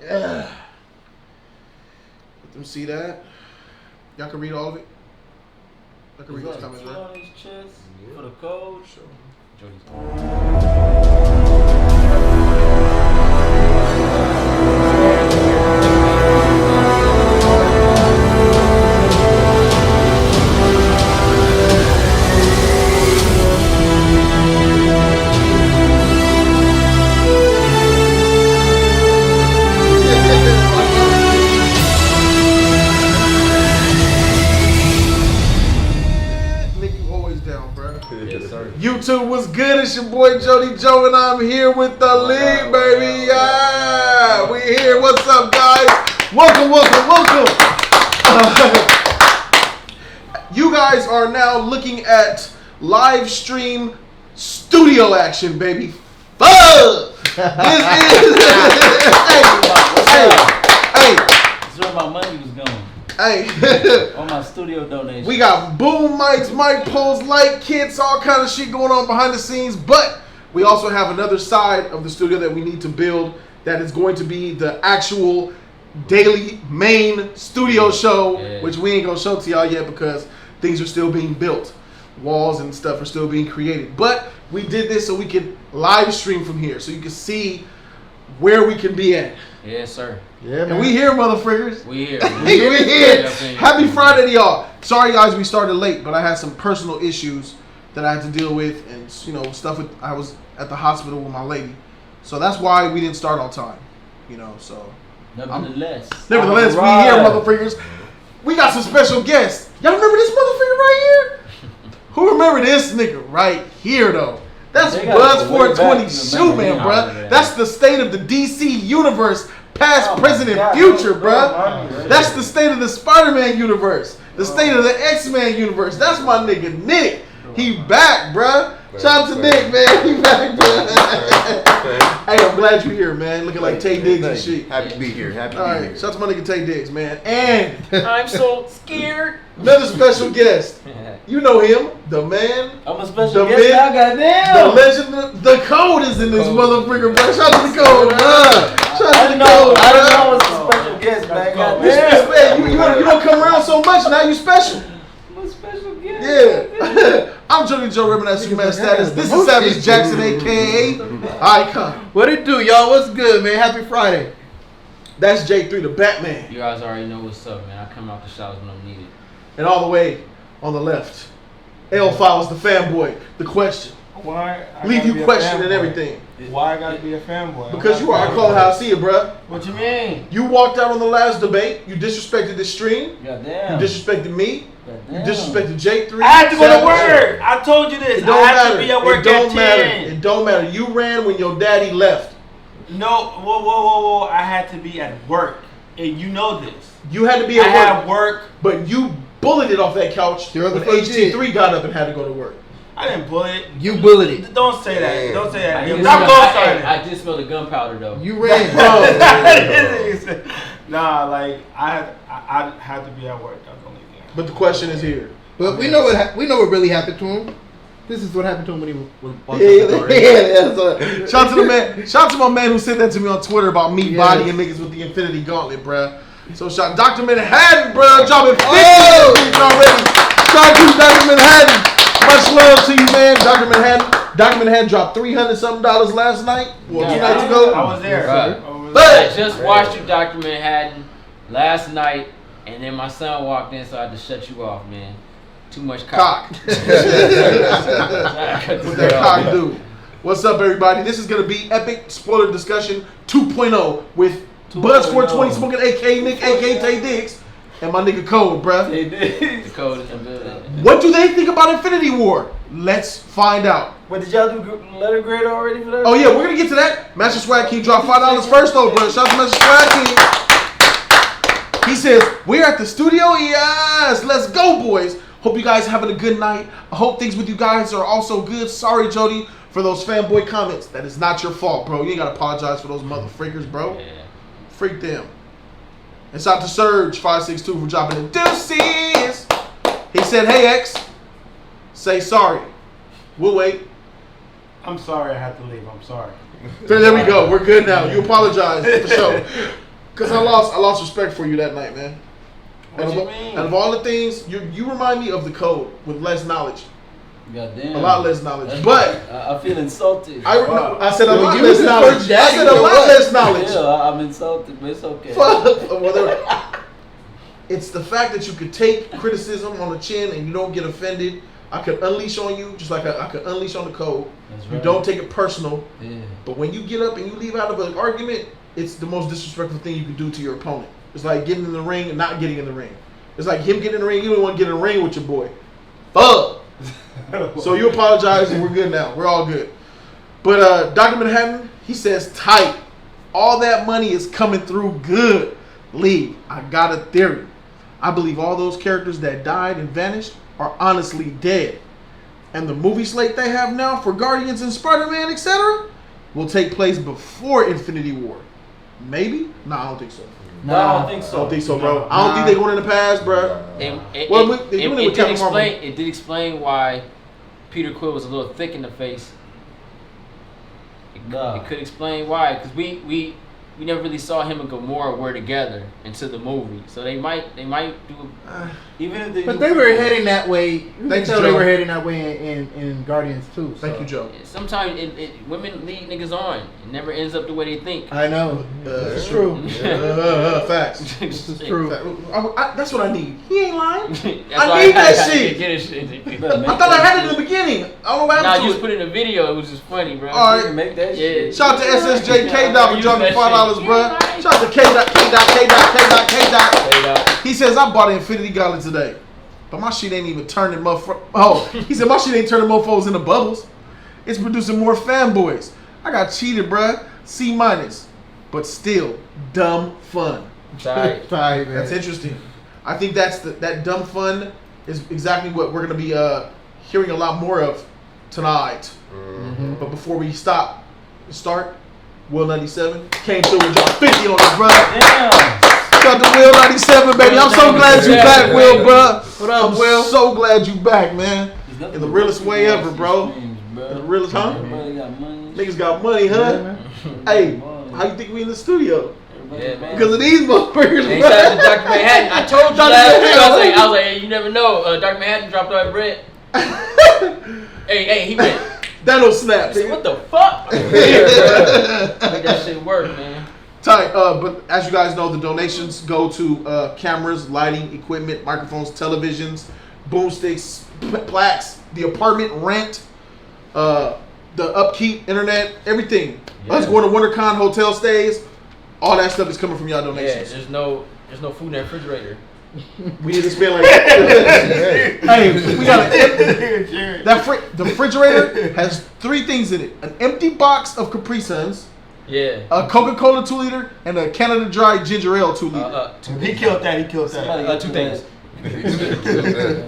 Let them see that. Y'all can read all of it. I can read those comments, right? On his chest for the code. Sure. Jody's. Yes, sir. YouTube, what's good? It's your boy Jody Joe, and I'm here with the league, baby. Yeah, we here. What's up, guys? Welcome. You guys are now looking at live stream studio action, baby. Fuck! This is. Hey. That's where my money was going. Hey, on my studio donation. We got boom mics, mic poles, light kits, all kind of shit going on behind the scenes. But we also have another side of the studio that we need to build that is going to be the actual daily main studio show, which we ain't gonna show to y'all yet because things are still being built. Walls and stuff are still being created. But we did this so we can live stream from here, so you can see where we can be at. Yes, sir. Yeah, man. And we here, motherfuckers. We here. We here. Happy Friday to y'all. Sorry, guys, we started late, but I had some personal issues that I had to deal with, and stuff with. I was at the hospital with my lady, so that's why we didn't start on time. So. Nevertheless, we here, motherfuckers. We got some special guests. Y'all remember this motherfucker right here? Who remember this nigga right here though? That's Buzz 420 shoe man, bro. That's the state of the DC universe, past, present, and future, bro. That's the state of the Spider-Man universe, the state of the X-Men universe. That's my nigga Nick. He back, bro. Shout out to Nick, man. He back, bro. Hey, I'm glad you're here, man. Looking like Tay Diggs and shit. Happy to be here. All right, shout out to my nigga Tay Diggs, man. And I'm so scared. Another special guest. You know him, the man. I'm a special guest now, goddamn. The legend, the code is in this motherfucker, bro. Shout out to the code, bro. Shout out to the code, I didn't know I was a special guest, man. Goddamn. You don't come around so much, now you special. I'm a special guest. Yeah. I'm Jody Joe ripping that Superman status. This is Savage Jackson, a.k.a. Icon. What it do, y'all? What's good, man? Happy Friday. That's J3, the Batman. You guys already know what's up, man. I come out the showers when I'm needed. And all the way on the left, L Files, the fanboy. The question. Why? Leave you questioning everything. Why I gotta be a fanboy? Because you are. I call it how I see it, bruh. What you mean? You walked out on the last debate. You disrespected the stream. Goddamn. You disrespected me. Goddamn. You disrespected J3. I had to go to work. I told you this. It don't I had matter. to be at work It don't at matter. 10. It don't matter. You ran when your daddy left. No, whoa. I had to be at work. And you know this. You had to be at I had work. But you bullied it off that couch when HT3 got up and had to go to work. I didn't bully it. You bullied it. Don't say that. Don't say that. I did smell the gunpowder though. You ran. Nah, like I had to be at work. That's the only thing. But the question is here. But we know what really happened to him. This is what happened to him when he was. Shout out to the man. Shout out to my man who sent that to me on Twitter about me bodying niggas with the Infinity Gauntlet, bruh. So shout Dr. Manhattan, bruh, dropping 50 already. Shout out to Dr. Manhattan. Much love to you, man. Dr. Manhattan dropped $300-something last night. Well, 2 nights ago. I was there. I just watched you, Dr. Manhattan, last night, and then my son walked in, so I had to shut you off, man. Too much cock. What that cock do? What's up, everybody? This is gonna be epic spoiler discussion 2.0 with Buzz 420 smoking, aka Nick, aka Tay Diggs, and my nigga Code, bruh. The Code in the building. What do they think about Infinity War? Let's find out. But did y'all do letter grade already for that? Oh yeah, we're gonna get to that. Master Swag King dropped $5 first though, bro. Shout out to Master Swag King. He says, we're at the studio. Yes, let's go, boys. Hope you guys having a good night. I hope things with you guys are also good. Sorry, Jody, for those fanboy comments. That is not your fault, bro. You ain't gotta apologize for those motherfuckers, bro. Yeah. Freak them. And shout out to Surge562 for dropping the deuces. He said, hey, X, say sorry. We'll wait. I'm sorry I had to leave. I'm sorry. There we go. We're good now. You apologize for sure. Because I lost respect for you that night, man. What you mean? Out of all the things, you remind me of the code with less knowledge. Goddamn. A lot less knowledge. But I feel insulted. I said a lot you less was the knowledge. first I daddy said a or lot what? less knowledge. Yeah, I'm insulted, but it's okay. It's the fact that you could take criticism on the chin and you don't get offended. I could unleash on you just like I could unleash on the code. That's You right. don't take it personal. Yeah. But when you get up and you leave out of an argument, it's the most disrespectful thing you can do to your opponent. It's like getting in the ring and not getting in the ring. It's like him getting in the ring. You don't want to get in the ring with your boy. Fuck. So you apologize and we're good now. We're all good. But Dr. Manhattan, he says tight. All that money is coming through good. League, I got a theory. I believe all those characters that died and vanished are honestly dead. And the movie slate they have now for Guardians and Spider-Man, etc., will take place before Infinity War. Maybe? No, I don't think so. No, I don't think I so. don't think so, bro. I don't think they're going in the past, bro. It did explain why Peter Quill was a little thick in the face. It could explain why, because we never really saw him and Gamora were together until the movie, so they might do. Even if they But they were heading that way. You can Thanks, tell Joe. they were heading that way in Guardians too. Thank you, Joe. Sometimes women lead niggas on. It never ends up the way they think. I know. It's true. Facts. This is true. That's what I need. He ain't lying. That's I why need that had to shit. get it. I thought I had it in the beginning. I don't know what Nah, happened you to just put it in a video. It was just funny, bro. All You right. can make that Yeah. shit. Shout out to SSJK for dropping $5, bro. Yeah, Shout out to K. He says I bought an Infinity Gauntlet today, but my shit ain't even turning motherfuckers. Oh, he said my shit ain't turning motherfuckers into bubbles. It's producing more fanboys. I got cheated, bruh. C-, but still dumb fun. Tight. Tight, man. That's interesting. I think that dumb fun is exactly what we're gonna be hearing a lot more of tonight. But before we start, Will 97 came through and dropped 50 on us, bro. Damn. Shout out to Will 97, baby. I'm so glad you back, Will, bro. What up, I'm Will? so glad you back, man. There's nothing In the realest but way watch ever, these bro. streams, bro. In the realest, huh? Everybody got money. Niggas got money, huh? Hey, how you think we in the studio? Yeah, man. Because of these motherfuckers, Hey, bro. shout out to Dr. Manhattan. I told you Dr. last week. Manhattan. I was like, hey, you never know. Dr. Manhattan dropped all that bread. Hey, he went. Thanos snap. I said, what the fuck? Yeah, make that shit work, man. Tight. But as you guys know, the donations go to cameras, lighting, equipment, microphones, televisions, boomsticks, plaques, the apartment rent, the upkeep, internet, everything. Us going to WinterCon hotel stays, all that stuff is coming from y'all Yeah, donations. there's no food in the refrigerator. We need to spend like. Hey, we got the refrigerator has 3 things in it: an empty box of Capri Suns, Yeah. a Coca-Cola 2 liter, and a Canada Dry ginger ale 2 liter. He killed that. Somebody 2 things.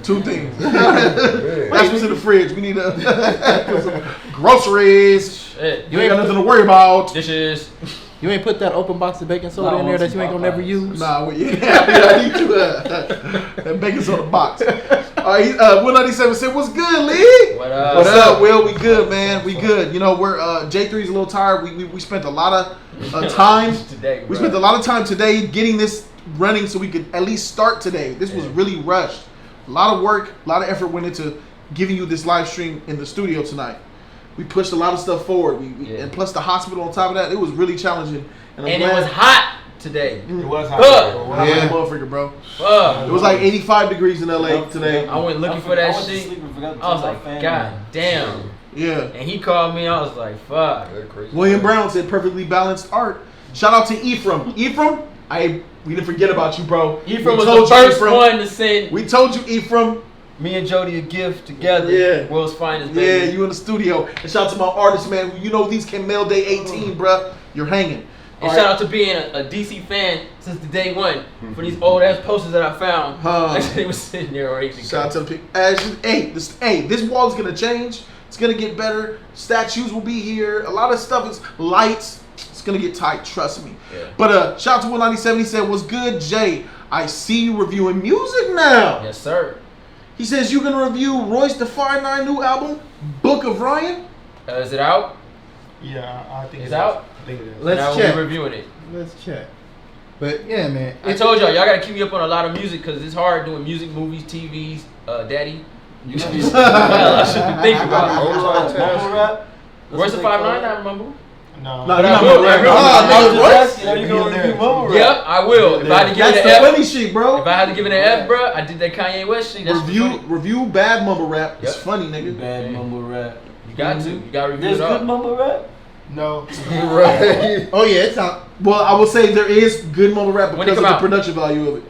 2 things. That's what's in the fridge. We need some groceries. Shit. You ain't got nothing to worry about. Dishes. You ain't put that open box of baking soda in there that you ain't gonna never use. Nah, I need you that baking soda box. Will 97 said, "What's good, Lee? What up? What's up, Will? We good, man. We good. You know, we're J3's a little tired. We spent a lot of time Today, We bro. spent a lot of time today getting this running so we could at least start today. This was really rushed. A lot of work, a lot of effort went into giving you this live stream in the studio tonight. We pushed a lot of stuff forward. And plus the hospital on top of that, it was really challenging. And it was hot today. It was hot. Yeah, motherfucker, bro. Fuck. It was like 85 degrees in LA today. I went looking for that went to shit. sleep and forgot to I was tell my like, family. God damn. Yeah. And he called me. I was like, fuck. William Brown said perfectly balanced art. Shout out to Ephraim. Ephraim, we didn't forget about you, bro. Ephraim We was told the you, first Ephraim. one to send We told you, Ephraim. me and Jody a gift together. Yeah. World's finest, Yeah, baby. you in the studio. And shout out to my artists, man. You know these came mail day 18, bruh. You're hanging. And shout out to being a DC fan since the day one for these old ass posters that I found. They was sitting there already. Shout out to the people. This wall is gonna change. It's gonna get better. Statues will be here. A lot of stuff is lights. It's gonna get tight. Trust me. Yeah. But shout out to 197. He said, "What's good, Jay? I see you reviewing music now." Yes, sir. He says you gonna review Royce the 5'9" new album, Book of Ryan. Is it out? Yeah, I think It's out? I think it is. Let's now check. we're reviewing it. Let's check. But yeah, man. I told y'all gotta keep me up on a lot of music because it's hard doing music, movies, TVs. Daddy, you should be. Well, I should be thinking about. Mumble rap. Where's the 5'9" I remember? No. No, But you're I not will, gonna rap. I will. Nah, nigga, what? You gonna review mumble rap? Yep, I will. If I had to give That's it the an F, funny shit, bro. if I had to give it an F, bro, I did that Kanye West shit. That's Review bad mumble rap. It's Yep. funny, nigga. Bad mumble rap. You got to. You got to review There's it good all. mumble rap. No. Right. Oh yeah, it's not. Well, I would say there is good mumble rap When it because of come the out? production value of it.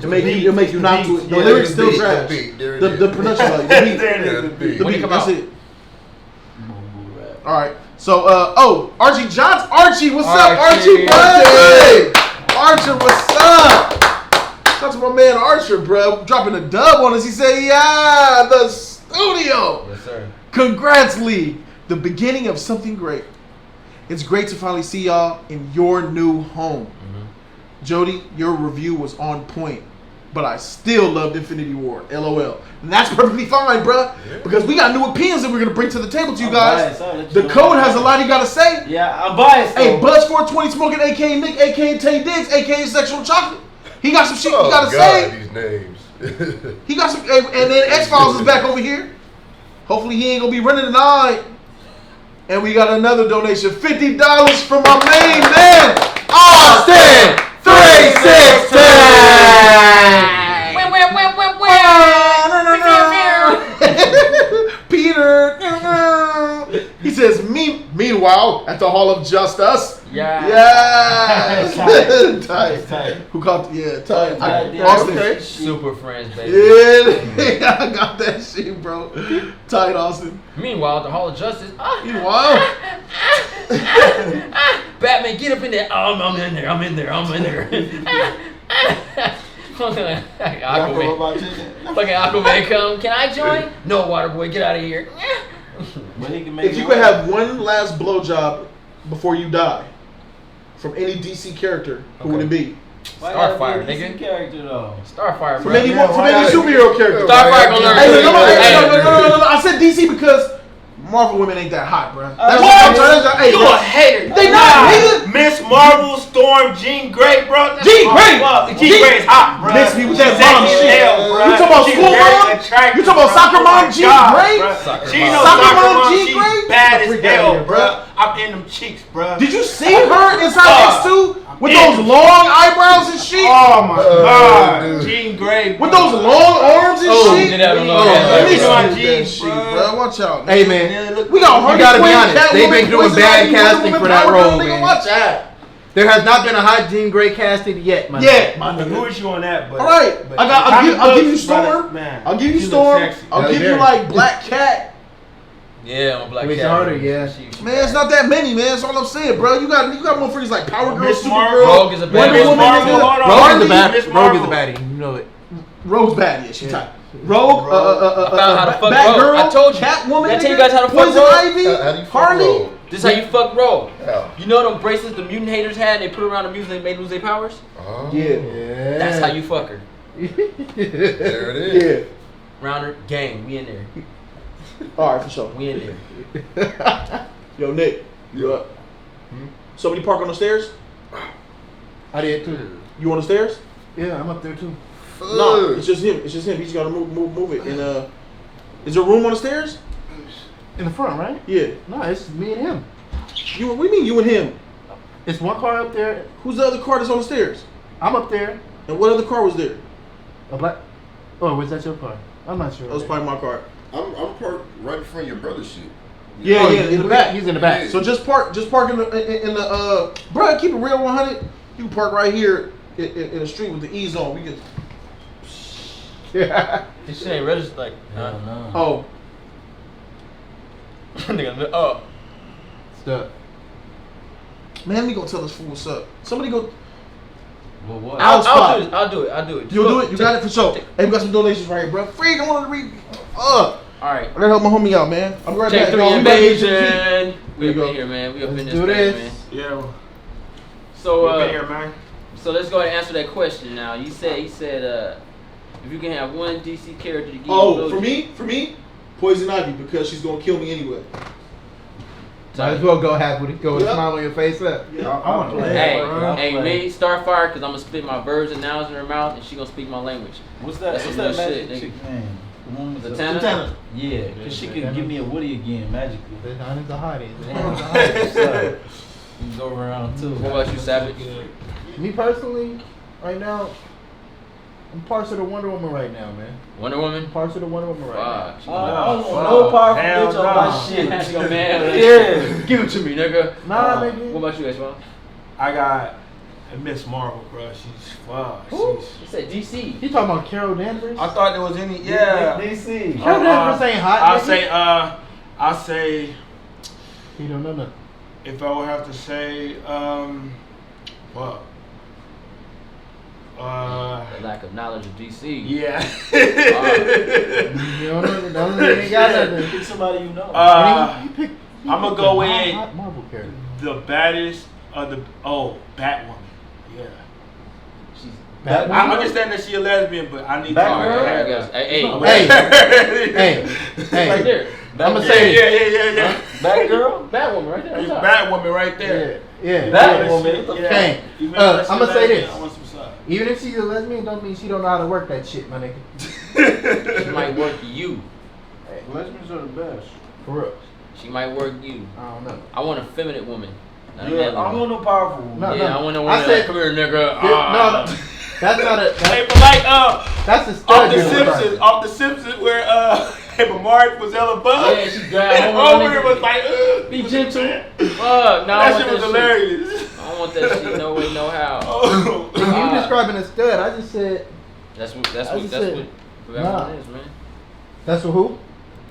It make beat, you, it make you the not beat, to it. The yeah, lyrics the still beat, trash. the beat, there it The is. production value. The beat. There it Yeah, is. the beat. The When it beat. come That's out? it. Mumble rap. All right. So, Archie Johns. Archie, what's up, Archie. Archie? Hey, Archer, what's up? Shout out to my man Archer, bro. Dropping a dub on us. He said, yeah, the studio. Yes, sir. Congrats, League. The beginning of something great. It's great to finally see y'all in your new home. Jody, your review was on point, but I still loved Infinity War. LOL. And that's perfectly fine, bruh. Because we got new opinions that we're going to bring to the table to you I'm guys. biased, I'll let you The know. code has a lot you got to say. Yeah, I'm biased. Hey, though. Buzz420 smoking, a.k.a. Nick, a.k.a. Tay Diggs, a.k.a. Sexual Chocolate. He got some shit Oh, he got to God, say. these names. He got some, and then X-Files is back over here. Hopefully he ain't going to be running tonight. And we got another donation, $50 from my main man, Austin 316. Peter. He says, meanwhile, at the Hall of JustUs. Yeah. Yes. Tight. Tight. Tight. Who caught? Yeah, tight. Yeah, Austin. okay. Super friends, baby. Yeah, I got that shit, bro. Tight, Austin. Meanwhile, at the Hall of Justice. Meanwhile. Batman, get up in there. Oh, I'm in there. I'm in there. I'm in there. Aquaman. Fucking Aquaman come. Can I join? No, Waterboy, get out of here. But he can make If you could have one last blowjob before you die from any DC character, who would it be? Starfire, nigga. Character though. Starfire, From bro. any superhero character. Starfire gonna learn. Hey, no, Hey. I said DC because Marvel women ain't that hot, bro. That's What? I'm trying to. Hey, You bro. a hater. They not, nigga. Miss Marvel, Storm, Jean Grey, bro. That's Jean Grey. fuck. Jean Grey is hot, bro. Miss me with that She's bomb sexy as shit. hell, bro. You talking about She's school very mom? attractive, You talking about bro. soccer Oh mom, my Jean God, Grey? bro. Soccer She mom. no Soccer soccer mom, mom. Jean She's Grey? bad as Freak out hell, here, bro. bro. I'm in them cheeks, bro. Did you see her inside X2 with in. those long eyebrows and shit? Oh my God, dude. Jean Grey, With those long arms and Oh, shit? did have a long Let me ass. see my that jeans, shit, bro. bro. Watch out. Hey man, We got you Harley gotta be Quinn, honest. They've been Catwoman, doing Poison bad Ivy, casting Wonder for Woman, that Power role, Girl, nigga. man. Watch out. There has not been a hot Jean Grey casting yet, man. Yeah, my I agree nigga. with you on that, but All right, but I'll give you looks, brother, Storm. man. I'll give you She Storm. looks sexy. I'll Yeah, give you very. like Black Cat. Yeah, I'm a Black Makes Cat. it harder, yeah. Man, it's not that many, man. That's all I'm saying, bro. You got motherfuckers like Power Girl, Miss Supergirl, Marvel. Rogue is a bad Wonder Miss Woman, Marvel, nigga. hold on. Rogue Harley, is the Miss baddie. Rogue is the Marvel. baddie. You know it. Rogue's bad, yeah, she Yeah. tight. Rogue, I found how to fuck Batgirl, Rogue. I told you. Catwoman, Did I tell you nigga, guys how to fuck Poison Rogue? Ivy, How do you fuck Harley. Rogue? This is how you fuck Rogue. How? You know them bracelets the mutant haters had? They put around the mutant and made lose their powers? Oh, Yeah. That's how you fuck her. There it is. Yeah. Rounder, gang, we in there. All right, for sure. We in there. Yo, Nick, you up? Somebody park on the stairs? I did too. You on the stairs? Yeah, I'm up there too. No, it's just him. It's just him. He's got to move it. And is there room on the stairs? In the front, right? Yeah. No, it's me and him. What do you mean you and him? It's one car up there. Who's the other car that's on the stairs? I'm up there. And what other car was there? A black. Oh, was that your car? I'm not sure. That was probably my car. I'm parked right in front of your brother's shit. Yeah, Oh, yeah, in the back. He's in the back. So just park in the bro, keep it real 100. You can park right here in the street with the E zone. We can. Yeah. This shit ain't registered like. No. Oh, Nigga, oh. Stuck. man, let me go tell this fool what's up. Somebody go. Well, what? I'll I'll do it. I'll do it. I'll do it. You'll do it. You got it for sure. Hey, we got some donations right here, bro. Freak, I wanted to read. All right. I gotta help my homie out, man. I'm right Take back. 3 y'all. We back in the invasion. We There up you in go. here, man. We up in Let's this do thing, this. man. Yeah. So, We've been here, man. so let's go ahead and answer that question now. He said, if you can have one DC character to give you a Oh, little- for me, Poison Ivy, because she's gonna kill me anyway. Might as well go half with it. Go with a smile on your face up. Yeah, I want to play. Hey, me, Starfire, because I'm going to spit my verbs and nouns in her mouth, and she going to speak my language. What's that? That's What's some that real magic shit, chick name? The one with the Zatanna? Yeah, because she could give me a Woody again magically. The diamonds are hiding. So, you can go around too. What about you, Savage? Me personally, right now, I'm parts of the Wonder Woman right now, man. Wonder Woman? Parts of the Wonder Woman right Fuck. I don't want no powerful bitch on my shit. She gonna man. Yeah. Give it to me, nigga. now. Nah, nigga. What about you, H-Ball? I got Miss Marvel, bro. She's fuck. Who? She's. He said DC. You talking about Carol Danvers? I thought there was any. Yeah. DC. Carol Danvers ain't hot. I'll say. He don't know nothing. If I would have to say, what? The lack of knowledge of DC. Yeah. You don't know. You ain't got nothing. Pick somebody you know. I'm You gonna go with hot Marvel character. the baddest of the Batwoman. Yeah. She's Batwoman? I understand that she a lesbian, but I need Batgirl? to. Hey, Hey, right there. I'm gonna say Yeah. Batgirl? Batwoman right there. It's on top. Batwoman right there. Yeah. Batwoman. What the fuck? Hey, Even if I'ma she say lesbian, this. I want some side. Even if she's a lesbian, don't mean she don't know how to work that shit, my nigga. She might work you. Lesbians are the best. For real. She might work you. I don't know. I want a feminine woman. Not a Yeah, manly I don't woman. want no powerful woman. No, Yeah, I want to I said- come here, nigga. No, that's not a. Hey, That's, but like that's a off stud. the you're Simpsons, where hey, but Marge was hella buff. Yeah, she grabbed and hold on, Homer nigga. was like, Be gentle. Fuck, no, I That want shit was that shit. hilarious. I don't want that shit. No way, no how. Oh. You describing a stud? I just said That's what Nah. Batwoman is, man. that's for who?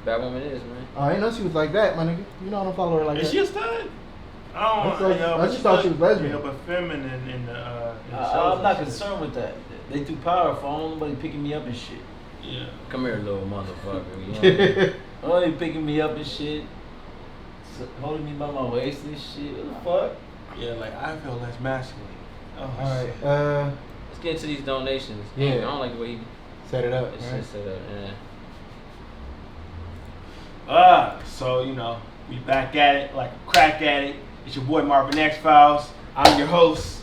Batwoman is, man. Oh, I didn't know she was like that, my nigga. You know I don't follow her like Is that. she a stud? I That's don't like- know. I just thought she was lesbian. You know, but feminine in the I'm not concerned with that. They too powerful. I don't want nobody picking me up and shit. Yeah. Come here, little motherfucker. You know? Only picking me up and shit. Holding me by my waist and shit. What the fuck? Yeah, like I feel less masculine. Oh, All right. shit. Let's get into these donations. Yeah. I don't like the way he Set it up. it's Right? just set up. So you know, we back at it, like a crack at it. It's your boy Marvin X Files. I'm your host.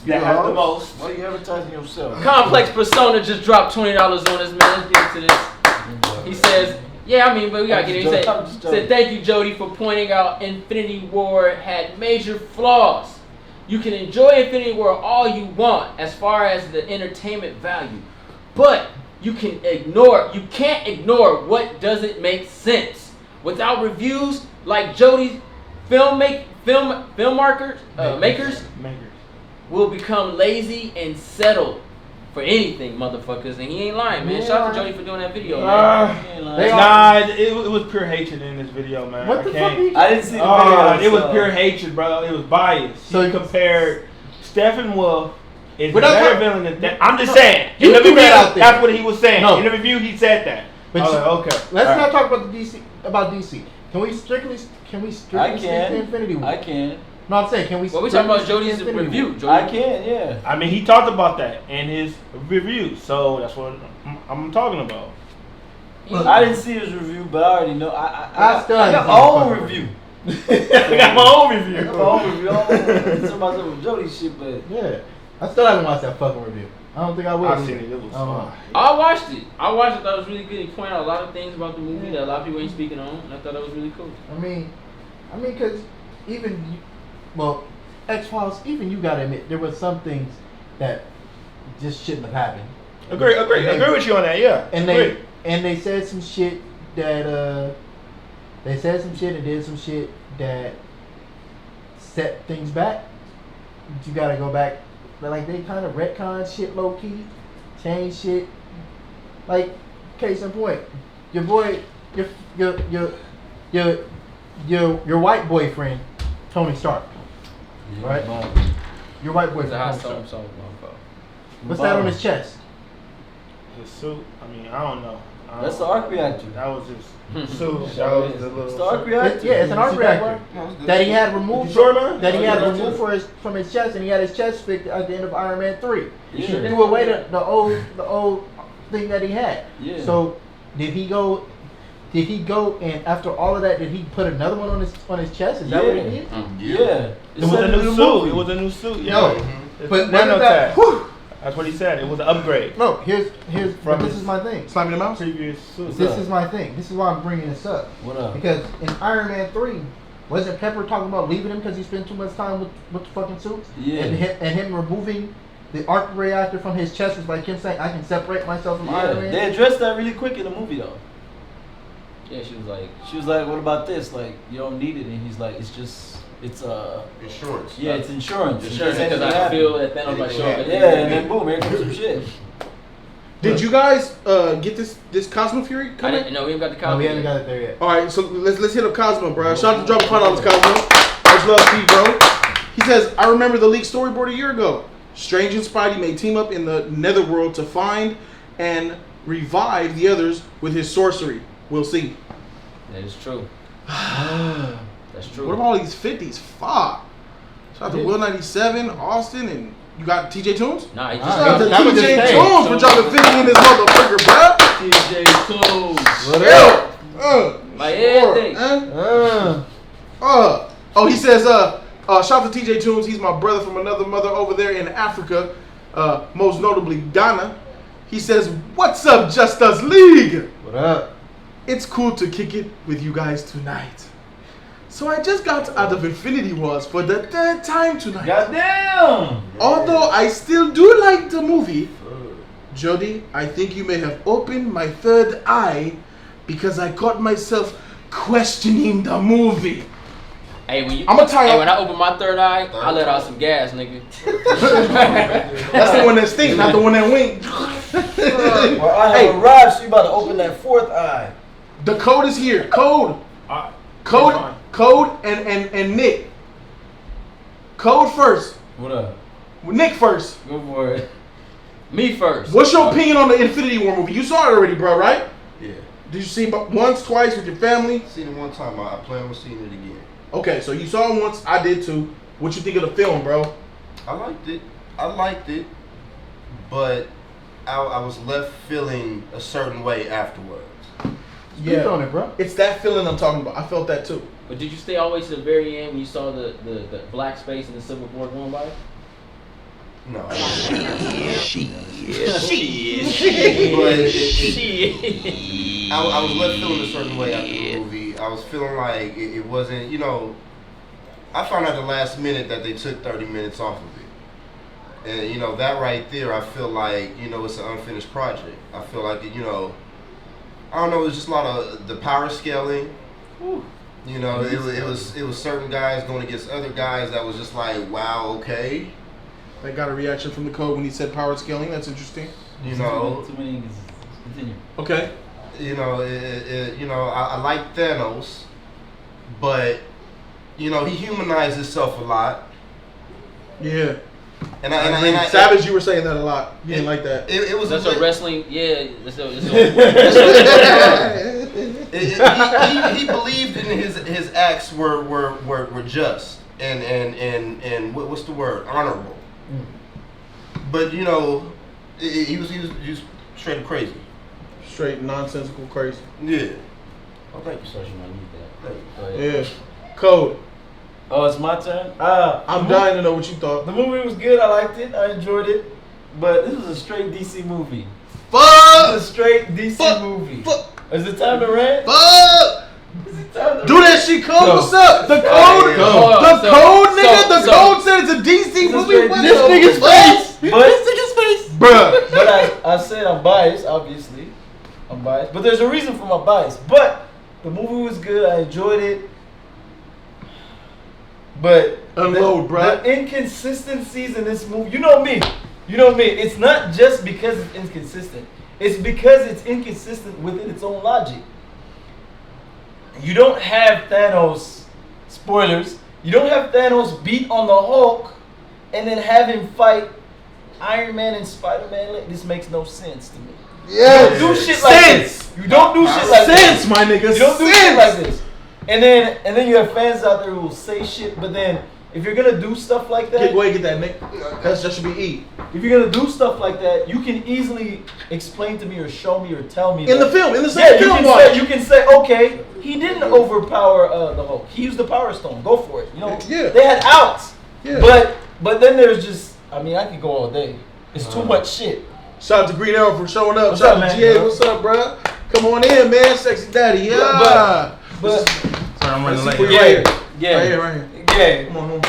That has the most. Why are you advertising yourself? Complex Persona just dropped $20 on us, man. Let's get into this. He says, yeah, I mean, but we gotta get it. He said, thank you, Jody, for pointing out Infinity War had major flaws. You can enjoy Infinity War all you want as far as the entertainment value, but you can't ignore what doesn't make sense. Without reviews like Jody's makers will become lazy and settled for anything, motherfuckers. And he ain't lying, man. Shout out to Jody for doing that video, man. It was pure hatred in this video, man. What the fuck? I didn't see the video. It was so- pure hatred, bro. It was biased. So He compared Stephen Wolf is a But better that's villain than that. I'm just saying. You In the threw review, that out there. that's what he was saying. No. In the review, he said that. But I was you- like, okay. Let's All not right. talk about DC. Can we strictly I stick to can. Infinity War? I can. No, I'm saying, can we? Well, we talking about strictly Jody's stick to Infinity review. War? Jody. I can, yeah. I mean, he talked about that in his review, so that's what I'm talking about. I didn't see his review, but I already know. I still got haven't my seen own the review. I got my own I review. got my own review. I don't know myself with Jody shit, but Yeah, I still haven't watched that fucking review. I don't think I will. I seen it. It was fun. I watched it. I thought it was really good. He pointed out a lot of things about the movie that a lot of people ain't speaking on, and I thought that was really cool. I mean, because X-Files, even you gotta admit, there were some things that just shouldn't have happened. Agree with you on that. Yeah. And Agree. they said some shit that they said some shit and did some shit that set things back. But you gotta go back. But like they kind of retcon shit low key, change shit. Like case in point, your boy, your white boyfriend, Tony Stark. yeah, Right. but- Your white It's boyfriend. a hot Tony Stark. song. What's that on his chest? His suit. I mean, I don't know. That's the arc reactor. That was his suit. That was the little. It's the arc reactor. Yeah, it's an arc You see that reactor one? that he had removed. Sure, man? That he had Yeah, removed from his chest, and he had his chest fixed at the end of Iron Man 3. He Yeah. threw away the old thing that he had. Yeah. So did he go? Did he go and after all of that, did he put another one on his chest? Is that what he did? Yeah. It was a new suit. It was a new suit. Yeah. No, but nano that, tag. That's what he said. It was an upgrade. No, here's From this is my thing. Slamming the mouse? Previous suit. This is my thing. This is why I'm bringing this up. What up? Because in Iron Man 3, wasn't Pepper talking about leaving him because he spent too much time with the fucking suits? Yeah. And him removing the arc reactor from his chest was like him saying, I can separate myself from Iron Man. They addressed that really quick in the movie though. Yeah, she was like, what about this? Like, you don't need it. And he's like, it's Insurance. yeah, it's insurance. because I feel that Thanos might show up. Yeah, and then boom, here comes some shit. Did you guys get this Cosmo Fury I coming? didn't know we haven't got the No, copy. we haven't got it there yet. All right, so let's hit up Cosmo, bro. Shout out to Drop $5 Cosmo. Much love, Pete, bro. He says, I remember the leaked storyboard a year ago. Strange and Spidey may team up in the Netherworld to find and revive the others with his sorcery. We'll see. That is true. That's true. What about all these 50s? Fuck. Shout out to Will 97, Austin, and you got TJ Tunes? Nah, he Shout out to just that was TJ his Tunes for dropping 50 in this motherfucker, bro. TJ Tunes. What Yeah. My Sure, everything. man. Oh, he says, shout out to TJ Tunes. He's my brother from another mother over there in Africa, most notably Ghana. He says, what's up, JustUs League? What up? It's cool to kick it with you guys tonight. So I just got out of Infinity Wars for the third time tonight. Goddamn! Although I still do like the movie, Jody, I think you may have opened my third eye because I caught myself questioning the movie. Hey, when I open my third eye, I let out some gas, nigga. That's the one that stinks, not the one that winks. Well, I have arrived, so you about to open that fourth eye. The code is here. Code and Nick. Code first. What up? Nick first. Go for it. Me first. What's your opinion on the Infinity War movie? You saw it already, bro, right? Yeah. Did you see it once, twice with your family? Seen it one time. I plan on seeing it again. Okay, so you saw it once. I did too. What you think of the film, bro? I liked it, but I was left feeling a certain way afterwards. Speak on it, bro. It's that feeling I'm talking about. I felt that too. But did you stay all the way to the very end when you saw the black space and the Civil War going by? No. Shit. I was left feeling a certain way after the movie. I was feeling like it wasn't, I found out the last minute that they took 30 minutes off of it. And, that right there, I feel like, it's an unfinished project. I feel like, I don't know, it was just a lot of the power scaling. Whew. It was certain guys going against other guys that was just like, wow, okay. I got a reaction from the code when he said power scaling. That's interesting. Too many. Continue. Okay. I like Thanos, but he humanized himself a lot. Yeah. And Savage, you were saying that a lot. You didn't like that. It was That's a wrestling. Yeah. He believed in his acts were just and what's the word, honorable. But he was straight crazy. Straight nonsensical crazy. Yeah. Oh, thank you, sir. You might need that. Go ahead. Yeah. Code. Oh, it's my turn? I'm dying to know what you thought. The movie was good. I liked it. I enjoyed it. But this was a straight DC movie. Fuck! This is a straight DC movie. Fuck! Is it time to rant? Fuck! Is it time to Do that shit, Code. Go. What's up? The code, nigga. The code said it's a DC movie. What This the nigga's fuck? face. This nigga's face, bruh. But I said I'm biased, obviously. I'm biased. But there's a reason for my bias. But the movie was good. I enjoyed it. But Unload, bruh. The inconsistencies in this movie, you know me. It's not just because it's inconsistent. It's because it's inconsistent within its own logic. You don't have Thanos, spoilers, you don't have Thanos beat on the Hulk and then have him fight Iron Man and Spider-Man. This makes no sense to me. Yeah. You don't do shit like this. You don't do shit like this. My nigga. You don't do shit like this. And then you have fans out there who will say shit, but then if you're gonna do stuff like that, Go ahead, get that, Nick. That should be E. if you're gonna do stuff like that, you can easily explain to me or show me or tell me In that, the film, in the same film. you can say, okay, he didn't overpower the Hulk. He used the Power Stone. Go for it. You know, they had outs. Yeah. But then there's just, I mean, I could go all day. It's too much shit. Shout out to Green Arrow for showing up. What's Shout up, out to man? GA. What's up, bro? Come on in, man. Sexy daddy. Yeah. But Sorry, I'm running late. Right here. Right here. yeah. Come on, home.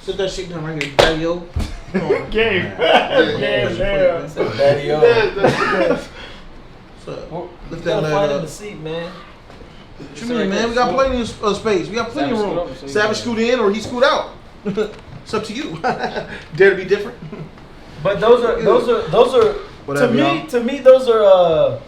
Sit that shit down right here, daddy yo. Come on. Game. Daddy, yo. What's up? You Lift that gotta leg find in up. the seat, man. What you mean, man? We got plenty of space. We got plenty of room. Savage scoot in or he scoot out. It's up to you. Dare to be different. But those are Whatever, to me those are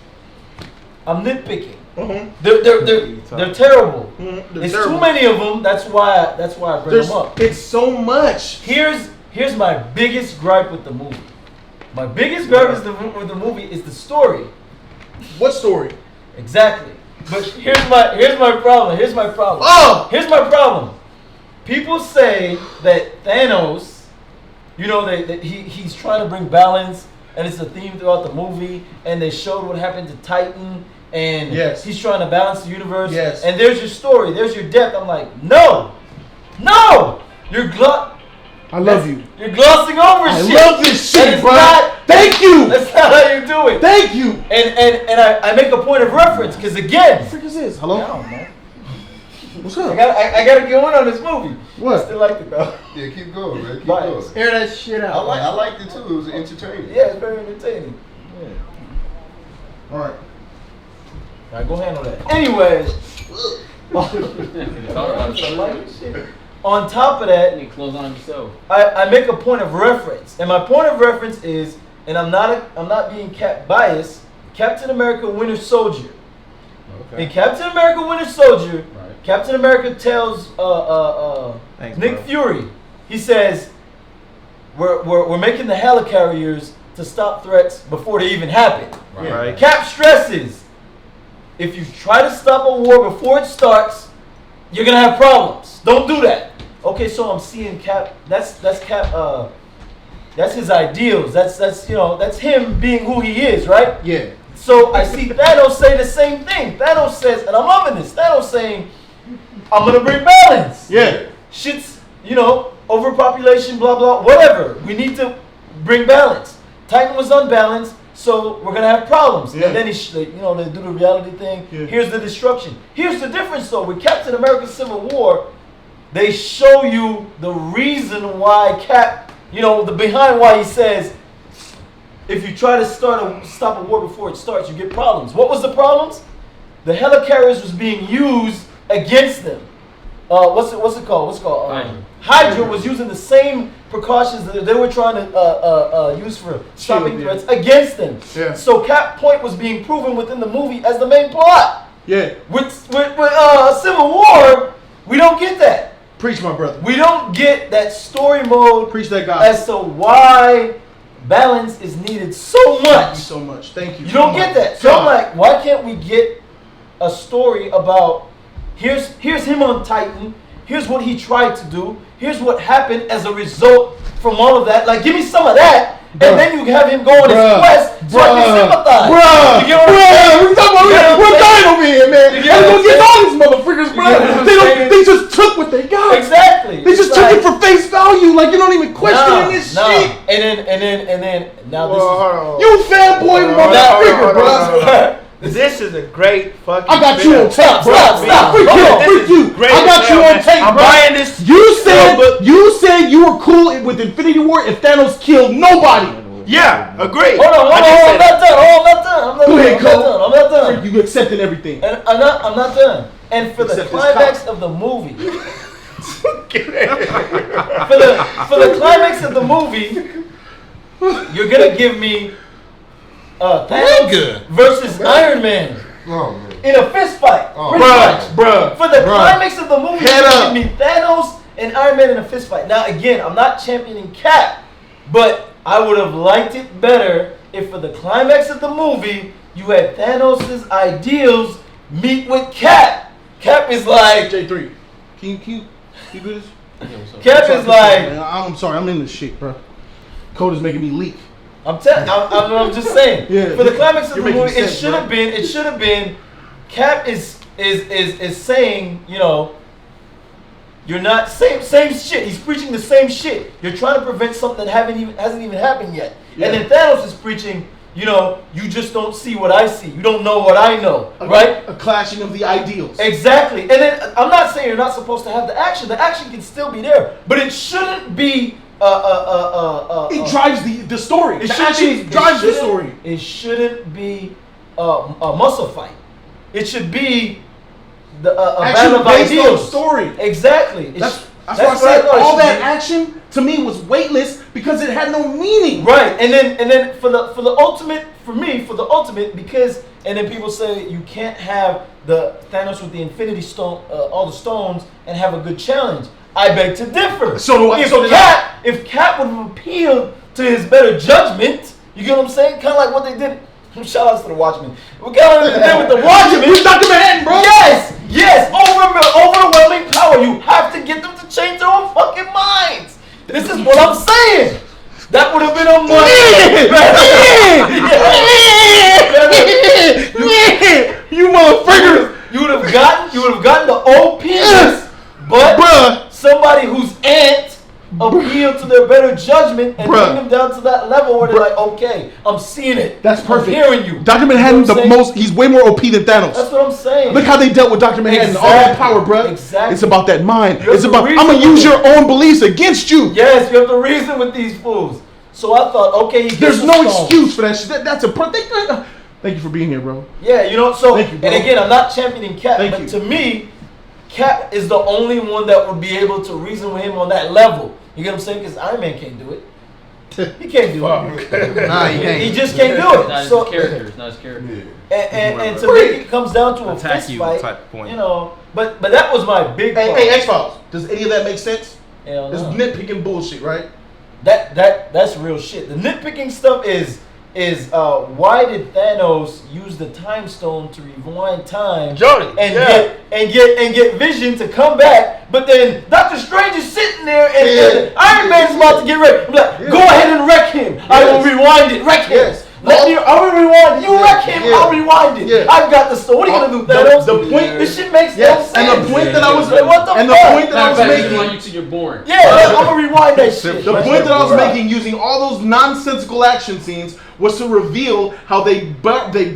I'm nitpicking. Uh-huh. They're terrible. They're There's terrible. too many of them. That's why I bring them up. It's so much. Here's my biggest gripe with the movie. My biggest gripe with the movie is the story. What story? Exactly. But here's my problem. Here's my problem. Oh! Here's my problem. People say that Thanos, you know, that he's trying to bring balance, and it's a theme throughout the movie. And they showed what happened to Titan, and he's trying to balance the universe. Yes. And there's your story. There's your depth. I'm like, no, I love you. You're glossing over I shit. love this shit, bro. Thank you. That's not how you do it. Thank you. And I make a point of reference because again, What the frick is this? Hello? no, man. What's up? I gotta go in on this movie. What? I still like it though. Yeah, keep going, man. Keep Right. going. Air that shit out. I liked it too. It was entertaining. Yeah, it's very entertaining. All right. All right, go handle that. Anyways, on top of that, You close on himself. I make a point of reference, and my point of reference is, and I'm not being biased. Captain America: Winter Soldier. In Captain America: Winter Soldier, Captain America tells Thanks, Nick bro. Fury, he says, we're making the helicarriers to stop threats before they even happen. Right. Cap stresses, if you try to stop a war before it starts, you're gonna have problems. Don't do that. Okay, so I'm seeing Cap. That's Cap. That's his ideals. That's him being who he is, right? Yeah. So I see Thanos say the same thing. Thanos says, and I'm loving this. Thanos saying, I'm gonna bring balance. Yeah. Shit's, overpopulation, blah blah, whatever. We need to bring balance. Titan was unbalanced, so we're gonna have problems. Yeah. And then they do the reality thing. Yeah. Here's the destruction. Here's the difference though. With Captain America: Civil War, they show you the reason why the behind why he says, if you try to stop a war before it starts, you get problems. What was the problems? The helicarriers was being used against them. What's it called? Hydra was using the same precautions that they were trying to use for stopping threats against them. Yeah. So Cap Point was being proven within the movie as the main plot. Yeah. With Civil War, we don't get that. Preach, my brother. We don't get that story mode Preach that gospel. as to why balance is needed so Thank you much. so much. Thank you. You don't get that. So I'm like, why can't we get a story about here's him on Titan, here's what he tried to do, here's what happened as a result from all of that. Like, give me some of that, and then you have him go on his quest so I can sympathize. You get what I'm saying? We're dying over here, man. You We're get what gonna I'm get saying? all these motherfuckers, bro. You get what I'm saying? They just took what they got. Exactly. They just took it for face value. Like, you don't even question this shit. And then now this You fanboy motherfucker, bro. This is a great fucking. I got you on tape, bro. Stop. Freak you. Great I got you on tape, I'm bro. buying this. You said you were cool with Infinity War if Thanos killed nobody. Yeah, agree. Hold on, I'm not done. Go ahead, Cole. I'm not done. You accepted everything. And I'm not done. And for the Except this climax of the movie, for the climax of the movie, you're gonna give me Thanos versus Iron Man Oh, man. in a fist fight. Oh. Pretty much. Bruh. For the climax of the movie, Head you're up. gonna give me Thanos and Iron Man in a fist fight. Now again, I'm not championing Cap, but I would have liked it better if for the climax of the movie you had Thanos' ideals meet with Cap. Cap is like, J3. Can you do this? Cap is like, Man, I'm sorry, I'm in this shit, bro. Code is making me leak. I'm just saying. Yeah, for the climax of the you're making movie, it sense, should have been. It should have been. Cap is saying, you know, you're not same shit. He's preaching the same shit. You're trying to prevent something that hasn't even happened yet. Yeah. And then Thanos is preaching, you know, you just don't see what I see. You don't know what I know, right? A clashing of the ideals. Exactly. And then I'm not saying you're not supposed to have the action. The action can still be there, but it shouldn't be. It drives the story. It The action drives the story. It shouldn't be a muscle fight. It should be a battle of based on ideals. story. Exactly. That's why I said all that action to me was weightless because it had no meaning. Right, and then for the ultimate, because and then people say you can't have the Thanos with the Infinity Stone, all the stones, and have a good challenge. I beg to differ. So do I. If Cap would have appealed to his better judgment, you get what I'm saying? Kind of like what they did. Shout outs to the Watchmen. We got what they did with the Watchmen. Who's Dr. Manhattan, bro? Yes. Overwhelming power. You have to get them to change their own fucking minds. This is what I'm saying. That would have been a much You motherfuckers. You would have gotten the OPs, but Bruh. somebody whose aunt appealed to their better judgment and bring them down to that level where they're like, okay, I'm seeing it. That's perfect. I'm hearing you. Dr. Manhattan, You know what I'm saying? he's way more OP than Thanos. That's what I'm saying. Look how they dealt with Dr. Manhattan. All that power, bruh. Exactly. It's about that mind. You have It's to about, I'm reason going to use with your own beliefs against you. Yes, you have to reason with these fools. So I thought, okay, he gets There's the no stone. excuse for that shit. That's a thank you for being here, bro. Yeah, you know, so, Thank you, bro. and again, I'm not championing Cap, Thank but you. to me, Cap is the only one that would be able to reason with him on that level. You get what I'm saying? Because Iron Man can't do it. He can't do it. Nah, he can't. He just can't do it. It's So, not his character. and to make it comes down to a Attack fist you fight, type point. you know. But that was my big problem. Hey, X-Files. Does any of that make sense? Hell It's no. nitpicking bullshit, right? That's real shit. The nitpicking stuff is why did Thanos use the time stone to rewind time Jody, and get Vision to come back, but then Doctor Strange is sitting there and Iron Man's about to get ready. I'm like, go ahead and wreck him. I will rewind it. Wreck him. Yes. I will rewind it. You wreck him. Yeah. I'll rewind it. Yeah. I've got the stone. What are you gonna do, Thanos? The point. This shit makes no Yes. sense. And the point that I was Like, what the and the fuck? point that I was Rewind making. you till you're born. Yeah, I'm gonna rewind that shit. The point that I was making using all those nonsensical action scenes was to reveal how they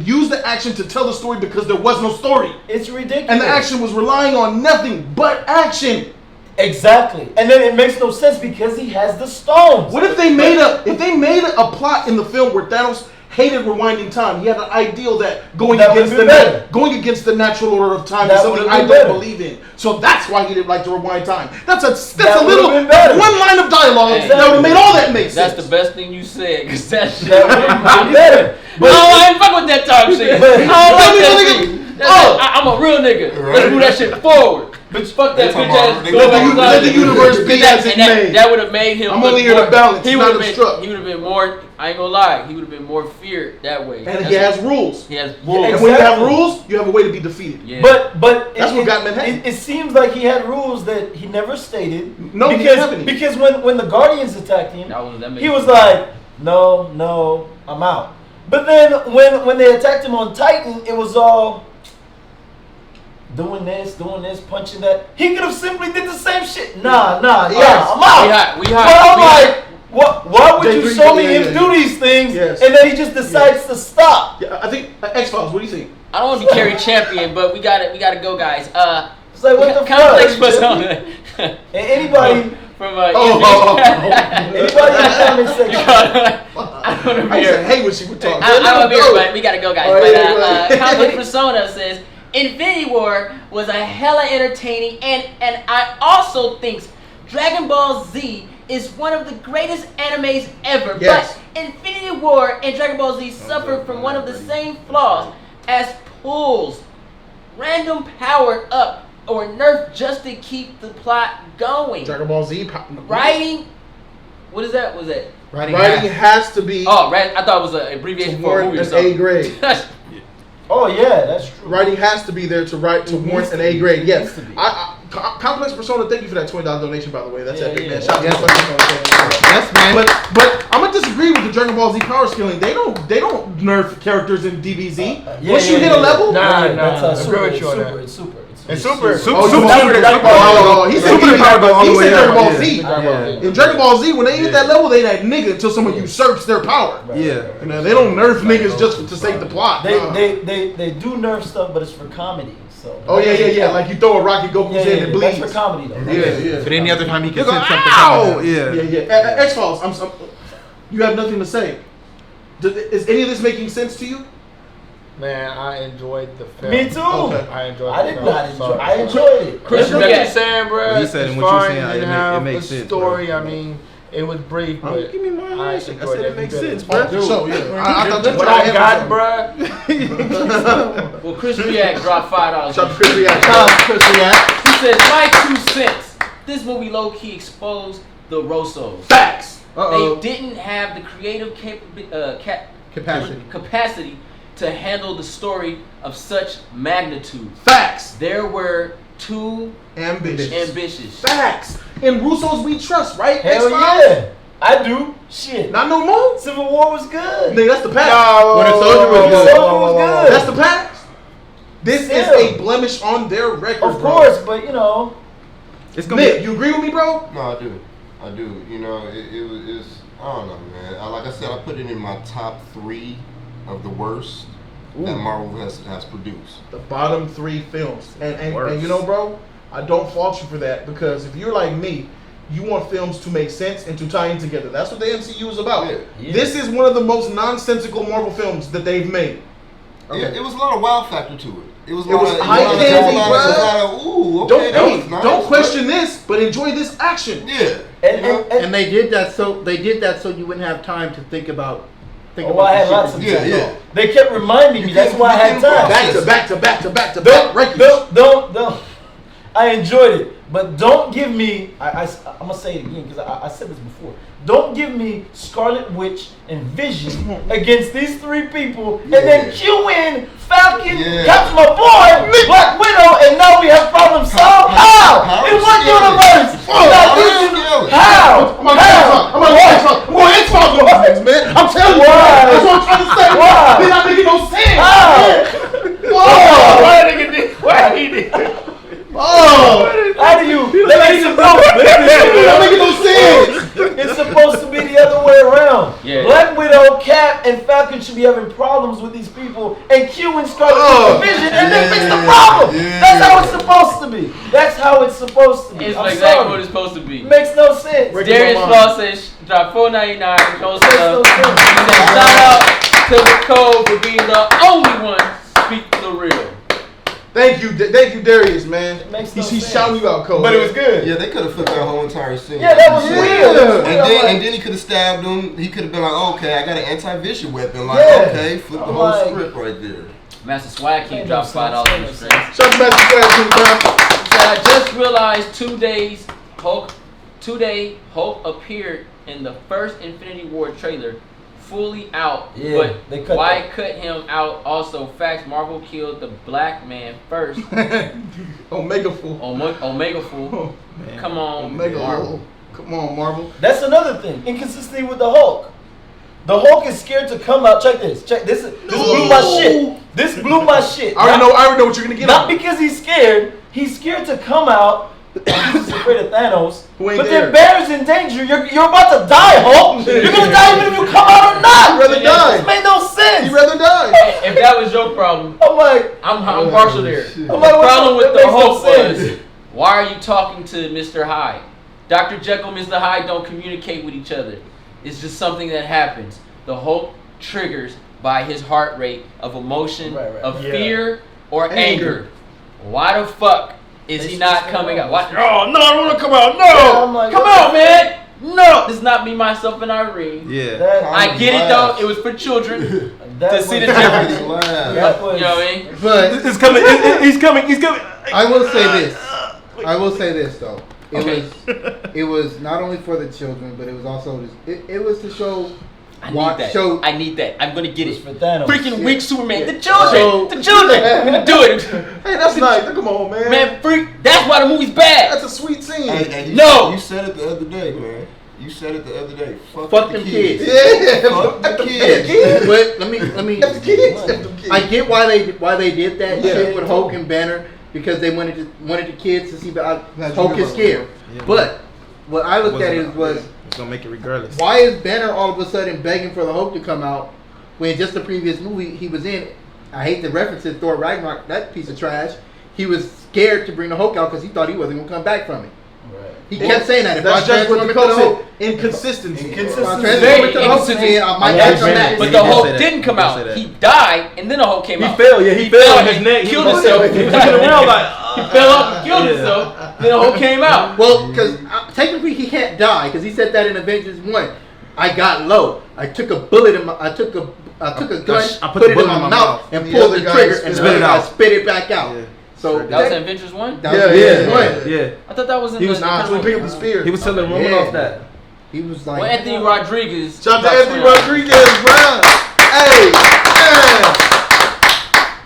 used the action to tell the story because there was no story. It's ridiculous. And the action was relying on nothing but action. Exactly. And then it makes no sense because he has the stones. What if they made a plot in the film where Thanos hated rewinding time? He had an ideal that going against the natural order of time is That something would've I been don't better. believe in. So that's why he didn't like to rewind time. That's a That little would've been better. one line of dialogue Hey, that would have made all that make sense. That's the best thing you said, because that shit. That would be better. I ain't fuck with that talk shit. I don't like that shit. I'm a real nigga. Let's move that shit forward. But fuck that bitch ass. Let the universe be as it's made. That would have made him. I'm only here to balance, He not would obstruct. have been more. I ain't gonna lie. He would have been more feared that way. And he has rules. He has rules. And when you have rules, you have a way to be defeated. Yeah. But That's what got Manhattan. It seems like he had rules that he never stated. No, he didn't have any. because when the Guardians attacked him, that he was like, no, I'm out. But then when they attacked him on Titan, it was all doing this, punching that. He could have simply did the same shit. Nah, I'm out. We But I'm hot. like, why would you show me him do these things Yes. and then he just decides to stop? Yeah, I think X-Files. What do you think? I don't want to be carry champion, but we gotta go, guys. It's like, what the complex fuck? persona. And anybody From in the comment section. I don't know. I used to hate when she would talk. I don't know, but we gotta go, guys. Oh, But yeah, Complex Persona says Infinity War was a hella entertaining, and I also think Dragon Ball Z is one of the greatest animes ever. Yes. But Infinity War and Dragon Ball Z suffer from one of the same flaws as pulls random powered up or nerf just to keep the plot going. Dragon Ball Z. Writing. What is that? Was that? Writing has to be. Oh, right. I thought it was an abbreviation for a movie or an something. A grade. Oh yeah, that's true. Writing has to be there to warrant an A grade. Yes, Complex Persona, thank you for that $20 donation, by the way. That's epic, man. Shout out to Yes. Complex Persona. Yes, man. But I'm gonna disagree with the Dragon Ball Z power scaling. They don't nerf characters in DBZ. Once you hit a level, That's Super, it's it's super. It's super. he said Dragon Ball. He said Dragon Ball Z. Yeah. In Dragon Ball Z, when they hit that level, they that nigga until someone usurps their power. Yeah. You know, they don't nerf niggas just to save the plot. They do nerf stuff, but it's for comedy. So. Oh yeah. Like you throw a rocket Goku's head and it bleeds. That's for comedy though. Yeah. But any other time he can They go, send something. ow! Yeah. X-Files, you have nothing to say. Is any of this making sense to you? Man, I enjoyed the film. Me too. Okay. I enjoyed I the did film. not enjoy. Sorry. I enjoyed it. Chris, What you're saying, bro. What he said it's and what you're fine. saying, It didn't it have makes a sense, story. bro. I mean, it was brief, but Give me my I I said enjoyed it makes every sense, bit of bro. it. So, yeah. I thought you What tried I to got, have bruh. Well, Chris React dropped $5. Shout out to Chris React. He says, my 2 cents. This movie low-key exposed the Rossos. Facts. They didn't have the creative capacity to handle the story of such magnitude. Facts. There were too Ambitious. Facts. In Russo's we trust, right? Hell X-Files? yeah, I do. Shit. Not no more. Civil War was good. Nigga, that's the past. Winter Soldier was good. Soldier was good. That's the past. This Still. is a blemish on their record. Of course, but you know. It's gonna Nick, you agree with me, bro? No, I do. You know, it's I don't know, man. Like I said, I put it in my top 3 of the worst that Marvel has produced. The bottom 3 films. And you know, bro, I don't fault you for that because if you're like me, you want films to make sense and to tie in together. That's what the MCU is about. Yeah. This is one of the most nonsensical Marvel films that they've made. Okay. Yeah, it was a lot of wow factor to it. It was high candy, bro. Ooh, okay, Don't question this, but enjoy this action. Yeah. And they did that so you wouldn't have time to think about. I had lots of time. Yeah. They kept reminding me. That's why I had time. Back to back. Don't. I enjoyed it, but don't give me. I'm gonna say it again because I said this before. Don't give me Scarlet Witch and Vision against these 3 people, and then Q in Falcon, Captain my boy, Black Widow, and now we have problem solved. How? In what universe? How? I'm going X-Files on this, man. I'm telling you. That's what I'm trying to say. Why? They're not making no sense. How? Why he did? How do you? Not making no sense. It's supposed to be the other way around. Yeah. Black Widow, Cap, and Falcon should be having problems with these people, and Q and Scarlet Witch and Vision, and then fix the problem. Yeah. That's how it's supposed to be. That's how it's supposed to be. It's I'm exactly sorry. what it's supposed to be. Makes no sense. Darius Law says, drop $4.99. Code Makes no sub. He sense. said, shout out to the code for being the only one speak the real. Thank you, Darius, man. Makes no He's sense. shouting you out, Cole. But it was good. Yeah, they could have flipped that whole entire scene. Yeah, that was weird. And then he could have stabbed him. He could have been like, okay, I got an anti-vision weapon. Like, Yeah. okay, flip the I'm whole like- script right there. Master Swag King dropped $5 in the stream. Shout out to Master Swag King, bro. He said, I just realized 2 days Hulk appeared in the first Infinity War trailer fully out, Yeah, they but cut why that. cut him out? Also, facts, Marvel killed the black man first. Omega Fool. Omega Fool. Come on, Omega Marvel. Fool. Come on, Marvel. That's another thing. Inconsistency with the Hulk. The Hulk is scared to come out. Check this. This blew my shit. This blew my shit. I already know what you're gonna get. Not because he's scared. He's scared to come out. He's afraid of Thanos. Who ain't But there? then Banner's in danger. You're about to die, Hulk. You're gonna die even if you come out or not. You'd rather die. This made no sense. You'd rather die. If that was your problem, I'm like, I'm partial there. I'm The like, problem with that the makes no Hulk was, sense. why are you talking to Mr. Hyde? Dr. Jekyll and Mr. Hyde don't communicate with each other. It's just something that happens. The Hulk triggers by his heart rate of emotion, Right. of Yeah. fear, or Anger. anger. Why the fuck is he not coming out? Why? Oh, no, I don't want to come out. No. Yeah, I'm like, Come what on, the man! No! This is not me, myself, and Irene. Yeah. That, I get it though, it was for children. that to see the was- difference. Wow. That was, You know what I mean? But It's coming. He's coming. He's coming. I will say this. I will say this though. Okay. It was not only for the children, but it was also it was to show I need that. I need that. I'm gonna get it. For Thanos. Freaking weak Superman. Yeah. The children. The children. I'm gonna do it. Hey, that's nice. Come on, man. Man, freak. That's why the movie's bad. That's a sweet scene. And No. You said it the other day, man. You said it the other day. Fuck them kids. Yeah. Fuck the Yeah. kids. But let me. F the kids. F the kids. I get why they did that Yeah. shit with Hulk and Banner because they wanted the kids to see That's Hulk true. is scared. Yeah. But what I looked at it was it's gonna make it regardless. why is Banner all of a sudden begging for the Hulk to come out when just the previous movie he was in? I hate to reference it, Thor Ragnarok, that piece of trash. He was scared to bring the Hulk out because he thought he wasn't gonna come back from it. Right. He kept saying that. If That's I just what transform the into the coach Hulk, said. Inconsistency. if I Inconsistency. transform Very into the Hulk, inconsistent. then I might Yeah, not come back. But He the did Hulk say that. didn't come He did out. say that. He died, and then the Hulk came He out. fell, yeah, he fell on his and neck. killed He himself. was looking around like, He fell up and killed himself. Then the Hulk came out. Well, because technically he can't die because he said that in Avengers 1. I got low. I took a bullet in my. I took a gun, I put put the it in bullet my mouth, and The pulled other the guy trigger spit and it spit it out. out. Spit it back out. Yeah. So That was in Avengers 1? that was Yeah, Avengers yeah. 1. Yeah. I thought that was in He was the not. So he picked up the spear. He was telling Roman Yeah. off that. He was like, Well, Anthony Rodriguez. Shout out to dropped Anthony 20. Rodriguez, bro. Hey, man.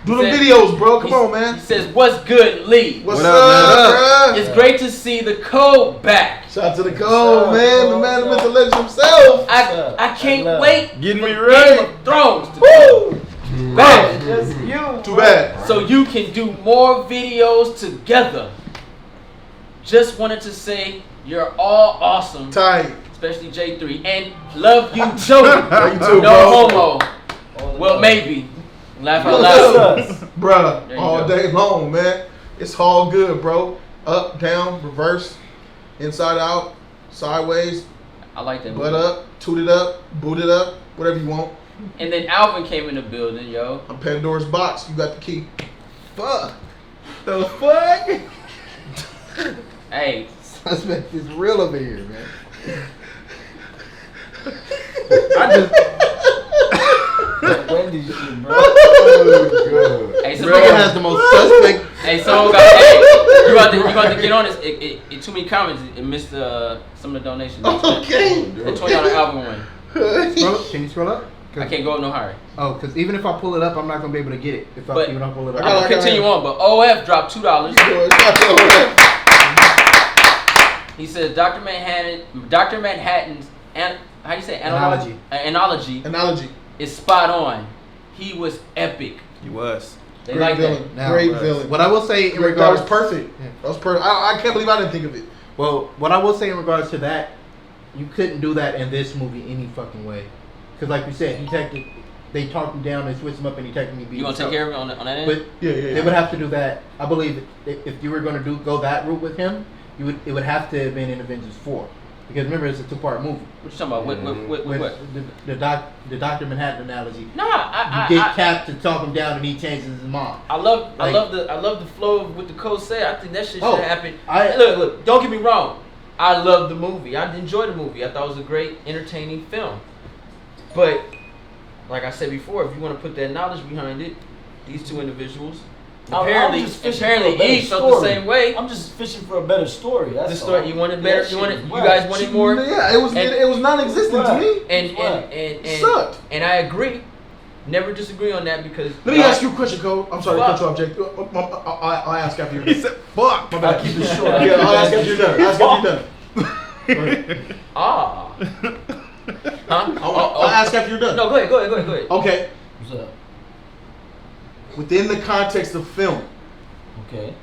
Do the Said- videos, bro. Come He- on, He man. says, "What's good, Lee? What's What up, up, bro? It's great to see the code back. Shout out to the code, up, man. The bro? man with the legend himself. I can't wait. Getting me Game ready. of Thrones to Woo! back, Just you. Too bad. so you can do more videos together. Just wanted to say you're all awesome, Tight. especially J3, and love you, Jody. Love you too, No bro. homo. Well, maybe. Laugh out Yes, loud. sir. Bruh, There you all go. day long, man. It's all good, bro. Up, down, reverse, inside out, sideways, I like that. butt movie. up, toot it up, boot it up, whatever you want. And then Alvin came in the building, yo. I'm Pandora's box. You got the key. Fuck. the fuck? Hey, Suspect is real over here, man. I just. Wendy's shit, bro. Oh, hey, This someone, nigga has the most suspect. hey, someone got. Hey, you about to get on this? It too many comments. It missed some of the donations. Okay. The $20 album one. Scroll up. Can you scroll up? I can't go up no higher. Oh, because even if I pull it up, I'm not gonna be able to get it. If But- even if I pull it I up. I'm got gonna continue on, but OF dropped $2. He says Dr. Manhattan's how do you say Analogy. analogy is spot on. He was epic. He was. They Great like villain. Now, Great right. villain. What I will say in That regards, was perfect. Yeah. That was perfect. I can't believe I didn't think of it. Well, what I will say in regards to that, you couldn't do that in this movie any fucking way. Because like we said, they talked him down, they switched him up, and he technically beat You gonna take himself. care of it on that end? But Yeah. they would have to do that. I believe if you were going to go that route with him, it would have to have been in Avengers 4. Because remember, it's a 2-part movie. What you talking about? What? With the Dr. Manhattan analogy. Nah, You get Cap to talk him down, and he changes his mind. I love Like- the flow of what the code said. I think that shit should Oh, happen. I- Look, don't get me wrong. I love the movie. I enjoyed the movie. I thought it was a great, entertaining film. But like I said before, if you want to put that knowledge behind it, these two individuals I'm just fishing for a apparently better each felt the story. same way. I'm just fishing for a better story. That's The story all. you wanted Yeah, better. that You shit wanted. is You whack. guys wanted more. Yeah, it was non-existent to me. And Sucked. and I agree. Never disagree on that because. Let me ask you a question, Cole. I'm sorry to Fuck. cut you off, Jake. I'll ask after you're He done. said, "Fuck." My bad. I'll keep it short. Yeah, I'll ask after you're done. Ask after you're done. Ah. Huh? I'll ask after you're done. No, go ahead. Okay. What's up? Within the context of film, Okay.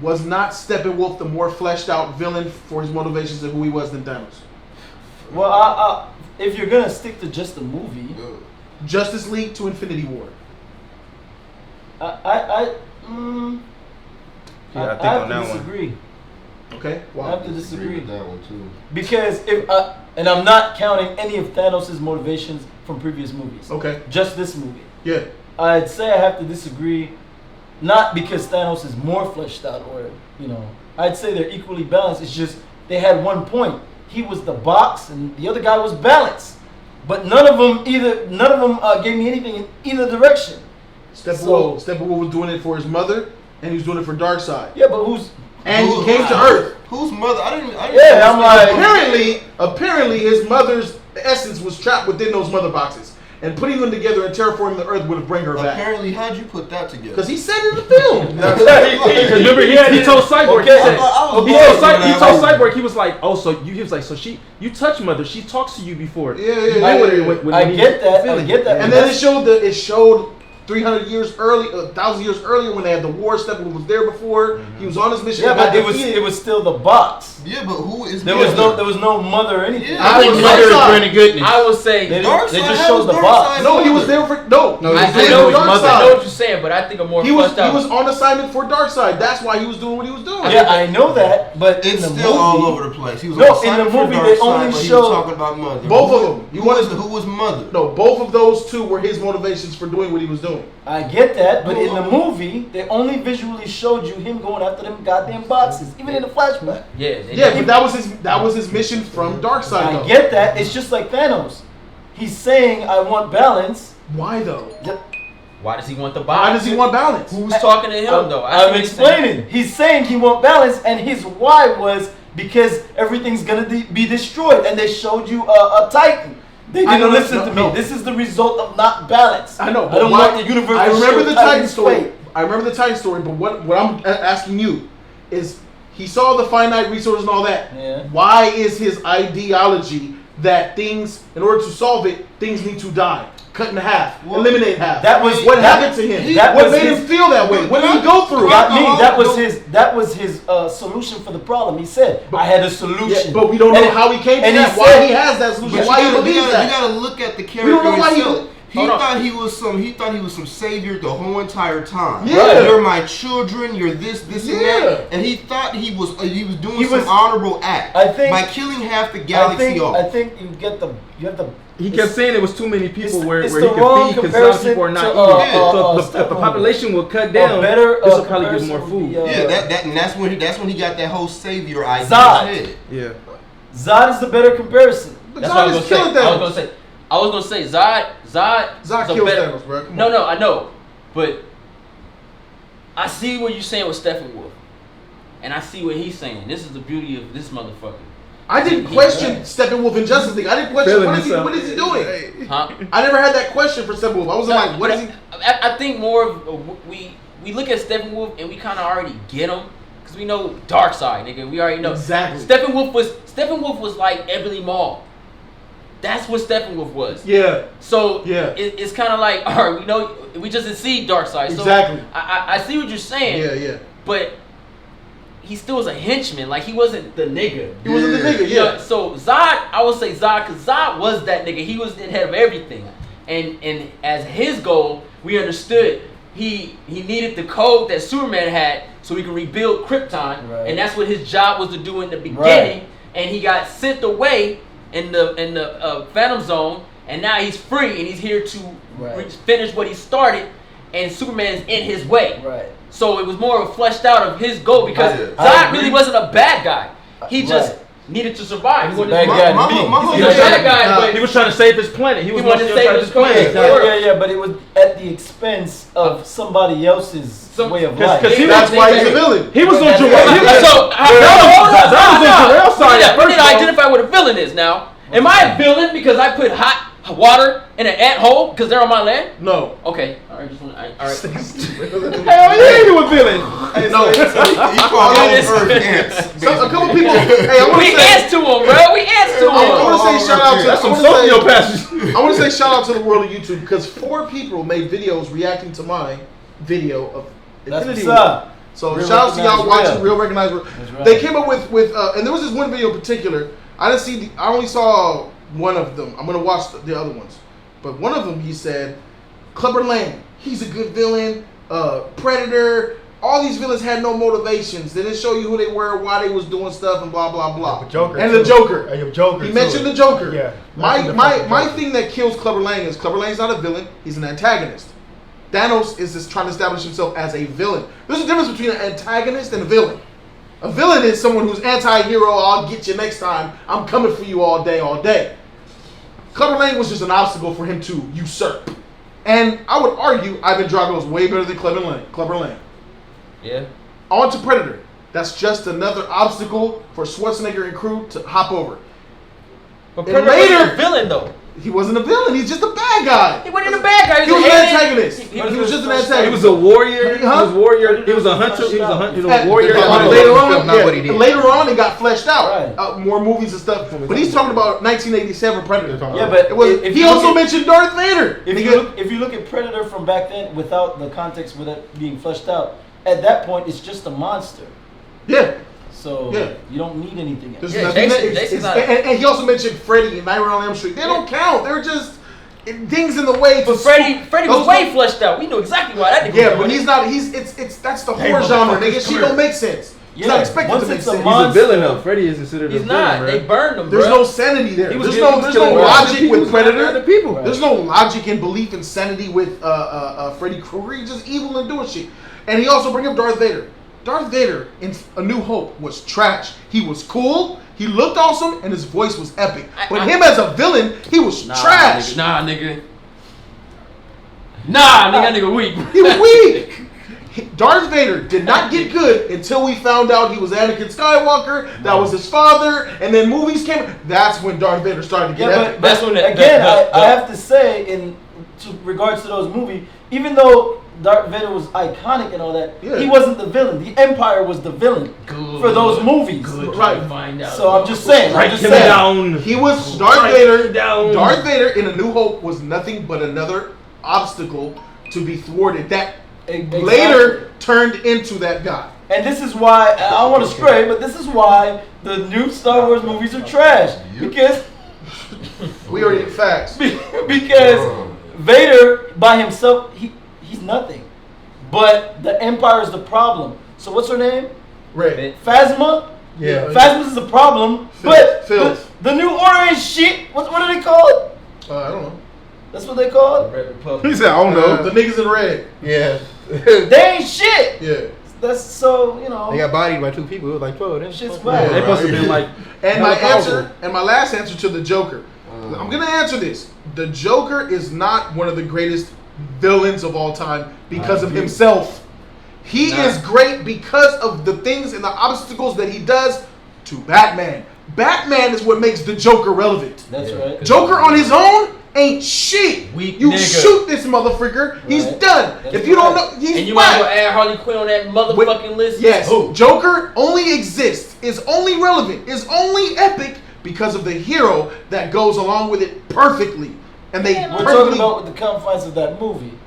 was not Steppenwolf the more fleshed out villain for his motivations and who he was than Thanos? Well, if you're gonna stick to just the movie, Justice League to Infinity War. I Yeah, I think have on to that one. disagree. Okay. I have to Agree disagree with that one too. because and I'm not counting any of Thanos' motivations from previous movies. Okay. Just this movie. Yeah. I'd say I have to disagree, not because Thanos is more fleshed out or, I'd say they're equally balanced. It's just they had one point. He was the box and the other guy was balance. But none of them gave me anything in either direction. Steppenwolf was doing it for his mother, and he was doing it for Darkseid. Yeah, but who's And he came to Earth. Whose mother? I didn't Yeah, I'm like Apparently his mother's essence was trapped within those mother boxes. And putting them together and terraforming the earth would have bring her back. Apparently, how'd you put that together? Because he said it in the film. Remember, he told Cyborg. Okay, He told Cyborg. He was like, "Oh, so you touch Mother. She talks to you before." Yeah. I get that. And then it showed 300 years early, 1,000 years earlier when they had the war. Steppenwolf was there before. He was on his mission. Yeah, but it was still the box. Yeah, but who is there was no Mother or anything. Yeah. I think Mother is Granny Goodness. I would say they just showed the box. No, he was there for no. I know what you're saying, but I think a more he was on assignment for Darkseid. That's why he was doing what he was doing. Yeah, I know that, but it's in the still movie, all over the place. He was in the movie they only showed talking about Mother. Both of them. Who was Mother? No, both of those two were his motivations for doing what he was doing. I get that, but in the movie, they only visually showed you him going after them goddamn boxes, even in the flashback. Yeah, but that was his mission from Darkseid. I get that. It's just like Thanos. He's saying, "I want balance." Why though? Why does he want the box? Why does he want balance? Who's talking to him though? I'm explaining. He's saying he want balance, and his why was because everything's gonna be destroyed, and they showed you a Titan. They didn't listen to me. No. This is the result of not balance. I know. I don't want the universe. I remember the Titan story. Fate. I remember the Titan story. But what I'm asking you is, he saw the finite resources and all that. Yeah. Why is his ideology that things, in order to solve it, things need to die, cut in half, eliminate half? That was what happened to him. What made him feel that way? What did he go through? That was his solution for the problem. He said, "I had a solution." Yeah, but we don't know how he came to that. Why he has that solution? Why he believes that? You gotta look at the character. We don't know why he thought he was some savior the whole entire time. Yeah. You're my children. You're this, and that. And he thought he was doing some honorable act. I think by killing half the galaxy off. I think you have the. He kept saying it was too many people where he could feed because some people are not eating. So if the population will cut down, this will probably give more food. And that's when he got that whole savior idea. Zod. Yeah. Zod is the better comparison. That's what I was gonna say. I was gonna say Zod kills Thanos, bro. No, I know, but I see what you're saying with Steppenwolf, and I see what he's saying. This is the beauty of this motherfucker. I didn't question Steppenwolf in Justice League. I didn't question what is he doing. Huh? I never had that question for Steppenwolf. I wasn't like, what is he? I think more of we look at Steppenwolf and we kind of already get him because we know Darkseid, nigga. We already know exactly. Steppenwolf was like Everly Mall. That's what Steppenwolf was. Yeah. So it's kind of like, all right, we know we just didn't see Darkseid. So exactly. I see what you're saying. Yeah. But he still was a henchman. Like he wasn't the nigga. He wasn't the nigga. Yeah. So Zod, I would say Zod, because Zod was that nigga. He was the head of everything. And as his goal, we understood he needed the code that Superman had so he could rebuild Krypton, and that's what his job was to do in the beginning. And he got sent away in the Phantom Zone, and now he's free and he's here to finish what he started, and Superman's in his way. Right. So it was more of a fleshed out of his goal because Zod really wasn't a bad guy. He just needed to survive. He was a bad guy. He was trying to save his planet. He wanted to save his planet. Yeah, but it was at the expense of somebody else's way of life. That's why he's a villain. He was on Jarrell's side. We need to identify what a villain is now. Am I a villain because I put hot water in an ant hole because they're on my land? No. Okay. All right. Hell yeah, you a villain. No. He called all Earth ants. A couple people. We ants to them, bro. We ants to them. I want to say shout out to. That's some sociopaths. I want to say shout out to the world of YouTube because 4 people made videos reacting to my video of Infinity War. So Real shout out to y'all watching Real Recognized. Right. They came up with and there was this one video in particular. I only saw one of them. I'm gonna watch the other ones, but one of them he said, Clubber Lang, he's a good villain. Predator. All these villains had no motivations. They didn't show you who they were, why they was doing stuff, and blah blah blah. The Joker and too. the Joker. He mentioned the Joker. Yeah. My thing that kills Clubber Lang is Clubber Lang's not a villain. He's an antagonist. Thanos is just trying to establish himself as a villain. There's a difference between an antagonist and a villain. A villain is someone who's anti-hero. I'll get you next time. I'm coming for you all day, all day. Clubber Lang was just an obstacle for him to usurp. And I would argue Ivan Drago is way better than Clubber Lang. Yeah. On to Predator. That's just another obstacle for Schwarzenegger and crew to hop over. But Predator wasn't a villain though. He wasn't a villain. He's just a bad guy. He wasn't a bad guy. He was an antagonist. He was just an antagonist. He was a warrior. He was warrior. He was a hunter. He was a hunter. He was a warrior. Later on, it got fleshed out. More movies and stuff. But he's talking about 1987 Predator. Yeah, but he also mentioned Darth Vader. If you look at Predator from back then, without the context, with it being fleshed out, at that point it's just a monster. Yeah. So you don't need anything else. And he also mentioned Freddy and Nightmare on Elm Street. They don't count. They're just things in the way. But Freddy was way fleshed out. We know exactly why that. Yeah, but he's not. That's the horror genre, nigga. She don't make sense. He's not expected to make sense. He's a villain though. Freddy is considered a villain. He's not. They burned him. There's no sanity there. There's no logic with Predator. There's no logic and belief and sanity with Freddy Krueger. He's just evil and doing shit. And he also bring up Darth Vader. Darth Vader in A New Hope was trash. He was cool, he looked awesome, and his voice was epic. But him as a villain, he was trash. Nigga, that nigga weak. He was weak. Darth Vader did not get good until we found out he was Anakin Skywalker. That was his father, and then movies came. That's when Darth Vader started to get epic. That's when I have to say, in regards to those movies, even though Darth Vader was iconic and all that, he wasn't the villain. The Empire was the villain for those movies. Right. Find out. So I'm just saying. He was Darth Vader. Darth Vader in A New Hope was nothing but another obstacle to be thwarted. That later turned into that guy. And this is why, I don't want to stray, but this is why the new Star Wars movies are trash. Because we already get facts. Because Vader by himself, he's nothing. But the Empire is the problem. So what's her name? Right. Phasma? Yeah. Phasma's is the problem. The New Order is shit. What are they called? I don't know. That's what they called? Red Republic. He said, I don't know. The niggas in red. Yeah. They ain't shit. Yeah. That's so, you know. They got bodied by two people. It was like, whoa, that shit's bad. They supposed to be like. And my last answer to the Joker. I'm gonna answer this. The Joker is not one of the greatest villains of all time because of himself. He is great because of the things and the obstacles that he does to Batman. Batman is what makes the Joker relevant. That's right. Joker on his own ain't shit. Weak you nigga. Shoot this motherfucker, he's done. That's if you don't know, he's and you might as well add Harley Quinn on that motherfucking list. Yes, Joker only exists, is only relevant, is only epic because of the hero that goes along with it perfectly. And they we're talking about with the confines of that movie.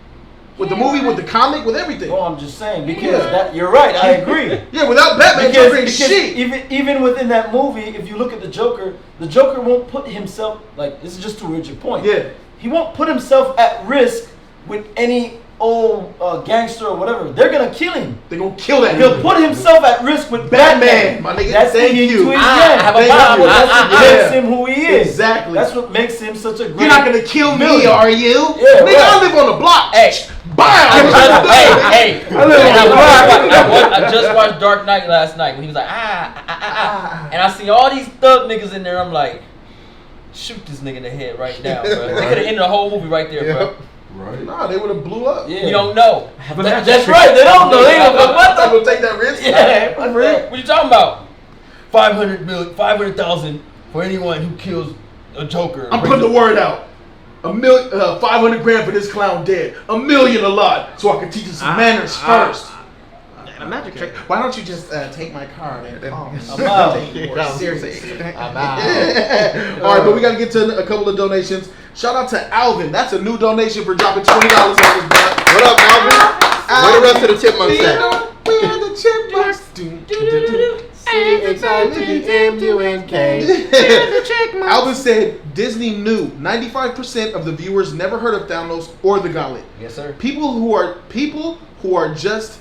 With the movie, with the comic, with everything. Well, I'm just saying because that you're right. I agree. Yeah, without Batman, Joker ain't shit. Even within that movie, if you look at the Joker won't put himself this is just to reach your point. Yeah, he won't put himself at risk with any old gangster or whatever. They're gonna kill him. They're gonna kill that. He'll put himself at risk with Batman. My nigga, that's thank you. That's what makes him who he is. Exactly. That's what makes him such a great. You're not gonna kill me, are you? Yeah, nigga, I live on the block. Hey, hey. I just watched Dark Knight last night when he was like and I see all these thug niggas in there. I'm like, shoot this nigga in the head right now, bro. They could have ended the whole movie right there, bro. Right. Nah, they would have blew up. Yeah. You don't know. That's right. They don't know. They don't know. What? They gonna take that risk? Yeah. What you talking about? 500,000 for anyone who kills a Joker. I'm putting the word out. 500 grand for this clown dead. $1 million a lot, so I can teach you some manners first. A magic trick. Why don't you just take my card and I'm out. I'm out. All right, but we got to get to a couple of donations. Shout out to Alvin. That's a new donation for dropping $20 on his butt. What up, Alvin? Where the rest of the chipmunks at? We are the chipmunks. CHIPMUNK. Alvin said Disney knew 95% of the viewers never heard of Thanos or the Gauntlet. Yes, sir. People who are just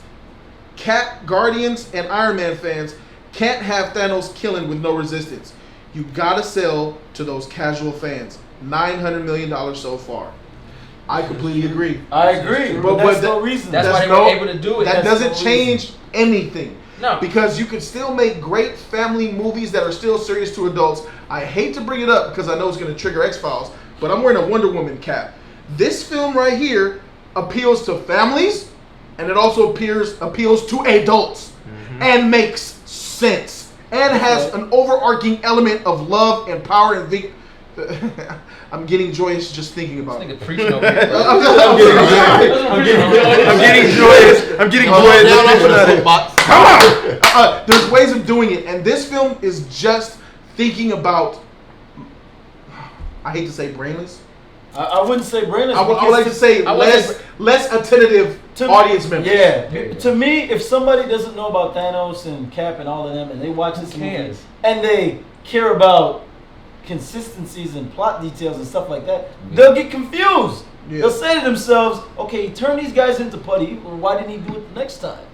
Cat Guardians and Iron Man fans can't have Thanos killing with no resistance. You gotta sell to those casual fans. $900 million so far. I completely agree. I agree, but that's no reason. That's why they were able to do it. That doesn't change anything. No. Because you can still make great family movies that are still serious to adults. I hate to bring it up because I know it's going to trigger X-Files, but I'm wearing a Wonder Woman cap. This film right here appeals to families, and it also appeals to adults, and makes sense, and has an overarching element of love and power and I'm getting joyous just thinking about it. Nigga preaching over here. I'm getting joyous. I'm getting joyous. Come on. There's ways of doing it, and this film is just thinking about. I hate to say brainless. I wouldn't say brainless. I would like to say less attentive audience members. Yeah. To me, if somebody doesn't know about Thanos and Cap and all of them, and they watch this movie and they care about consistencies and plot details and stuff like that, they'll get confused. Yeah. They'll say to themselves, okay, he turned these guys into putty. Well, why didn't he do it the next time?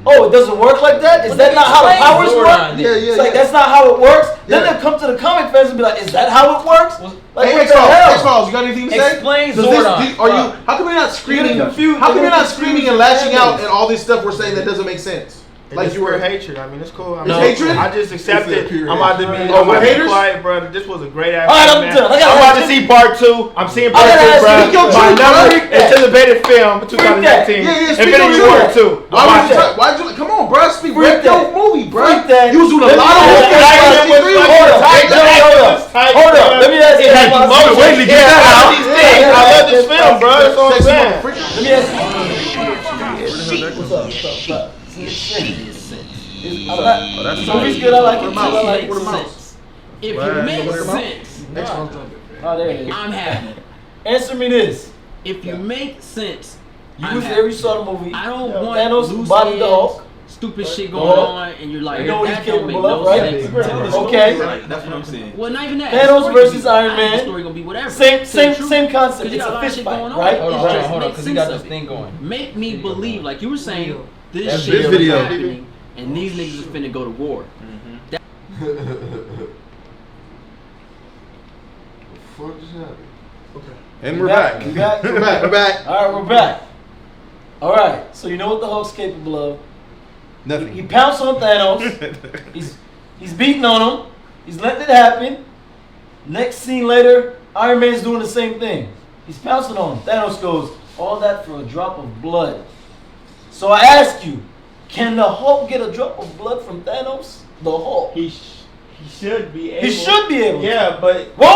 Oh, it doesn't work like that? Is that not how the powers work? It's like, that's not how it works? Then they'll come to the comic fans and be like, is that how it works? Like, hey, X-Files, you got anything to say? Explain Zordon. How come you're not screaming? How come you're not screaming and lashing out and all this stuff we're saying that doesn't make sense? Like you were hatred. I mean, it's cool. It's hatred. I just accept it. I'm about to be haters. Quiet, brother. This was a great ass. I'm about to see part 2. I'm seeing part 2, bro. My number anticipated film 2019. Infinity War 2. Why'd you? Come on, bro. Speak rep your movie, bro. You was doing a lot of Hold up. Let me ask you. Wait to get that out. I love this film, bro. That's all I'm saying. Let me ask you. What's up? Movie's good. I like it. I like it. If you make sense, there it is. I'm happy. Answer me this. If you make sense, you was there, you saw the movie. I don't want Thanos body the Hulk. Stupid shit going on, and you're like, you know what he's capable of, right? Okay. That's what I'm saying. Well, not even that. Thanos versus Iron Man. The story gonna be whatever. Same concept. It's a fist fight, right? Hold on, because he got this thing going. Make me believe, like you were saying, this shit is happening, and these niggas is finna go to war. And we're back. We're back. All right, we're back. All right. So you know what the Hulk's capable of? Nothing. He pounced on Thanos. He's beating on him. He's letting it happen. Next scene later, Iron Man's doing the same thing. He's pouncing on him. Thanos goes, all that for a drop of blood. So I ask you, can the Hulk get a drop of blood from Thanos? The Hulk. He should be able. He should be able. Yeah, but whoa!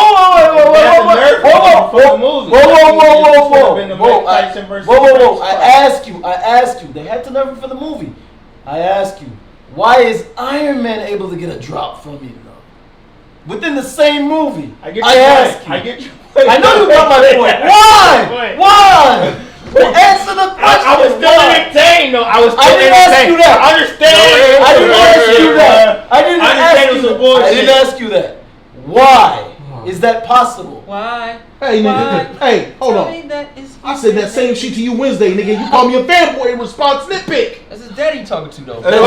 I ask you. They had to nerf him for the movie. I ask you, why is Iron Man able to get a drop from you though? Within the same movie. I get you. I know you got my point. Why? Well, answer the question. I was still entertained though. I didn't ask you that. I understand. I didn't ask you that. Why is that possible? Why? Hey, nigga. Hey, hold on. I said that same shit to you Wednesday, nigga. You called me a fanboy in response nitpick. That's his daddy talking to though. Why? I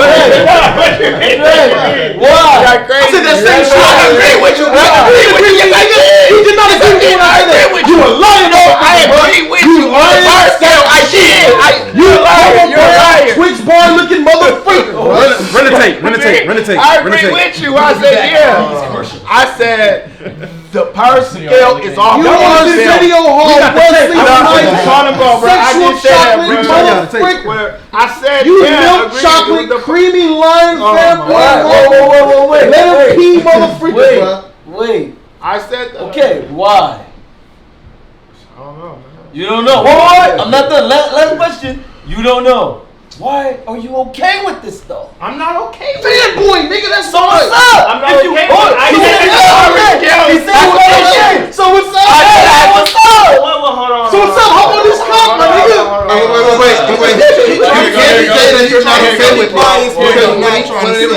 said that same shit. I agree with you. You did not agree with me when I said that. You were lying. I agree with you. I did. You lying. You're a liar. Twix bar looking motherfucker. Run the tape. I agree with you. I said yeah. I said the power scale is off. You on this video hall, sexual chocolate motherfucker. I said you milk chocolate creamy lime fanboy. Wait. Let him pee motherfucker. Wait. I said okay. Why? I don't know, man. You don't know. What? I'm not done. Last question. You don't know. Why are you okay with this though? I'm not okay with it. Fanboy, nigga, that's so what's up? I'm not okay with it. He said okay. So what's up? What's up? Hold on. So what's up? Hop on this cop, my nigga. Wait. You can't say that you're not okay with this because you're not trying to say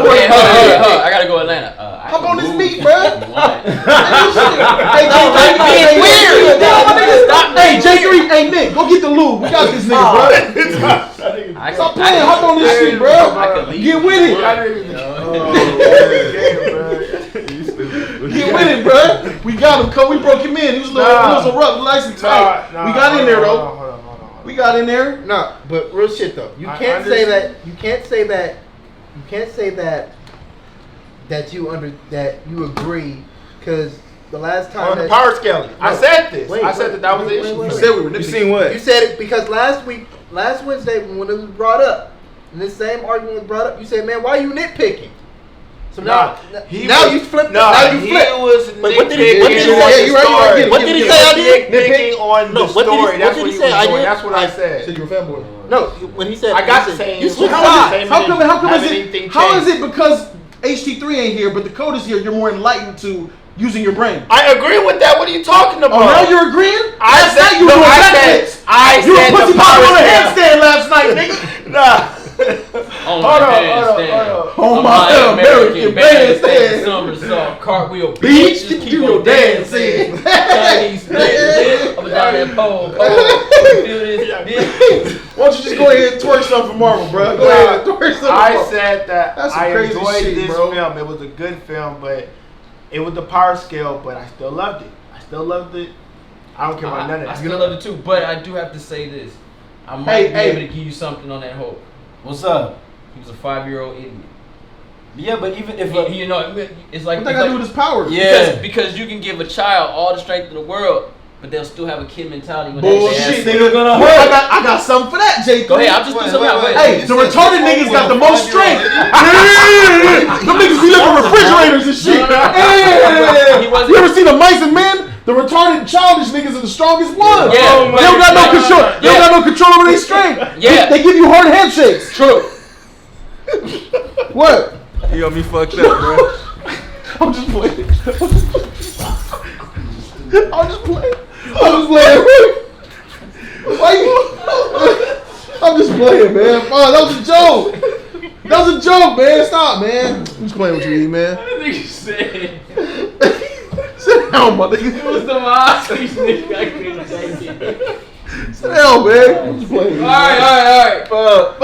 I gotta go Atlanta. Hop on this beat, bro. Hey, J3, hey, Nick, go get the lube. We got this nigga, bro. Stop playing. Hop on this shit, bro. Get with it. Get with it, bro. We got him. We broke him in. He was a little rough, nice and tight. We got in there, though. Hold on. We got in there. No, but real shit though. You can't say that you agree because the last time on the power scale. I said this. I said that was the issue. You said we were nitpicking. You seen what? You said it because last Wednesday when it was brought up, and this same argument was brought up, you said, man, why are you nitpicking? So now you flip. Now you flip. But what did he say? What did he say? I did Nitpicking on the story. What did he say? I did. That's what I said. Said you were a fanboy. No, when he said I got the same. You switched How sides. is it because HT3 ain't here, but the code is here? You're more enlightened to using your brain. I agree with that. What are you talking about? Oh, now you're agreeing? I said you were You were pussy popping on a handstand last night, nigga. Nah. Hold on. On my American bandstand. Somersault, cartwheel, Beach, just keep your dancing. Chinese split, up and down that pole. Feel this, Why don't you just go ahead and twerk something for Marvel, bro? Go ahead and twerk something. I said that That's some I crazy enjoyed shit, this bro. film. It was a good film, but it was the power scale, but I still loved it. I don't care about none of I that. still love it too, but I do have to say this. I might be able to give you something on that hope. What's up? He was a 5-year-old idiot. Yeah, but even if You know, it's like What they got to do with his power? Yeah. because you can give a child all the strength in the world, but they'll still have a kid mentality when Bullshit, they nigga. gonna Well, I got something for that, J3. Go ahead, I'll just do something else. Hey, the retarded niggas got the most strength. Them niggas be living in refrigerators and shit. You ever seen the mice and men? The retarded childish niggas are the strongest ones. Yeah. They don't got no control. They don't got no control over their strength. Yeah. They give you hard handshakes. True. What? You got me fucked up, bro. I'm just playing. Why you? I'm just playing, man. That was a joke. That was a joke, man. Stop, man. I'm just playing with you, man. What did you say? Sit down, my nigga. It was the Oscars, nigga. I couldn't take it. Sit down, man. I'm just playing. All right. Fuck.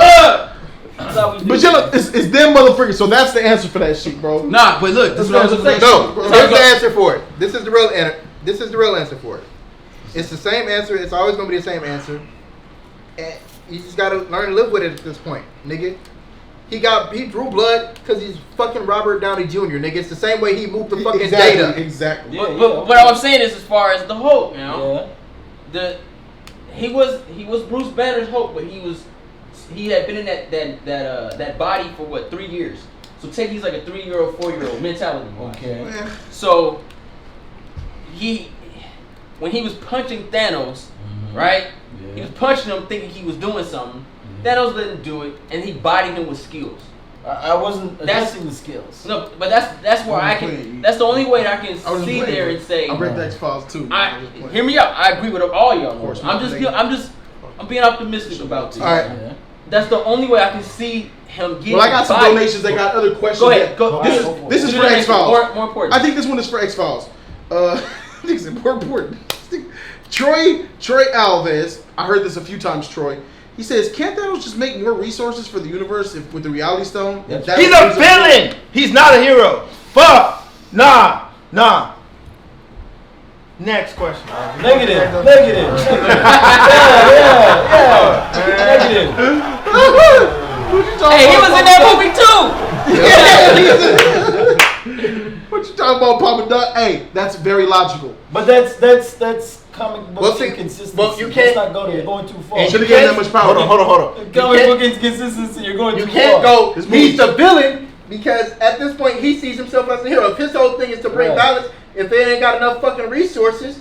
But you know, it's them motherfuckers. So that's the answer for that shit, bro. Nah, but look, this is what I was saying. No, here's the answer for it. This is the real answer for it. It's the same answer. It's always gonna be the same answer. And you just gotta learn to live with it at this point, nigga. He drew blood because he's fucking Robert Downey Jr. Nigga. It's the same way he moved the fucking data. Exactly. But what I'm saying is, as far as the hope, you know, he was Bruce Banner's hope, but he had been in that body for what, 3 years. So take he's like a 3-year-old, 4-year-old mentality. Okay. So when he was punching Thanos, right? Yeah. He was punching him thinking he was doing something. Thanos let him do it, and he bodied him with skills. I wasn't addressing the skills. No, but that's where I can. That's the only way that I can see there and say. I read the X-Files too. Hear me out. I agree with all y'all. Of course, I'm being optimistic about this. All right. Yeah. That's the only way I can see him getting. Well, I got some donations. I got other questions. Go ahead. This is for X-Files. More important. I think this one is for X-Files. I think it's important. Troy Alves. I heard this a few times, Troy. He says, can't Thanos just make more resources for the universe with the Reality Stone? He's a villain. He's not a hero. Fuck. Nah. Next question. Negative. Negative. Hey, he was in that movie too. What you talking about, Papa Duck? Hey, that's very logical. But that's comic book inconsistency. Well, you can't. Let's not going too far. Should have given that much power. Hold on. Comic book inconsistency. You're going too far. You can't go. He's the villain because at this point he sees himself as a hero. If his whole thing is to bring balance, if they ain't got enough fucking resources,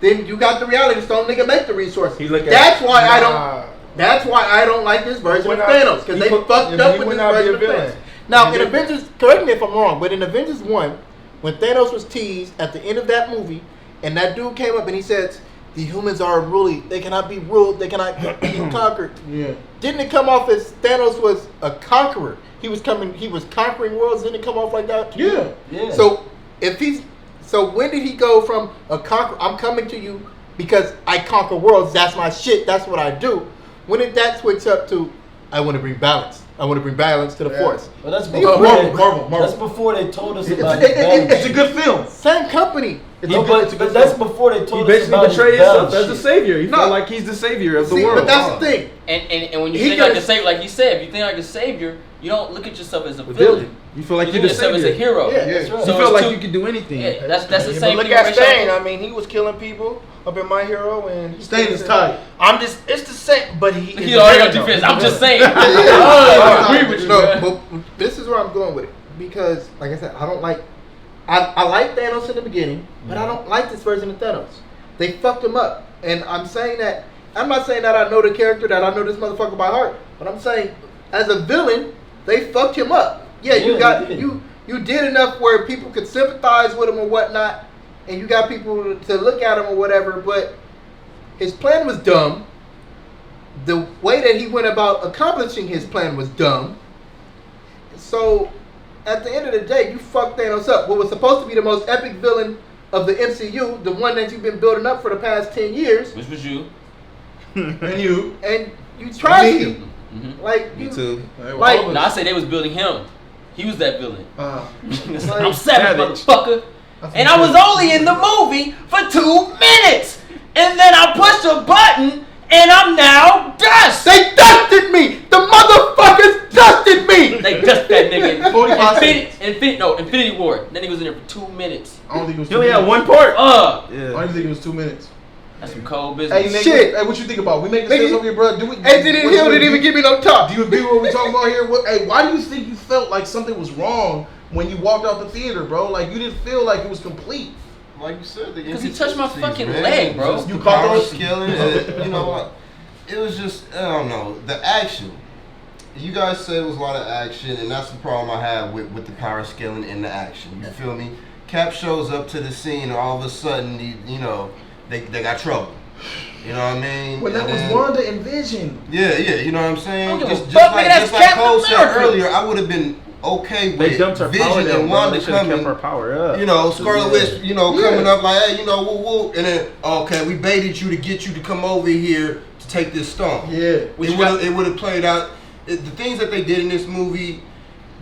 then you got the Reality Stone. Nigga, make the resources. That's why I don't like this version of Thanos because they fucked up with this version of Thanos. Now in Avengers, correct me if I'm wrong, but in Avengers 1, when Thanos was teased at the end of that movie, and that dude came up and he says, the humans are unruly. They cannot be ruled. They cannot be conquered. Yeah. Didn't it come off as Thanos was a conqueror? He was conquering worlds. Didn't it come off like that? Yeah. So when did he go from a conqueror? I'm coming to you because I conquer worlds. That's my shit. That's what I do. When did that switch up to? I want to bring balance. I want to bring balance to the force. Well, that's before Marvel. That's before they told us about it's a good film. Same company. But that's before they told us about his basically betrayed himself as the savior. He felt like he's the savior of the world. But that's the thing. And when you think like a savior, like you said, if you think like a savior, you don't look at yourself as a villain. You feel like you you're look the at yourself savior. as a hero. Yeah, that's right. So you feel like you could do anything. Yeah, that's the same But thing. look at Stain. I mean, he was killing people up in My Hero, and Stain is tight. It's the same, but he already got defense. I'm just saying. I agree with you. But this is where I'm going with it. because, like I said, I don't like. I like Thanos in the beginning, but I don't like this version of Thanos. They fucked him up, and I'm saying that. I'm not saying that I know the character, that I know this motherfucker by heart, but I'm saying as a villain, they fucked him up. Yeah, you did enough where people could sympathize with him or whatnot, and you got people to look at him or whatever, but his plan was dumb. The way that he went about accomplishing his plan was dumb. So, at the end of the day, you fucked Thanos up. What was supposed to be the most epic villain of the MCU, the one that you've been building up for the past 10 years. Which was you. And you trashed him. Mm-hmm. Like, Me too. Like, no, I said they was building him. He was that villain. like, I'm savage, motherfucker. And I was only in the movie for 2 minutes. And then I pushed a button, and I'm now dust. They dusted me. The motherfuckers dusted me. They dusted that nigga. 45 Infinity War. Then he was in there for 2 minutes. I don't think it was He 2 only minutes. had one part. I don't think it was 2 minutes. That's some cold Hey, business. nigga, Shit. hey, what you think about? We making sense over here, bro. Anthony Hill didn't even give me no talk. Do you agree with what we're talking about here? Hey, why do you think you felt like something was wrong when you walked out the theater, bro? Like, you didn't feel like it was complete. Like you said, Because he touched my fucking man. leg, bro. Just You the caught power those? scaling. You know what? It was just, I don't know, the action. You guys said it was a lot of action, and that's the problem I have with the power scaling and the action. You feel me? Cap shows up to the scene, and all of a sudden, they got trouble. You know what I mean? When that And was then- Wanda and Vision. Yeah, you know what I'm saying? I don't give a Just fuck, like, nigga, that's just like Captain Cole said America. earlier, I would have been okay They with dumped her power Vision down, and bro. Wanda They should have kept coming. her power up. You know, Scarlet Witch, coming up like, hey, woo woo, and then okay, we baited you to get you to come over here to take this stone. Yeah. It would have played out. The things that they did in this movie,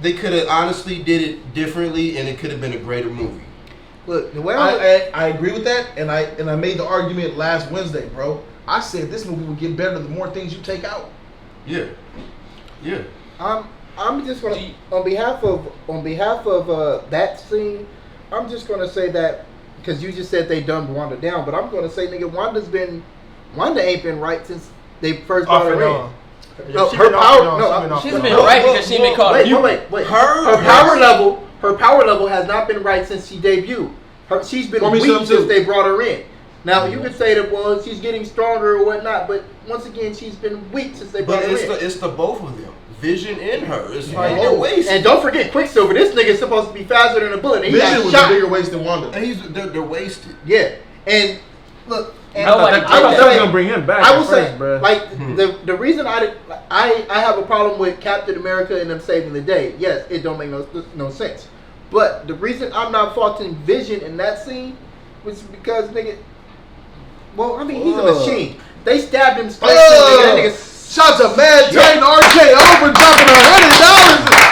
they could have honestly did it differently, and it could have been a greater movie. Look, the way I agree with that, and I made the argument last Wednesday, bro. I said this movie would get better the more things you take out. Yeah. I'm just gonna on behalf of that scene, I'm just gonna say that because you just said they dumbed Wanda down, but I'm gonna say, nigga, Wanda ain't been right since they first brought her in. No, her power. She's been right because she been called. Wait. Her power level has not been right since she debuted. She's been weak since they brought her in. Now you could say that, well, she's getting stronger or whatnot, but once again, she's been weak since they brought her in. But it's the both of them. Vision in her. It's like they're wasted. And don't forget Quicksilver. This nigga's supposed to be faster than a bullet. And Vision was a bigger waste than Wanda. And they're wasted. Yeah. And look, I thought that was gonna bring him back. I would say, bro. like the reason I have a problem with Captain America and them saving the day. Yes, it don't make no sense. But the reason I'm not faulting Vision in that scene was because nigga. Well, I mean, he's a machine. They stabbed him straight. That nigga. Shout to Mad Titan RKO for dropping $100.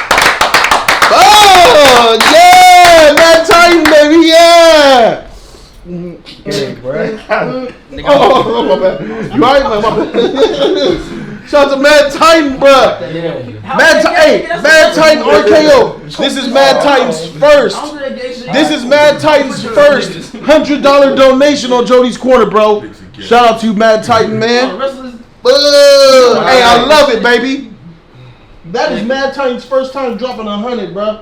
Oh yeah, Mad Titan baby, yeah. Oh my bad. You alright, my bad. Shout to Mad Titan, bro. Mad Titan RKO. This is Mad Titan's first. This is Mad Titan's first $100 donation on Jody's Corner, bro. Shout out to you, Mad Titan, man. Hey, I love it, baby. That is Mad Titan's first time dropping 100, bro.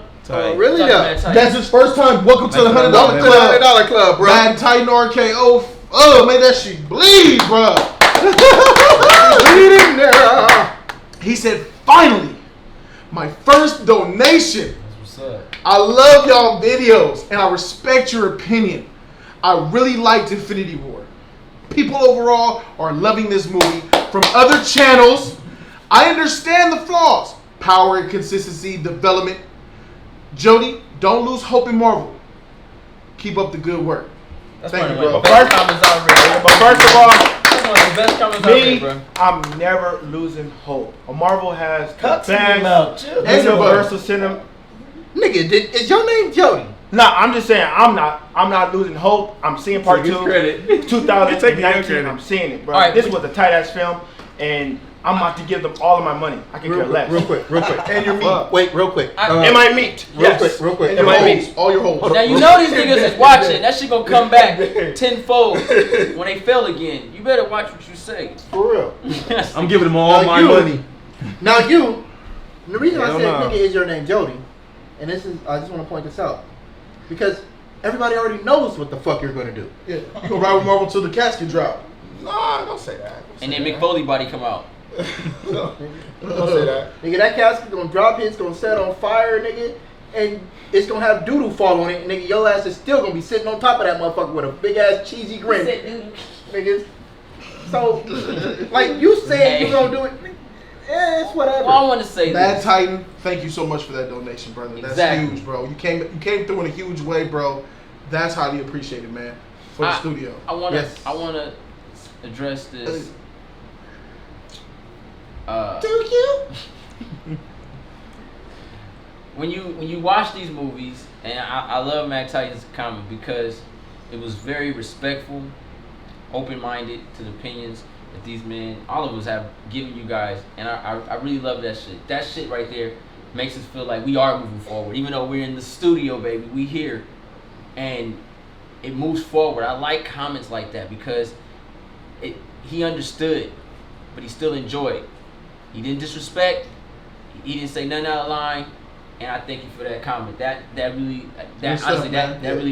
Really? Yeah. That's his first time. Welcome to the $100 club. $100 club, bro. Mad Titan RKO. Oh, man, that shit bleed, bro. Bleeding there. He said, finally, my first donation. That's what's up. I love y'all videos, and I respect your opinion. I really liked Infinity War. People overall are loving this movie. From other channels, I understand the flaws. Power and consistency, development. Jody, don't lose hope in Marvel. Keep up the good work. Thank you, bro. But first of all, That's one of the best comments out there, bro. I'm never losing hope. Marvel has Cut the best out. universal cinema. Nigga, is your name Jody? No, I'm just saying I'm not losing hope. I'm seeing part 2. 2019. I'm seeing it, bro. Right, this was a tight ass film, and I'm about to give them all of my money. I can care less. Real quick. And your meat. Wait, real quick. Am I meat? Yes. Real quick. And your holes. All your holes. Now you know these niggas is watching. That shit gonna come back tenfold when they fail again. You better watch what you say. For real. I'm giving them all my money. Now the reason I Hell said no. nigga is your name Jody and this is, I just want to point this out, because everybody already knows what the fuck you're gonna do. Yeah, you gonna ride with Marvel till the casket drop. Nah, don't say that. And then Mick Foley body come out. No, don't say that. Nigga, that casket gonna drop, it's gonna set on fire, nigga, and it's gonna have doo-doo fall on it, nigga. Your ass is still gonna be sitting on top of that motherfucker with a big ass cheesy grin, nigga. So, like you said, you gonna do it. It's whatever. Well, I want to say Mad this. Titan, thank you so much for that donation, brother. That's Exactly. huge, bro. You came through in a huge way, bro. That's highly appreciated, man. For the studio. I wanna Yes. address this. Thank you. When you watch these movies, and I love Mad Titan's comment because it was very respectful, open-minded to the opinions that these men, all of us, have given you guys, and I really love that shit. That shit right there makes us feel like we are moving forward, even though we're in the studio, baby. We here, and it moves forward. I like comments like that because he understood, but he still enjoyed. He didn't disrespect. He didn't say nothing out of line. And I thank you for that comment. That really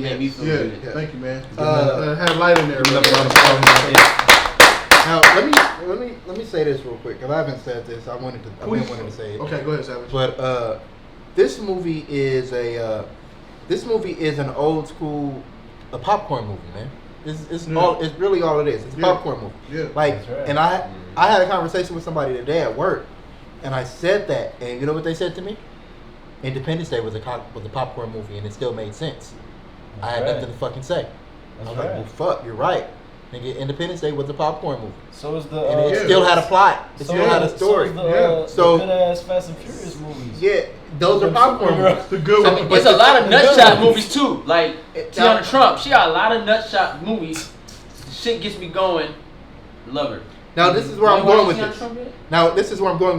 made me feel good. Yeah, thank you, man. Have light in there. Now let me say this real quick, because I haven't said this. I've been wanting to say it. Okay, go ahead, Savage. But this movie is an old school popcorn movie, man. It's really all it is. It's a popcorn movie. Yeah. Like, right. and I had a conversation with somebody today at work, and I said that, and you know what they said to me? Independence Day was a popcorn movie, and it still made sense. I had nothing to fucking say. I was like, well, fuck, you're right. Nigga, Independence Day was a popcorn movie. So is the and it still had a plot. It still had a story. So good ass Fast and Furious movies. Yeah, those are popcorn movies. The good one. There's a lot of nutshot movies too. Like Tiana Trump, she got a lot of nutshot movies. Shit gets me going. Love her. Now this is where I'm going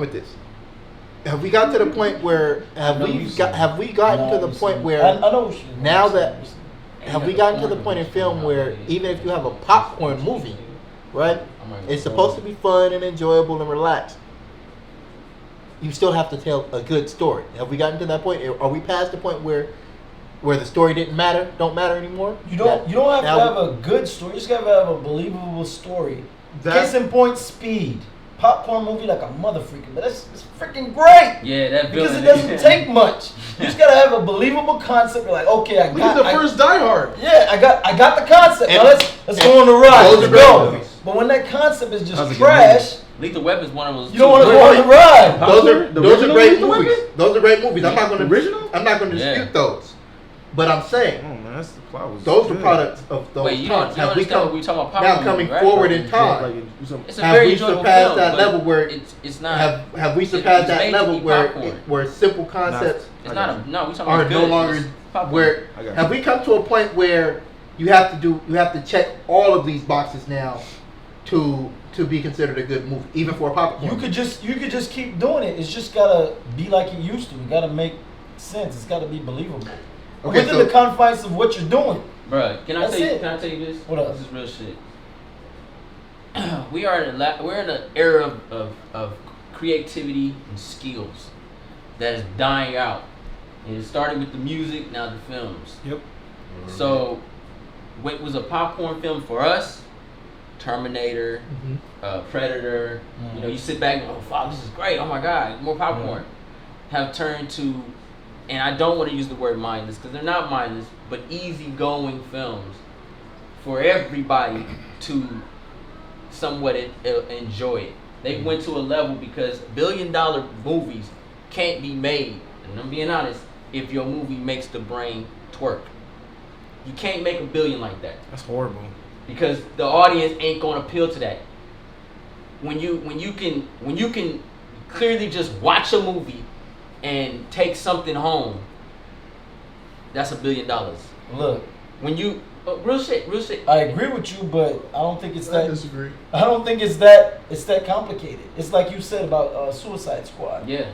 with this. Have we got to the point where have we gotten to the point where I know now that have we gotten to the point in film where even if you have a popcorn movie, right, it's supposed to be fun and enjoyable and relaxed, you still have to tell a good story. Have we gotten to that point? Are we past the point where the story don't matter anymore? You don't have to have a good story. You just gotta have a believable story. Case in point, Speed. Popcorn movie like a motherfucker, but it's freaking great. Yeah, that because it doesn't take much. You just gotta have a believable concept. You're like, okay, I got the first Die Hard. Yeah, I got the concept. Now let's go on the ride. Let's go. But when that concept is just trash, Lethal Weapon is one of those. You don't want to go on the ride. Those are great movies. Those are great movies. I'm not going to dispute those. But I'm saying, those are products of those times. You don't understand we talking about popcorn now coming forward in time. It's a very enjoyable film, that level where it's not? Have we surpassed that level where simple concepts we talking are no longer where? Have we come to a point where you have to check all of these boxes now to be considered a good movie, even for a popcorn? You could just keep doing it. It's just gotta be like it used to. It gotta make sense. It's gotta be believable. Okay, within the confines of what you're doing. Bruh, can I tell you this? What else? This is real shit. We're in an era of creativity and skills that is dying out. And it started with the music, now the films. Yep. Mm-hmm. So, what was a popcorn film for us? Terminator, Predator. Mm-hmm. You know, you sit back and go, oh, wow, this is great. Oh my God, more popcorn. Mm-hmm. Have turned to, and I don't want to use the word mindless because they're not mindless, but easygoing films for everybody to somewhat enjoy it. They went to a level because $1 billion movies can't be made, and I'm being honest, if your movie makes the brain twerk. You can't make $1 billion like that. That's horrible. Because the audience ain't gonna appeal to that. When you can clearly just watch a movie and take something home, that's $1 billion. Look, when you real shit. I agree with you, but I don't think it's that. I disagree. I don't think it's that complicated. It's like you said about Suicide Squad. Yeah.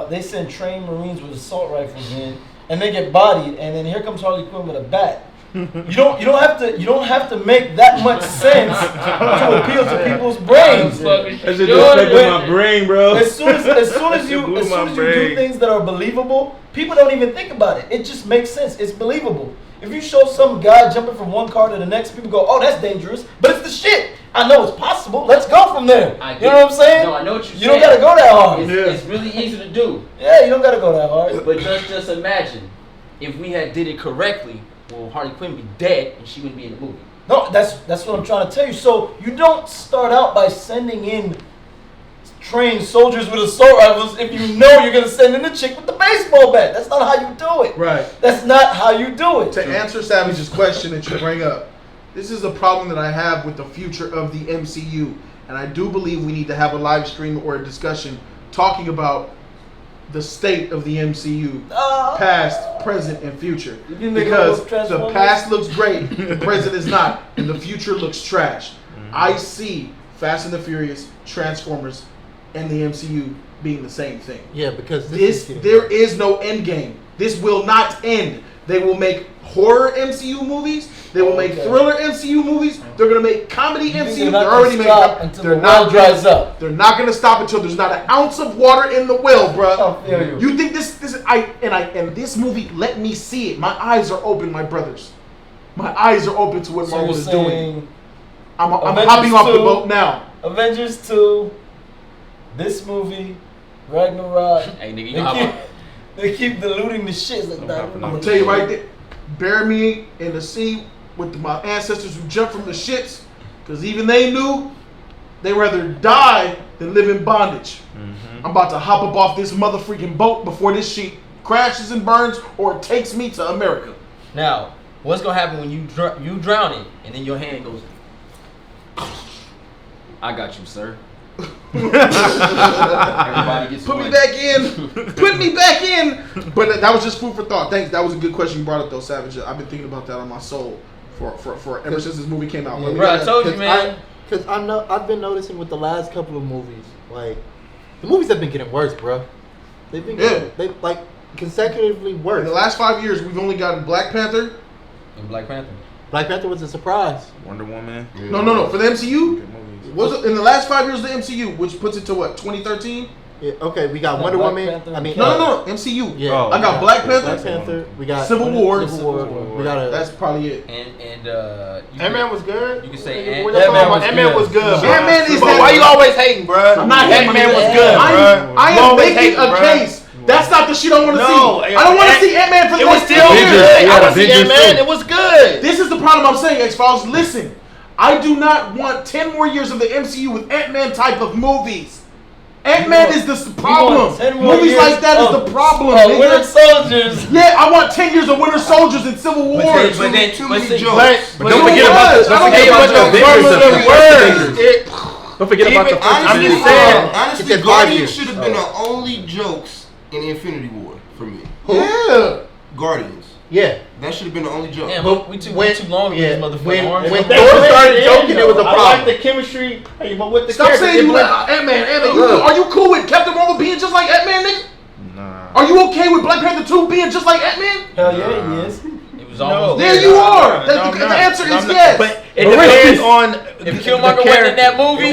They send trained Marines with assault rifles in, and they get bodied, and then here comes Harley Quinn with a bat. You don't have to make that much sense to appeal to people's brains. That's just affecting my brain, bro. As soon as you do things that are believable, people don't even think about it. It just makes sense. It's believable. If you show some guy jumping from one car to the next, people go, "Oh, that's dangerous," but it's the shit. I know it's possible. Let's go from there. You know what I'm saying? No, I know what you're saying. You don't gotta go that hard. It's really easy to do. Yeah, you don't gotta go that hard. But just imagine if we had did it correctly. Well, Harley Quinn would be dead and she wouldn't be in the movie. No, that's what I'm trying to tell you. So you don't start out by sending in trained soldiers with assault rifles if you know you're gonna send in the chick with the baseball bat. That's not how you do it. Right. That's not how you do it. To answer Savage's question that you bring up, this is a problem that I have with the future of the MCU, and I do believe we need to have a live stream or a discussion talking about the state of the MCU, past, present, and future. Because the past looks great, the present is not, and the future looks trash. I see Fast and the Furious, Transformers, and the MCU being the same thing. Yeah, because there is no end game. This will not end. They will make horror MCU movies. They will make thriller MCU movies. They're gonna make comedy MCU. They're already making. Until the well dries up. They're not gonna stop until there's not an ounce of water in the well, bro. You think this this movie? Let me see it. My eyes are open, my brothers. My eyes are open to what Marvel is doing. I'm hopping off the boat now. Avengers 2, this movie, Ragnarok. Hey, nigga, they keep diluting the shit. Like that. I'm gonna tell you right there. Bury me in the sea with my ancestors who jumped from the ships, because even they knew they'd rather die than live in bondage. I'm about to hop up off this motherfucking boat before this shit crashes and burns or takes me to America. Now, what's gonna happen when you drown it and then your hand goes? I got you, sir. Everybody gets Put me back in. Put me back in. But that was just food for thought. Thanks. That was a good question you brought up, though, Savage. I've been thinking about that on my soul for ever since this movie came out. Yeah, bro, I told you, man. Because I've been noticing with the last couple of movies, like the movies have been getting worse, bro. They've been they like consecutively worse. In the last 5 years, we've only gotten Black Panther. And Black Panther. Black Panther was a surprise. Wonder Woman. Yeah. No. For the MCU, was it in the last 5 years of the MCU, which puts it to what, 2013? Yeah, okay, we got Wonder Woman. Panther. I mean, no, MCU. Yeah, I got Black Panther. Black Panther. We got Civil War. We got That's probably it. And Ant-Man was good. You can say Ant-Man was good. Ant-Man is but why you always hating, bro? I'm not hating. Ant-Man was good, bro. I am making a case. That's not the shit I want to see. I don't want to see Ant-Man for the next 10 years. I want to see Ant-Man. It was good. This is the problem I'm saying, X-Files. Listen, I do not want 10 more years of the MCU with Ant-Man type of movies. Ant-Man is the problem. Movies like that is the problem. Winter Soldiers. Yeah, I want 10 years of Winter Soldiers and Civil War. But then too many jokes. But don't forget about the Don't forget about the I'm just saying. Honestly, Guardians should have been the only jokes in Infinity War for me. Yeah. Guardians. Yeah. That should have been the only joke. Damn, we too long in this motherfucker. When Thor started joking, it was a problem. I like the chemistry. Hey, but with the Stop saying you like Ant-Man. Are you cool with Captain Marvel being just like Ant-Man, nigga? Nah. Are you okay with Black Panther 2 being just like Ant-Man? Hell yeah, he is. It was almost there you are. The answer is yes. But it depends on if Killmonger wasn't in that movie.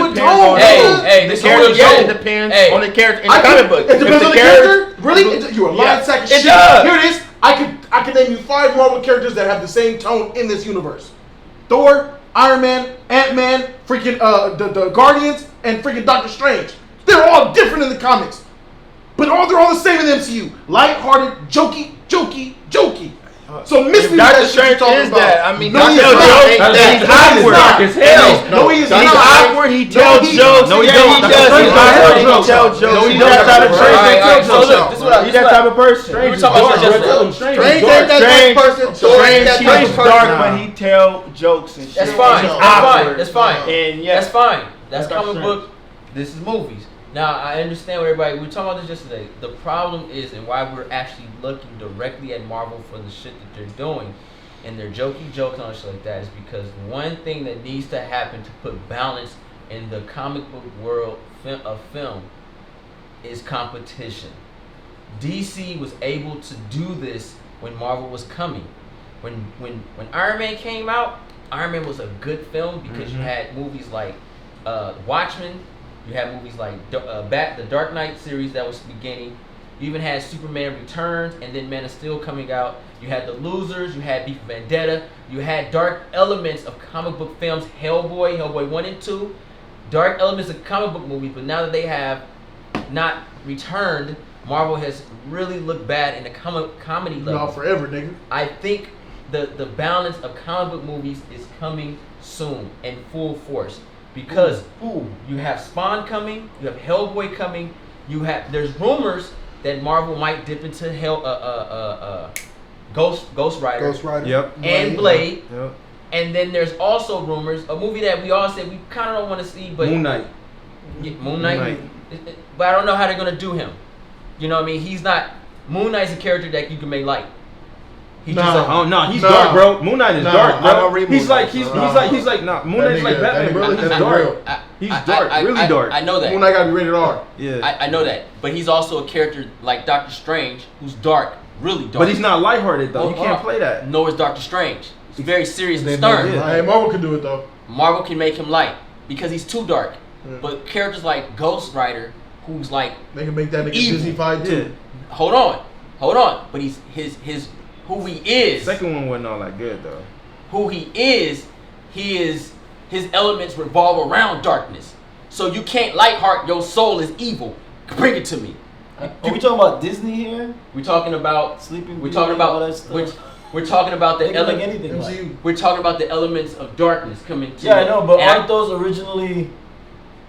Hey, the character. Yeah, it depends on the character in the comic book. It depends on the character. Really? You're a lying sack of shit. It does. Here it is. I can name you 5 Marvel characters that have the same tone in this universe: Thor, Iron Man, Ant-Man, freaking the Guardians, and freaking Doctor Strange. They're all different in the comics, but they're all the same in the MCU. Light-hearted, jokey. So Miss Me, Doctor Strange is that. I mean, no, he's awkward as hell. No, he is not. He's awkward. He tells jokes. No, he does. He tells jokes. He knows how to translate jokes. He's that type of person. We were talking about Strange ain't that type of person. Strange is dark, but he tells jokes and shit. That's fine. That's fine. And yeah, that's fine. That's comic book. This is movies. Now, I understand what everybody, we were talking about this yesterday. The problem is, and why we're actually looking directly at Marvel for the shit that they're doing, and their jokey jokes on shit like that, is because one thing that needs to happen to put balance in the comic book world of film is competition. DC was able to do this when Marvel was coming. when Iron Man came out, Iron Man was a good film because you had movies like Watchmen, you had movies like the Dark Knight series that was beginning. You even had Superman Returns, and then Man of Steel coming out. You had The Losers, you had V for Vendetta, you had dark elements of comic book films, Hellboy 1 and 2, dark elements of comic book movies, but now that they have not returned, Marvel has really looked bad in the comedy level. No, forever, nigga. I think the balance of comic book movies is coming soon in full force because you have Spawn coming, you have Hellboy coming, there's rumors that Marvel might dip into Ghost Rider. Yep. And Blade. Yep. And then there's also rumors, a movie that we all said we kind of don't want to see, but Moon Knight. Moon Knight. But I don't know how they're gonna do him. You know what I mean? He's not. Moon Knight's a character that you can make light. He's he's dark, bro. Moon Knight is dark, bro. I don't read he's Moon like Moon Knight's like Batman, bro. He's dark. He's dark, really dark. I know that. Moon Knight gotta be rated R. Yeah. I know that, but he's also a character like Doctor Strange, who's dark, really dark. But he's not lighthearted though. You can't play that. Nor is Doctor Strange. He's very serious and stern. Hey, Marvel can do it though. Marvel can make him light because he's too dark. Yeah. But characters like Ghost Rider, who's like They can make that nigga evil. Disney-fied too. Hold on. But he's his who he is. Second one wasn't all that good though. Who he is his elements revolve around darkness. So you can't lightheart your soul is evil. Bring it to me. Are we talking about Disney here? We're talking about Sleeping We're talking Beauty, all about that stuff? we're talking about the They can make elements. anything like. We're talking about the elements of darkness coming to. Yeah, I know, but and aren't those originally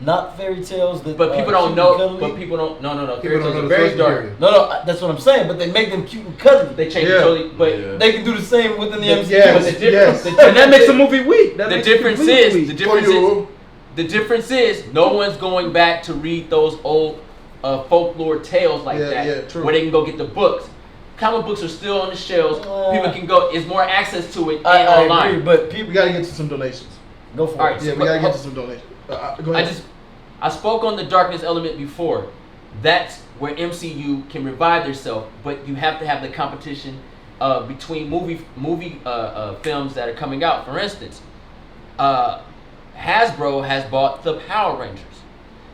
not fairy tales? That But people don't cute know. and cuddly? But people don't. No. People Fairy don't tales know are the very first dark. period. No, that's what I'm saying. But they make them cute and cuddly. They change Yeah. it totally. But Yeah. They can do the same within the MCU. Yes, but the difference, yes. And that makes the movie weak. the difference is no one's going back to read those old folklore tales like that. Yeah, true. Where they can go get the books. Comic books are still on the shelves. People can go. It's more access to it I online. agree, but people We gotta get to some donations. go for All right, it. Yeah, we gotta get to some donations. Go ahead. I spoke on the darkness element before. That's where MCU can revive themselves, but you have to have the competition between movie films that are coming out. For instance, Hasbro has bought the Power Rangers.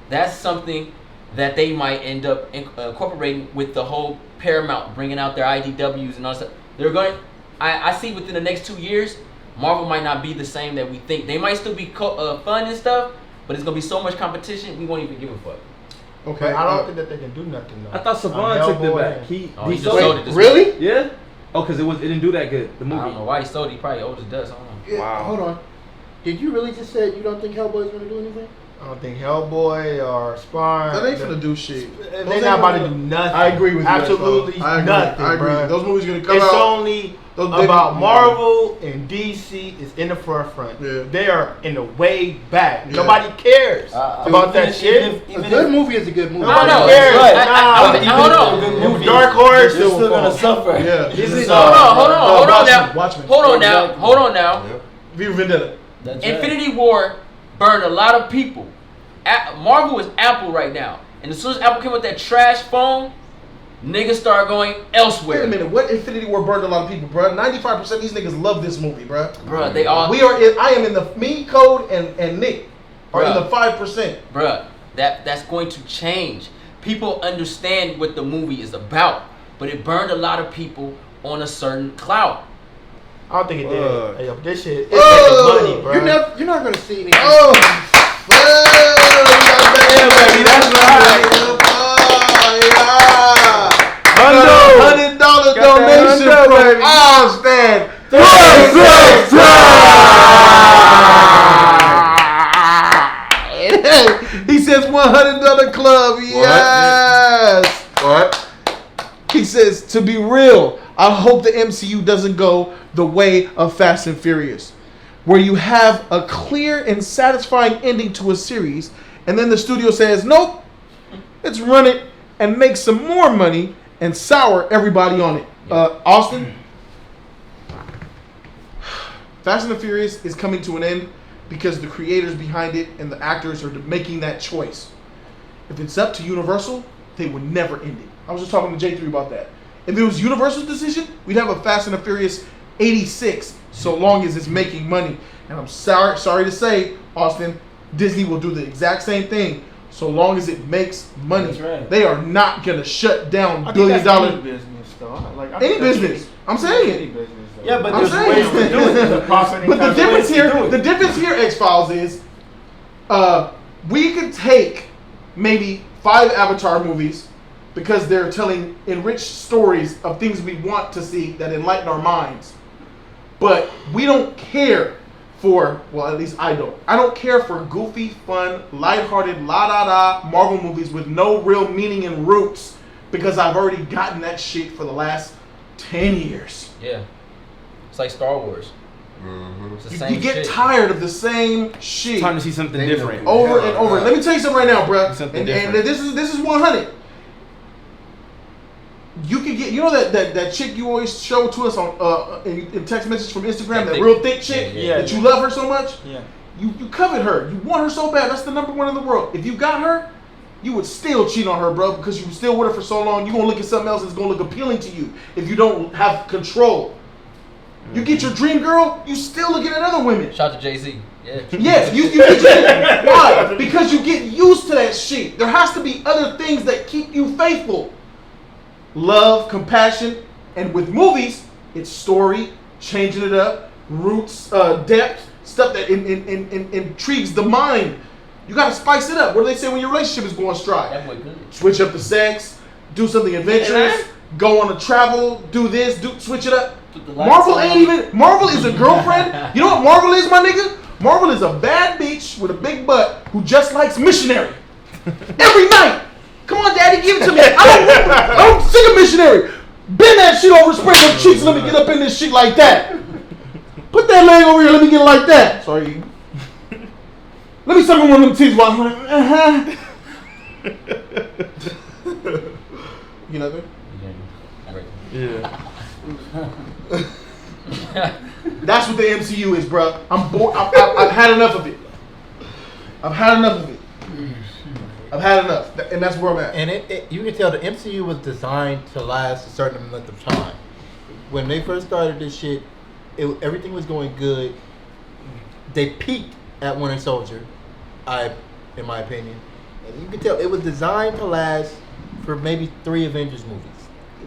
That's something that they might end up incorporating with the whole Paramount bringing out their IDWs and all that stuff. They're going. I see within the next 2 years, Marvel might not be the same that we think. They might still be fun and stuff, but it's gonna be so much competition we won't even give a fuck. Okay, I don't think that they can do nothing though. I thought Saban took it back. He just sold sold it. it this Really? Yeah. Oh, because it didn't do that good. The I don't know movie. why he sold it. He probably owes it dust. I don't know. Yeah, Wow. Hold on. Did you really just say you don't think Hellboy's gonna do anything? I don't think Hellboy or Spawn. That ain't finna do shit. They're not about to do nothing. I agree with you. Absolutely I agree. nothing, I agree. bruh. Those movies gonna come It's out. only about Marvel and DC is in the forefront. Yeah. They are in the way back. Yeah. Nobody cares about that shit. Even A good if- movie is a good movie. I don't know. Nobody cares. Right. Nah, Hold on. New Dark Horse You're still gonna suffer. Yeah. Hold on now. Watchmen. Hold on now. V for Vendetta. That's right. Infinity War burned a lot of people. Marvel is Apple right now, and as soon as Apple came with that trash phone, niggas start going elsewhere. Wait a minute. What Infinity War burned a lot of people, bro? 95% of these niggas love this movie, bro. Bruh, they all. I am in the me, Code, and Nick are in Bruh. the 5%. Bruh, that's going to change. People understand what the movie is about, but it burned a lot of people on a certain cloud. I don't think it did. Hey, yo, this shit, it's Oh, making money, bro. You're not gonna see anything. Oh, baby, that's right. $100 donation from Austin. He says $100 club. Yes. What? He says, to be real, I hope the MCU doesn't go the way of Fast and Furious, where you have a clear and satisfying ending to a series, and then the studio says, nope, let's run it and make some more money and sour everybody on it. Austin, Fast and the Furious is coming to an end because the creators behind it and the actors are making that choice. If it's up to Universal, they would never end it. I was just talking to J3 about that. If it was Universal's decision, we'd have a Fast and the Furious 86, so long as it's making money. And I'm sorry to say, Austin, Disney will do the exact same thing. So long as it makes money, That's right. they are not gonna shut down I think billion that's dollar any business, though. Like, I any think that's business. I'm any saying. business, though. Yeah, but I'm there's ways to do it. The profit But the and difference to here, do it. the difference here, X-Files is, we could take maybe 5 Avatar movies because they're telling enriched stories of things we want to see that enlighten our minds. But we don't care for, well, at least I don't. I don't care for goofy, fun, lighthearted, la-da-da Marvel movies with no real meaning and roots because I've already gotten that shit for the last 10 years. Yeah. It's like Star Wars. It's the same You get shit. tired of the same shit. Time to see something different. Over and over. Let me tell you something right now, bro. Something And different. this is 100. You can get, you know that chick you always show to us on in text message from Instagram, that real thick chick Yeah. that you love her so much. Yeah. You covet her. You want her so bad. That's the #1 in the world. If you got her, you would still cheat on her, bro, because you were still with her for so long. You're gonna look at something else that's gonna look appealing to you if you don't have control. You get your dream girl, you still looking at other women. Shout out to Jay-Z. Yeah. Yes, you get why? Because you get used to that shit. There has to be other things that keep you faithful. Love, compassion, and with movies, it's story, changing it up, roots, depth, stuff that intrigues the mind. You gotta spice it up. What do they say when your relationship is going stride? That boy good. Switch up the sex, do something adventurous, go on a travel, do this, switch it up. Put the lights Marvel on. ain't even. Marvel is a girlfriend. You know what Marvel is, my nigga? Marvel is a bad bitch with a big butt who just likes missionary every night. Come on, daddy, give it to me. I don't sing a missionary. Bend that shit over, spray your cheeks. Let me get up in this shit like that. Put that leg over here. Let me get it like that. Sorry. Let me suck on one of them teeth while I'm like, You know that? Yeah. That's what the MCU is, bro. I'm bored. I've had enough of it. I've had enough of it. I've had enough, and that's where I'm at. And you can tell the MCU was designed to last a certain amount of time. When they first started this shit, everything was going good. They peaked at Winter Soldier, in my opinion. And you can tell it was designed to last for maybe 3 Avengers movies.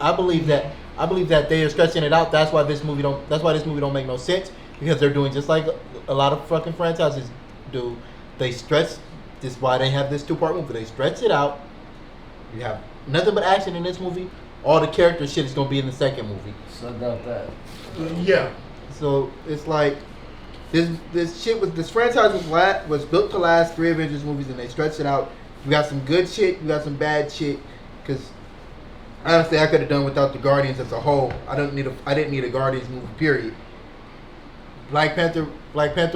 I believe that they are stretching it out. That's why this movie don't make no sense, because they're doing just like a lot of fucking franchises do. They stretch. This is why they have this 2-part movie. They stretch it out. You have nothing but action in this movie. All the character shit is gonna be in the second movie. So about that. Yeah. So it's like this franchise was built to last 3 Avengers movies, and they stretched it out. You got some good shit. You got some bad shit. Because honestly, I could have done without the Guardians as a whole. I didn't need a Guardians movie. Period. Black Panther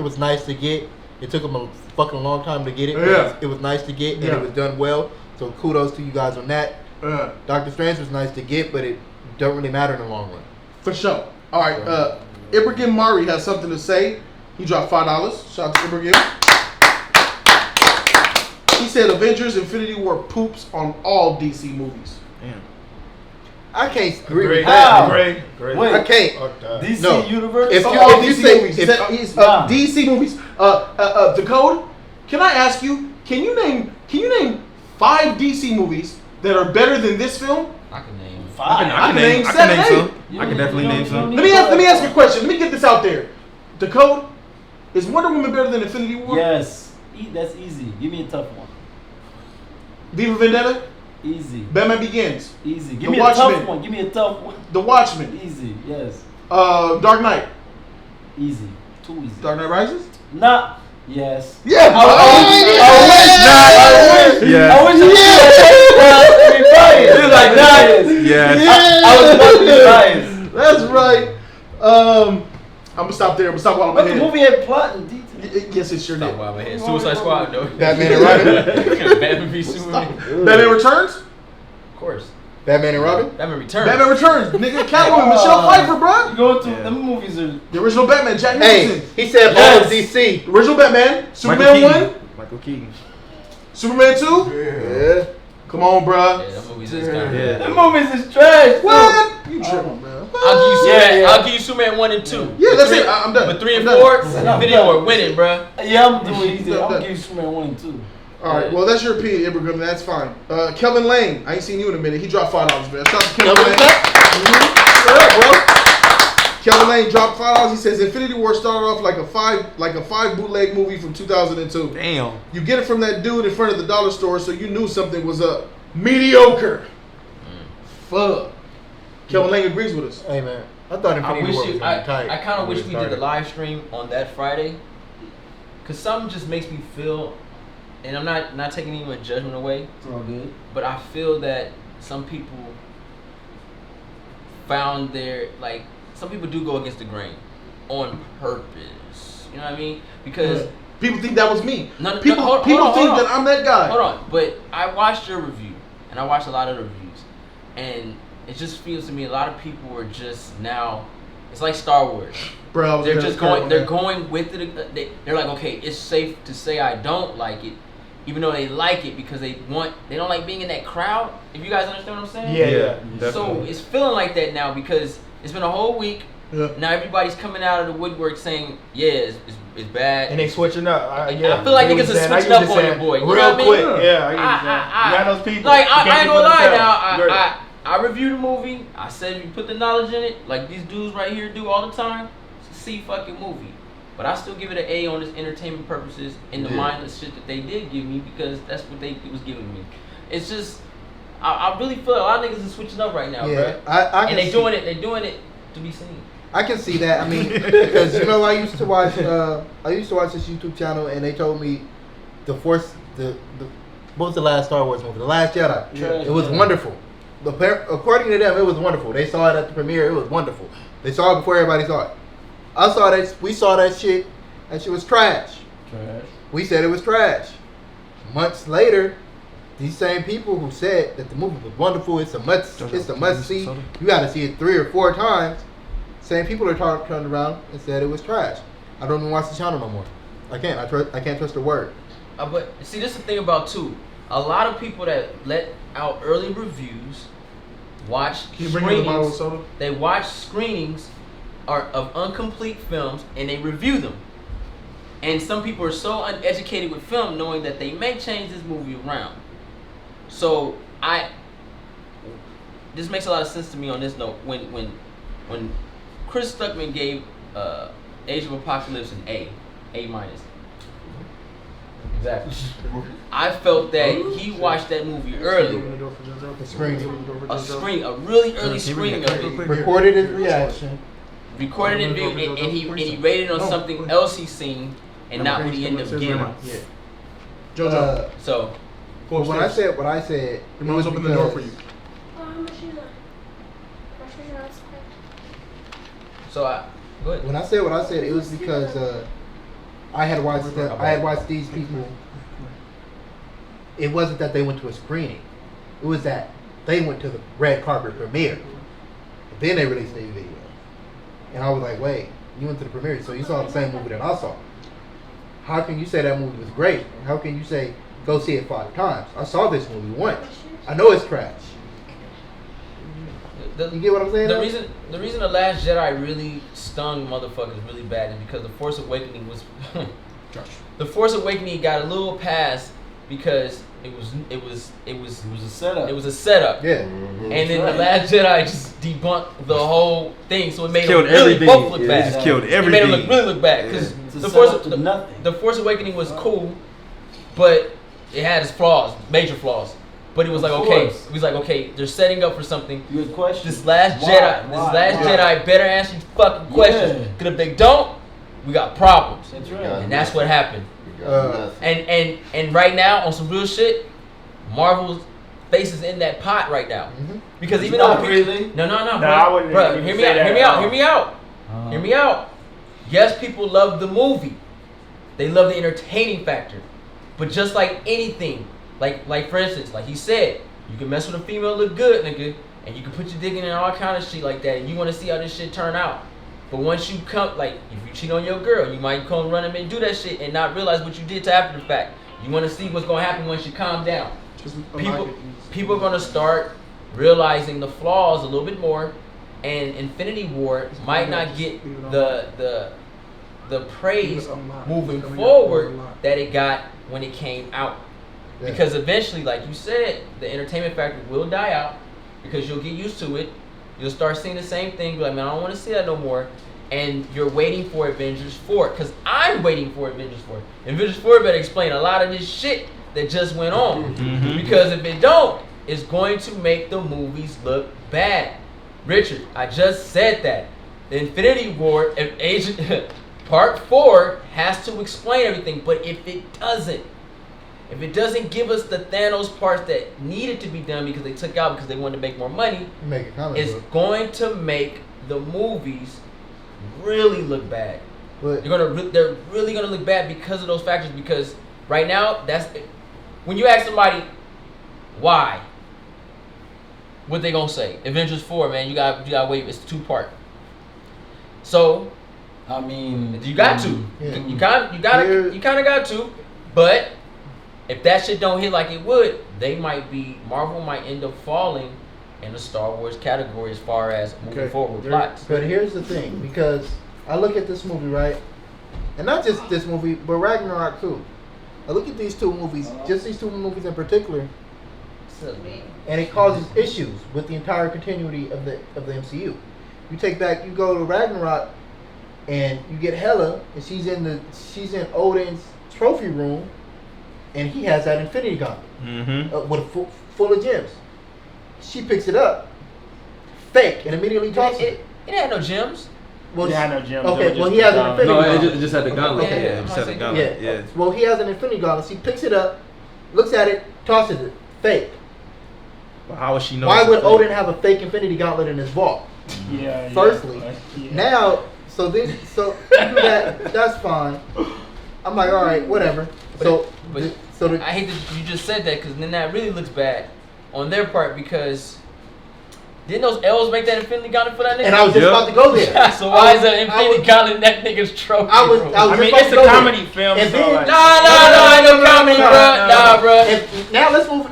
was nice to get. It took them a fucking long time to get it. Yeah. It was nice to get, and it was done well. So kudos to you guys on that. Doctor Strange was nice to get, but it don't really matter in the long run. For sure. All right. Ibrahim Mari has something to say. He dropped $5. Shout out to Ibrahim. He said Avengers Infinity War poops on all DC movies. Damn. I can't agree with How? that. Great. Wait. I can't. DC No. Universe? If you- All if you DC say- movies. if- He's, Nah. DC movies. Decode. Can I ask you? Can you name 5 DC movies that are better than this film? I can name. I can name name 7, 8. some. I can definitely name some. Let me ask you a question. Let me get this out there. Decode. Is Wonder Woman better than Infinity War? Yes. That's easy. Give me a tough one. Viva Vendetta. Easy. Batman Begins. Easy. Give The me a Watchmen. tough one. Give me a tough one. The Watchmen. Easy. Yes. Dark Knight. Easy. Too easy. Dark Knight Rises. Nah. Yes. Yeah. I wish. Yeah. I wish I could be biased. He was like, nah. Yes. I was about to be biased. That's right. I'm gonna stop there. I'm gonna stop while I'm But the ahead. movie had plot and detail. Yes, it sure Stop did. while I'm ahead. Suicide Squad, though. Batman and Robin. Batman v Superman. Batman Returns. Of course. Batman and Robin. Batman Returns. Batman Returns. Nigga, Catwoman, Michelle Pfeiffer, bro. You go to them movies are The original Batman, Jack Hey, Nicholson. he said Yes. all of DC. The original Batman. Superman 1. Michael Keaton. Superman 2. Yeah. Come on, bro. Yeah, that movie's just kind of. Yeah. The movies is trash. What? You tripping, bro? I'll give you Superman 1 and 2. Yeah, that's it. I'm done. But 3 and I'm 4, done. Infinity War winning, bro. Yeah, I'm doing easy. I'm gonna give you Superman 1 and 2. All right, well, that's your opinion, Ibrahim. That's fine. Kelvin Lane, I ain't seen you in a minute. He dropped $5, man. Shout out to Kelvin Lane. Shut up, bro. Kelvin Lane dropped $5. He says Infinity War started off like a five bootleg movie from 2002. Damn. You get it from that dude in front of the dollar store, so you knew something was up. Mediocre. Fuck. Kelvin Lane agrees with us. Hey man, I thought Infinity War was gonna be tight. I kind of when wish it we did the started. live stream on that Friday, cause something just makes me feel, and I'm not taking any judgment away. It's all good. But I feel that some people found their some people do go against the grain on purpose. You know what I mean? Because people think that was me. No, people hold think on. that I'm that guy. Hold on, but I watched your review, and I watched a lot of the reviews, and it just feels to me a lot of people are just now. It's like Star Wars. Bro, they're just going. They're going with it. They're like, okay, it's safe to say I don't like it, even though they like it because they don't like being in that crowd. If you guys understand what I'm saying? Yeah. So it's feeling like that now because it's been a whole week. Yeah. Now everybody's coming out of the woodwork saying, yeah, it's bad. And they switching up. I feel like niggas are switching up on your boy. You know what I mean? Quick. Yeah, I got those people. Like, I ain't gonna lie now. I reviewed the movie. I said if you put the knowledge in it, like these dudes right here do all the time, it's a C fucking movie. But I still give it an A on its entertainment purposes in the mindless shit that they did give me because that's what they was giving me. It's just, I really feel a lot of niggas are switching up right now, Yeah, bro. and they doing it to be seen. I can see that. I mean, because I used to watch this YouTube channel, and they told me what was the last Star Wars movie? The Last Jedi. Yeah. It was wonderful. According to them, it was wonderful. They saw it at the premiere. It was wonderful. They saw it before everybody saw it. We saw that shit. That shit was trash. We said it was trash. Months later, these same people who said that the movie was wonderful, it's a must see. You got to see it 3 or 4 times. Same people are turned around and said it was trash. I don't even watch the channel no more. I can't. I can't trust a word. But see, this is the thing about too. A lot of people that let out early reviews watch Can you bring me the bottle of screenings. soda? They watch screenings of incomplete films and they review them. And some people are so uneducated with film, knowing that they may change this movie around. So this makes a lot of sense to me on this note. When Chris Stuckman gave Age of Apocalypse an A minus. Exactly. I felt that he watched that movie early. A really early screening of it. Recorded his reaction. Recorded it, and he rated on something else he seen, and not what he ended up getting. Yeah. JoJo. So. When I said what I said, your mom's open the door for you. How much is that? So go ahead. When I said what I said, it was because I had watched these people. It wasn't that they went to a screening. It was that they went to the red carpet premiere. Then they released a video. And I was like, wait, you went to the premiere, so you saw the same movie that I saw. How can you say that movie was great? How can you say, go see it 5 times? I saw this movie once. I know it's trash. You get what I'm saying? The reason The Last Jedi really stung motherfuckers really bad is because The Force Awakening was The Force Awakening got a little pass because it was a setup. It was a setup. Yeah. And then The Last Jedi just debunked the whole thing, so it made Killed them really everything. both look It bad. just killed It made everything. them really look bad because the Force Awakening was cool, but it had its flaws, major flaws. But it was like okay, they're setting up for something. Good question. This last Jedi better answer these fucking questions. Because if they don't, we got problems. That's right. And that's what happened. And right now, on some real shit, Marvel's face is in that pot right now. Mm-hmm. Because even Not though really. No, I wouldn't bro. even Hear me say out. that Hear me at out. all. Hear me out. Hear me out. Yes, people love the movie. They love the entertaining factor. But just like anything, like for instance, like he said, you can mess with a female, look good, nigga, and you can put your dick in and all kind of shit like that, and you want to see how this shit turn out. But once you come, like, if you cheat on your girl, you might come run up and do that shit and not realize what you did to after the fact. You want to see what's going to happen once you calm down. people are gonna start realizing the flaws a little bit more, and Infinity War might not get the praise moving forward that it got when it came out. Yeah. Because eventually, like you said, the entertainment factor will die out because you'll get used to it. You'll start seeing the same thing. Be like, man, I don't want to see that no more. And you're waiting for Avengers 4. Because I'm waiting for Avengers 4. Avengers 4 better explain a lot of this shit that just went on. Mm-hmm. Because if it don't, it's going to make the movies look bad. Richard, I just said that. The Infinity War, Part 4 has to explain everything. But if it doesn't give us the Thanos parts that needed to be done because they took out because they wanted to make more money, it's going to make the movies really look bad. They're really gonna look bad because of those factors. Because right now, when you ask somebody why, what they gonna say? Avengers 4, man, you gotta wait. It's 2-part. So, I mean, you got to. Yeah. You kind of got to, but. If that shit don't hit like it would, Marvel might end up falling in the Star Wars category as far as moving forward with plots. But here's the thing, because I look at this movie, right? And not just this movie, but Ragnarok too. I look at these two movies, just these two movies in particular, and it causes issues with the entire continuity of the MCU. You go to Ragnarok, and you get Hela, and she's in Odin's trophy room. And he has that Infinity Gauntlet with full of gems. She picks it up, fake, and immediately tosses it. It had no gems. Well, it had no gems. Okay, well he has an Infinity Gauntlet. No, it just had the gauntlet. Okay. Yeah, it just had the gauntlet. Yeah. Well, he has an Infinity Gauntlet. She picks it up, looks at it, tosses it, fake. Well, how would she know? Why would Odin have a fake Infinity Gauntlet in his vault? Yeah. Firstly, now, so you do that. That's fine. I'm like, all right, whatever. I hate that you just said that because then that really looks bad on their part because didn't those elves make that Infinity Gauntlet for that nigga? And I was just about to go there. So why is that Infinity Gauntlet in that nigga's trophy? I mean, it's a comedy film. Then, so like, ain't no comedy, bro. Now let's move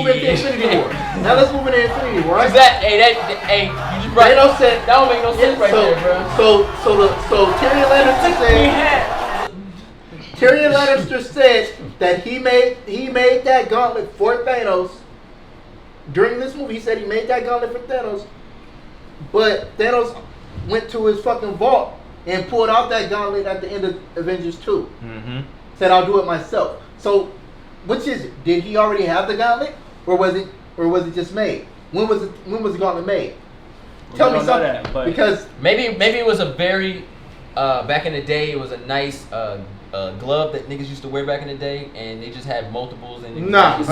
into Infinity War. Now let's move into Infinity War. Right? You just brought that don't make no sense right there, bro. So Tyrion Lannister said. Tyrion Lannister said that he made that gauntlet for Thanos. During this movie, he said he made that gauntlet for Thanos. But Thanos went to his fucking vault and pulled out that gauntlet at the end of Avengers 2. Mm-hmm. Said, I'll do it myself. So, which is it? Did he already have the gauntlet? Or was it just made? When was the gauntlet made? Tell me something. Because maybe it was a very back in the day it was a nice glove that niggas used to wear back in the day, and they just had multiples. And why would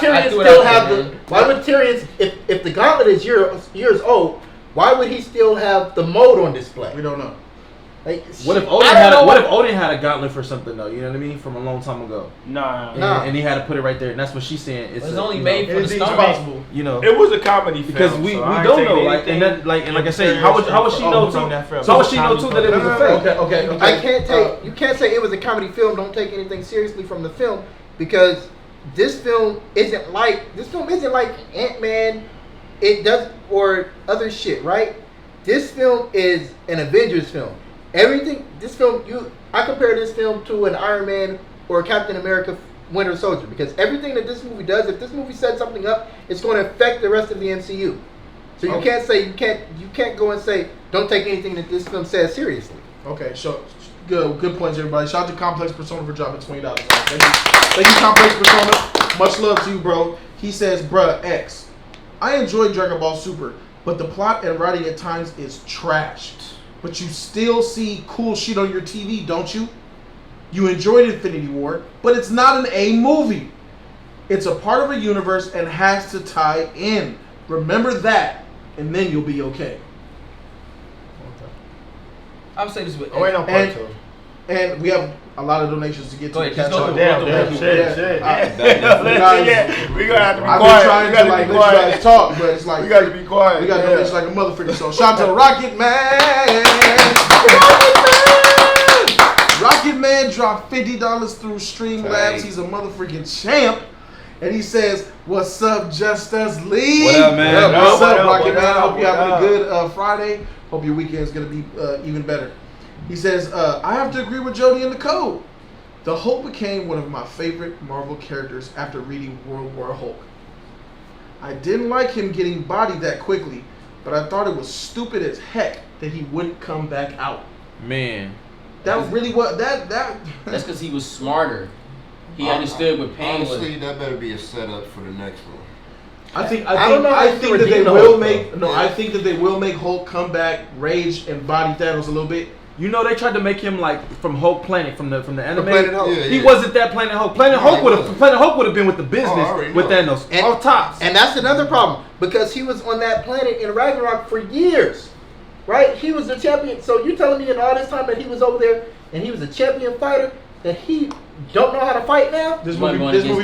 Tyrion still have the? Why would Tyrion, if the gauntlet is years old, why would he still have the mode on display? We don't know. Like, what if Odin had a gauntlet for something though? You know what I mean? From a long time ago. Nah. And he had to put it right there, and that's what she's saying. It's only made for the stomach. Possible. You know, it was a comedy film because we don't know. Like I said, how would she know too? So how would she know too that it was a fake? Okay. You can't say it was a comedy film. Don't take anything seriously from the film because this film isn't like Ant-Man. It does or other shit, right? This film is an Avengers film. I compare this film to an Iron Man or a Captain America Winter Soldier because everything that this movie does, if this movie sets something up, it's going to affect the rest of the MCU. So you can't go and say don't take anything that this film says seriously. Okay, so good points, everybody. Shout out to Complex Persona for dropping $20. Thank you, Complex Persona. Much love to you, bro. He says, bruh, X. I enjoy Dragon Ball Super, but the plot and writing at times is trash. But you still see cool shit on your TV, don't you? You enjoyed Infinity War, but it's not an A movie. It's a part of a universe and has to tie in. Remember that, and then you'll be okay. I'm saying this with part two. And we have a lot of donations to get to. Shit. We gonna have to be I've quiet. been trying to let you guys talk, but it's like we gotta be quiet. We gotta donate like a motherfucker. So shout out to Rocket Man. Rocket Man dropped $50 through Streamlabs. He's a motherfucking champ. And he says, "What's up, JustUs League? What up, man? What's up, Rocket what Man? I up, hope you're having what a good Friday. Hope your weekend's gonna be even better." He says, "I have to agree with Jody in the code. The Hulk became one of my favorite Marvel characters after reading World War Hulk. I didn't like him getting bodied that quickly, but I thought it was stupid as heck that he wouldn't come back out. Man, That really what that. That's because he was smarter. He understood what pain was. Honestly, that better be a setup for the next one. I think I that they will make I think that they will make Hulk come back, rage, and body Thanos a little bit. you know they tried to make him like from Hulk Planet from the anime. Planet Hulk. He wasn't that Planet Hulk. Planet Hulk would have been with the business with Thanos. And, off tops. And that's another problem because he was on that planet in Ragnarok for years, right? He was the champion. So you telling me in all this time that he was over there and he was a champion fighter that he don't know how to fight now? This movie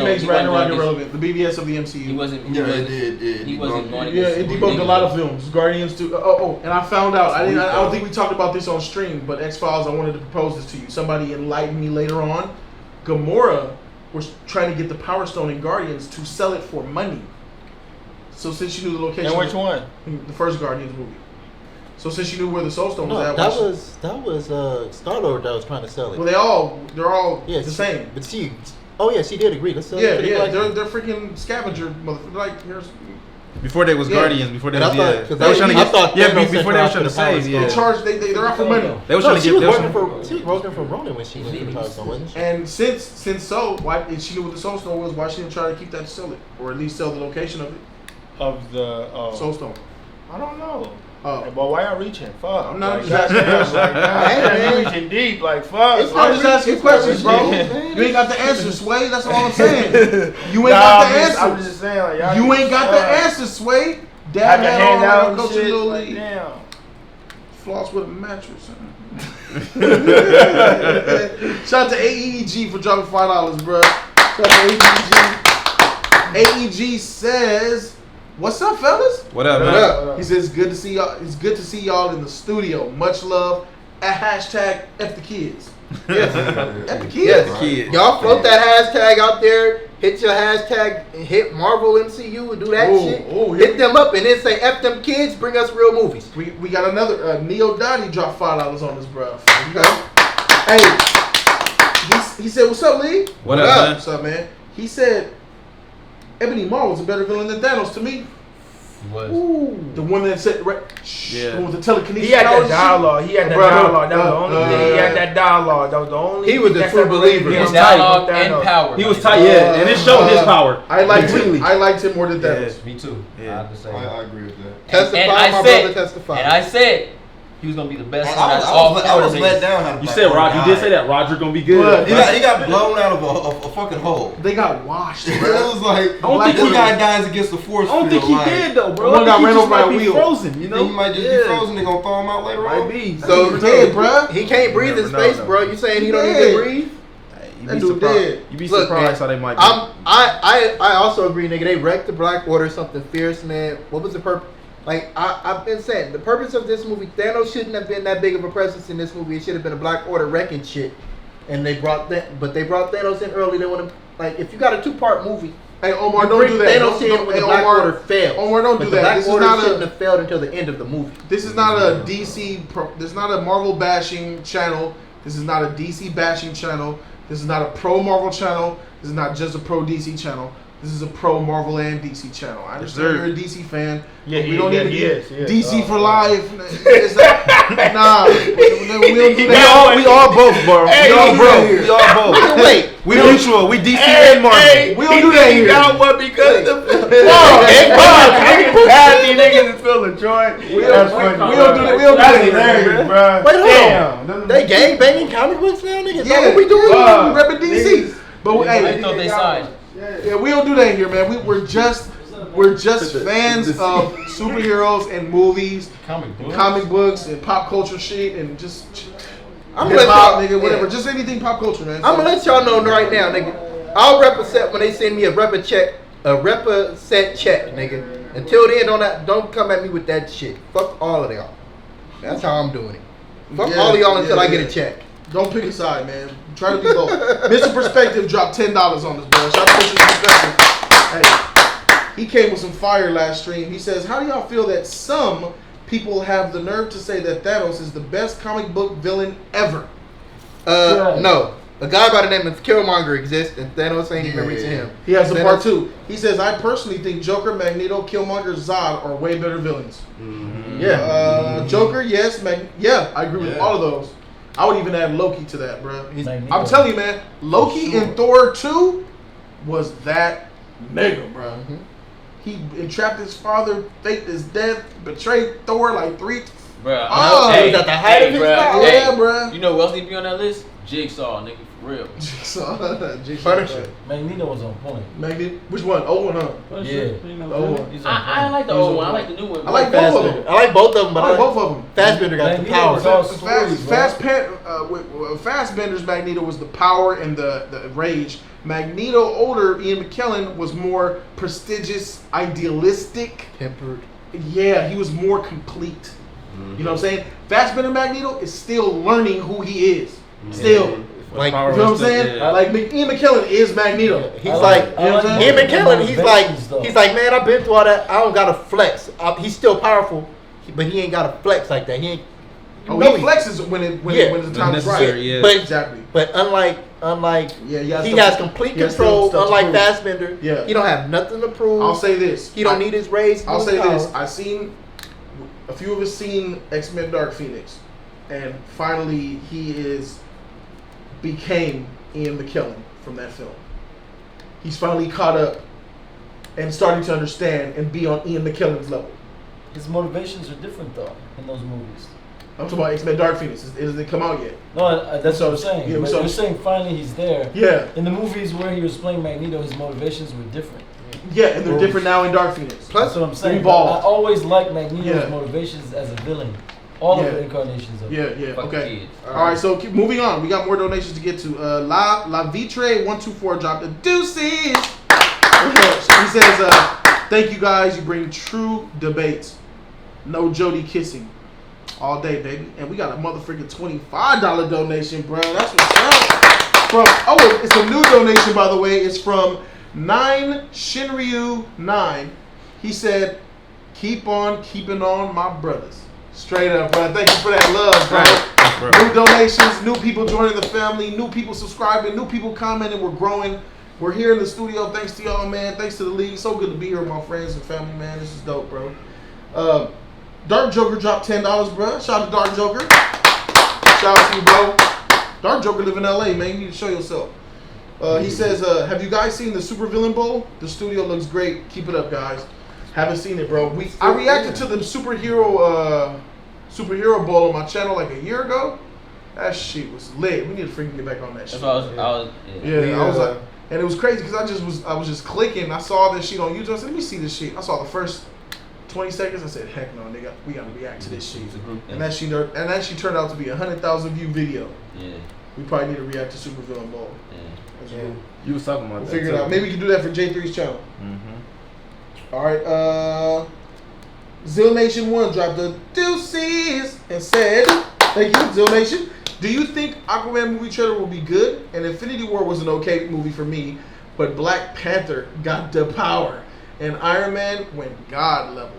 makes Ragnarok irrelevant. The BBS of the MCU. He wasn't. He wasn't going Yeah, against. it debunked a lot of films. Guardians too. And I found out. I don't think we talked about this on stream, but X-Files. I wanted to propose this to you. Somebody enlightened me later on. Gamora was trying to get the Power Stone in Guardians to sell it for money. So since you knew the location, And which one? The first Guardians movie. So since you knew where the Soul Stone was No, at, that was Star-Lord that was trying to sell it. well, they're all the same. But she did agree. Let's sell Yeah, it. they're freaking scavenger motherfuckers. Like here's. Before they was Guardians, before they And was I thought- they was trying to I get thought Thanos before they was trying to sent save. her Yeah, They charge. They're out for money. they was trying to she get. was working for Ronin when she went to the Power Stone, wasn't she? And since so, why and she knew what the Soul Stone was? Why she didn't try to keep that to sell it, or at least sell the location of it? Of the Soul Stone. I don't know. Oh. But why y'all reaching? Fuck. I'm not Like, just asking. like, Hey, man, man. reaching deep. Like fuck. It's I'm just asking questions, bro. You ain't got the answer, Sway. That's all I'm saying. You ain't got the answer. I'm just saying, like, y'all You ain't got the fuck. answer, Sway. Had Dad to had hand all out that and coach shit. little Like, league. damn. Floss with a mattress. Shout out to AEG for dropping $5, bro. Shout out to AEG. AEG says, "What's up, fellas?" What up, What man? up? He says, "Good to see y'all. It's good to see y'all in the studio. Much love." At hashtag F the kids. Yes. F the kids. Yes. Kid. Y'all float that hashtag out there. Hit your hashtag. Hit Marvel MCU and do that shit. Hit them up and then say F them kids. Bring us real movies. We got another Neo Dottie dropped $5 on us, bro. Hey, he said, "What's up, Lee?" What up, man? What's up, man? He said, "Ebony Maw was a better villain than Thanos to me." Was. The one that said, Yeah. with the telekinesis. He had powers that and shit. dialogue. He had that Bro, dialogue. That was the only thing. He uh, had that dialogue. That was the only. He was thing a that true separated believer. him His from dialogue Thanos. and power. He was tight, yeah, and it showed his power. I liked him. completely. I liked him more than Thanos. Me too. Yeah. I have to say. I agree with that. Testify, And I my said- brother. Testify. And I said he was gonna be the best I one out of all four was of let these. down. You said Roger. You did say that Roger gonna be good. He got blown out of a fucking hole. They got washed, It bro. was like, I don't think this he- guy dies against the force I don't think field, he did though, bro. One I got think ran he over just by a might be wheel. frozen. You He know, might just be frozen. They gonna throw him out later Might on. be. So He dead, bro. he can't breathe in never know, space, though. bro. You saying he He don't dead. need to breathe? You That be dude surprised. dead. You be Look, surprised man, how they might be. I also agree, nigga. They wrecked the Black Order, something fierce, man. What was the purpose? Like I've been saying, the purpose of this movie, Thanos shouldn't have been that big of a presence in this movie. It should have been a Black Order wrecking shit. And they brought Thanos in early. They want to, like, if you got a 2-part movie, Hey, Omar, you don't bring do that. Thanos in when Hey, the Black Omar, Order failed. Omar, don't But do the that. Black This is Order not shouldn't a. have failed until the end of the movie. This is not a DC. This is not a Marvel bashing channel. This is not a DC bashing channel. This is not a pro Marvel channel. This is not just a pro DC channel. This is a pro Marvel and DC channel. I understand sir. you're a DC fan. Yeah, but we don't he even is. DC for life. It's not, nah, we don't do We that. all both, bro. Hey, We all we bro. here. We all both. Wait, We mutual. We DC and Marvel. We don't do that here. What because the Wait, half these niggas is feeling joint. That's funny. we don't do that. We don't do That's that here. hilarious, bro. Wait, hold Damn. on. They gang banging comic books now, nigga. Is that Yeah, what we doing? Fuck. We repping DC. But I hey, thought they signed. yeah, we don't do that here, man. We're just fans of superheroes and movies, comic books and pop culture shit, and just I'm hip gonna hop, let y'all, nigga, whatever. yeah. Just anything pop culture, man. I'm gonna let y'all know right now, nigga. I'll represent when they send me a represent check, nigga. Until then, don't come at me with that shit. Fuck all of y'all. That's how I'm doing it. Fuck Yeah, all of y'all until yeah, I get yeah. a check. Don't pick a side, man. Try to be both. Mr. Perspective dropped $10 on this, bro. Shout out to Mr. Perspective. He came with some fire last stream. He says, how do y'all feel that some people have the nerve to say that Thanos is the best comic book villain ever? No. A guy by the name of Killmonger exists, and Thanos ain't even reaching him. He has a part 2. He says, I personally think Joker, Magneto, Killmonger, Zod are way better villains. Yeah. Joker, yes. I agree with all of those. I would even add Loki to that, bro. I'm telling you, man. Loki in Thor 2 was that nigga, bro. He entrapped his father, faked his death, betrayed Thor like 3. Bro, he's at the height of his power. Yeah, bro. You know who else need to be on that list? Jigsaw, nigga, for real. Jigsaw. Magneto was on point. Which one? Old one, huh? Yeah. The old one. I like the old one. I like the new one. I like both of them. I like both of them, but I like both of them. Fassbender got the power. Fassbender's Magneto was the power and the rage. Magneto, older Ian McKellen, was more prestigious, idealistic. Tempered. Yeah, he was more complete. You know what I'm saying? Fassbender Magneto is still learning who he is. Still. Like, you know what I'm saying? Yeah. Like, Ian McKellen is Magneto. He's Ian McKellen, he's like, man, I've been through all that. I don't got to flex. He's still powerful, but he ain't got to flex like that. He ain't. He flexes when the time is right. Yeah. But, exactly. But unlike he has complete control. Unlike Fassbender, he don't have nothing to prove. I'll say this. He don't need his raise. I'll say this. I seen a few of us seen X-Men Dark Phoenix, and finally he became Ian McKellen from that film. He's finally caught up and starting to understand and be on Ian McKellen's level. His motivations are different though in those movies. I'm talking about X-Men Dark Phoenix. It hasn't come out yet. No, that's what I'm saying. Yeah, you're saying finally he's there. Yeah. In the movies where he was playing Magneto, his motivations were different. Yeah, and they're different now in Dark Phoenix. Plus, that's what I'm saying. I always liked Magneto's motivations as a villain. All of the incarnations of it. Yeah, okay. All right, so keep moving on. We got more donations to get to. La Vitre 124 dropped the deuces. He says, thank you guys. You bring true debates. No Jody kissing. All day, baby. And we got a motherfucking $25 donation, bro. That's what's up. It's a new donation, by the way. It's from 9 Shinryu 9. He said, keep on keeping on, my brothers. Straight up, bro. Thank you for that love, bro. New donations, new people joining the family, new people subscribing, new people commenting. We're growing. We're here in the studio. Thanks to y'all, man. Thanks to the league. So good to be here with my friends and family, man. This is dope, bro. Dark Joker dropped $10, bro. Shout out to Dark Joker. Shout out to you, bro. Dark Joker live in LA, man. You need to show yourself. He says, have you guys seen the Super Villain Bowl? The studio looks great. Keep it up, guys. Haven't seen it, bro. I reacted to the superhero bowl on my channel like a year ago. That shit was lit. We need to freaking get back on that shit. That's what I was like, and it was crazy because I was just clicking. I saw this shit on YouTube. I said, let me see this shit. I saw the first 20 seconds. I said, heck no, nigga, we gotta react to this shit. And that shit turned out to be a 100,000 view video. Yeah. We probably need to react to Super Villain Bowl. Yeah. You was talking about that. Figure it out. Maybe we can do that for J3's channel. All right. Zill Nation 1 dropped the deuces and said, thank you, Zill Nation. Do you think Aquaman movie trailer will be good? And Infinity War was an okay movie for me, but Black Panther got the power, and Iron Man went God level.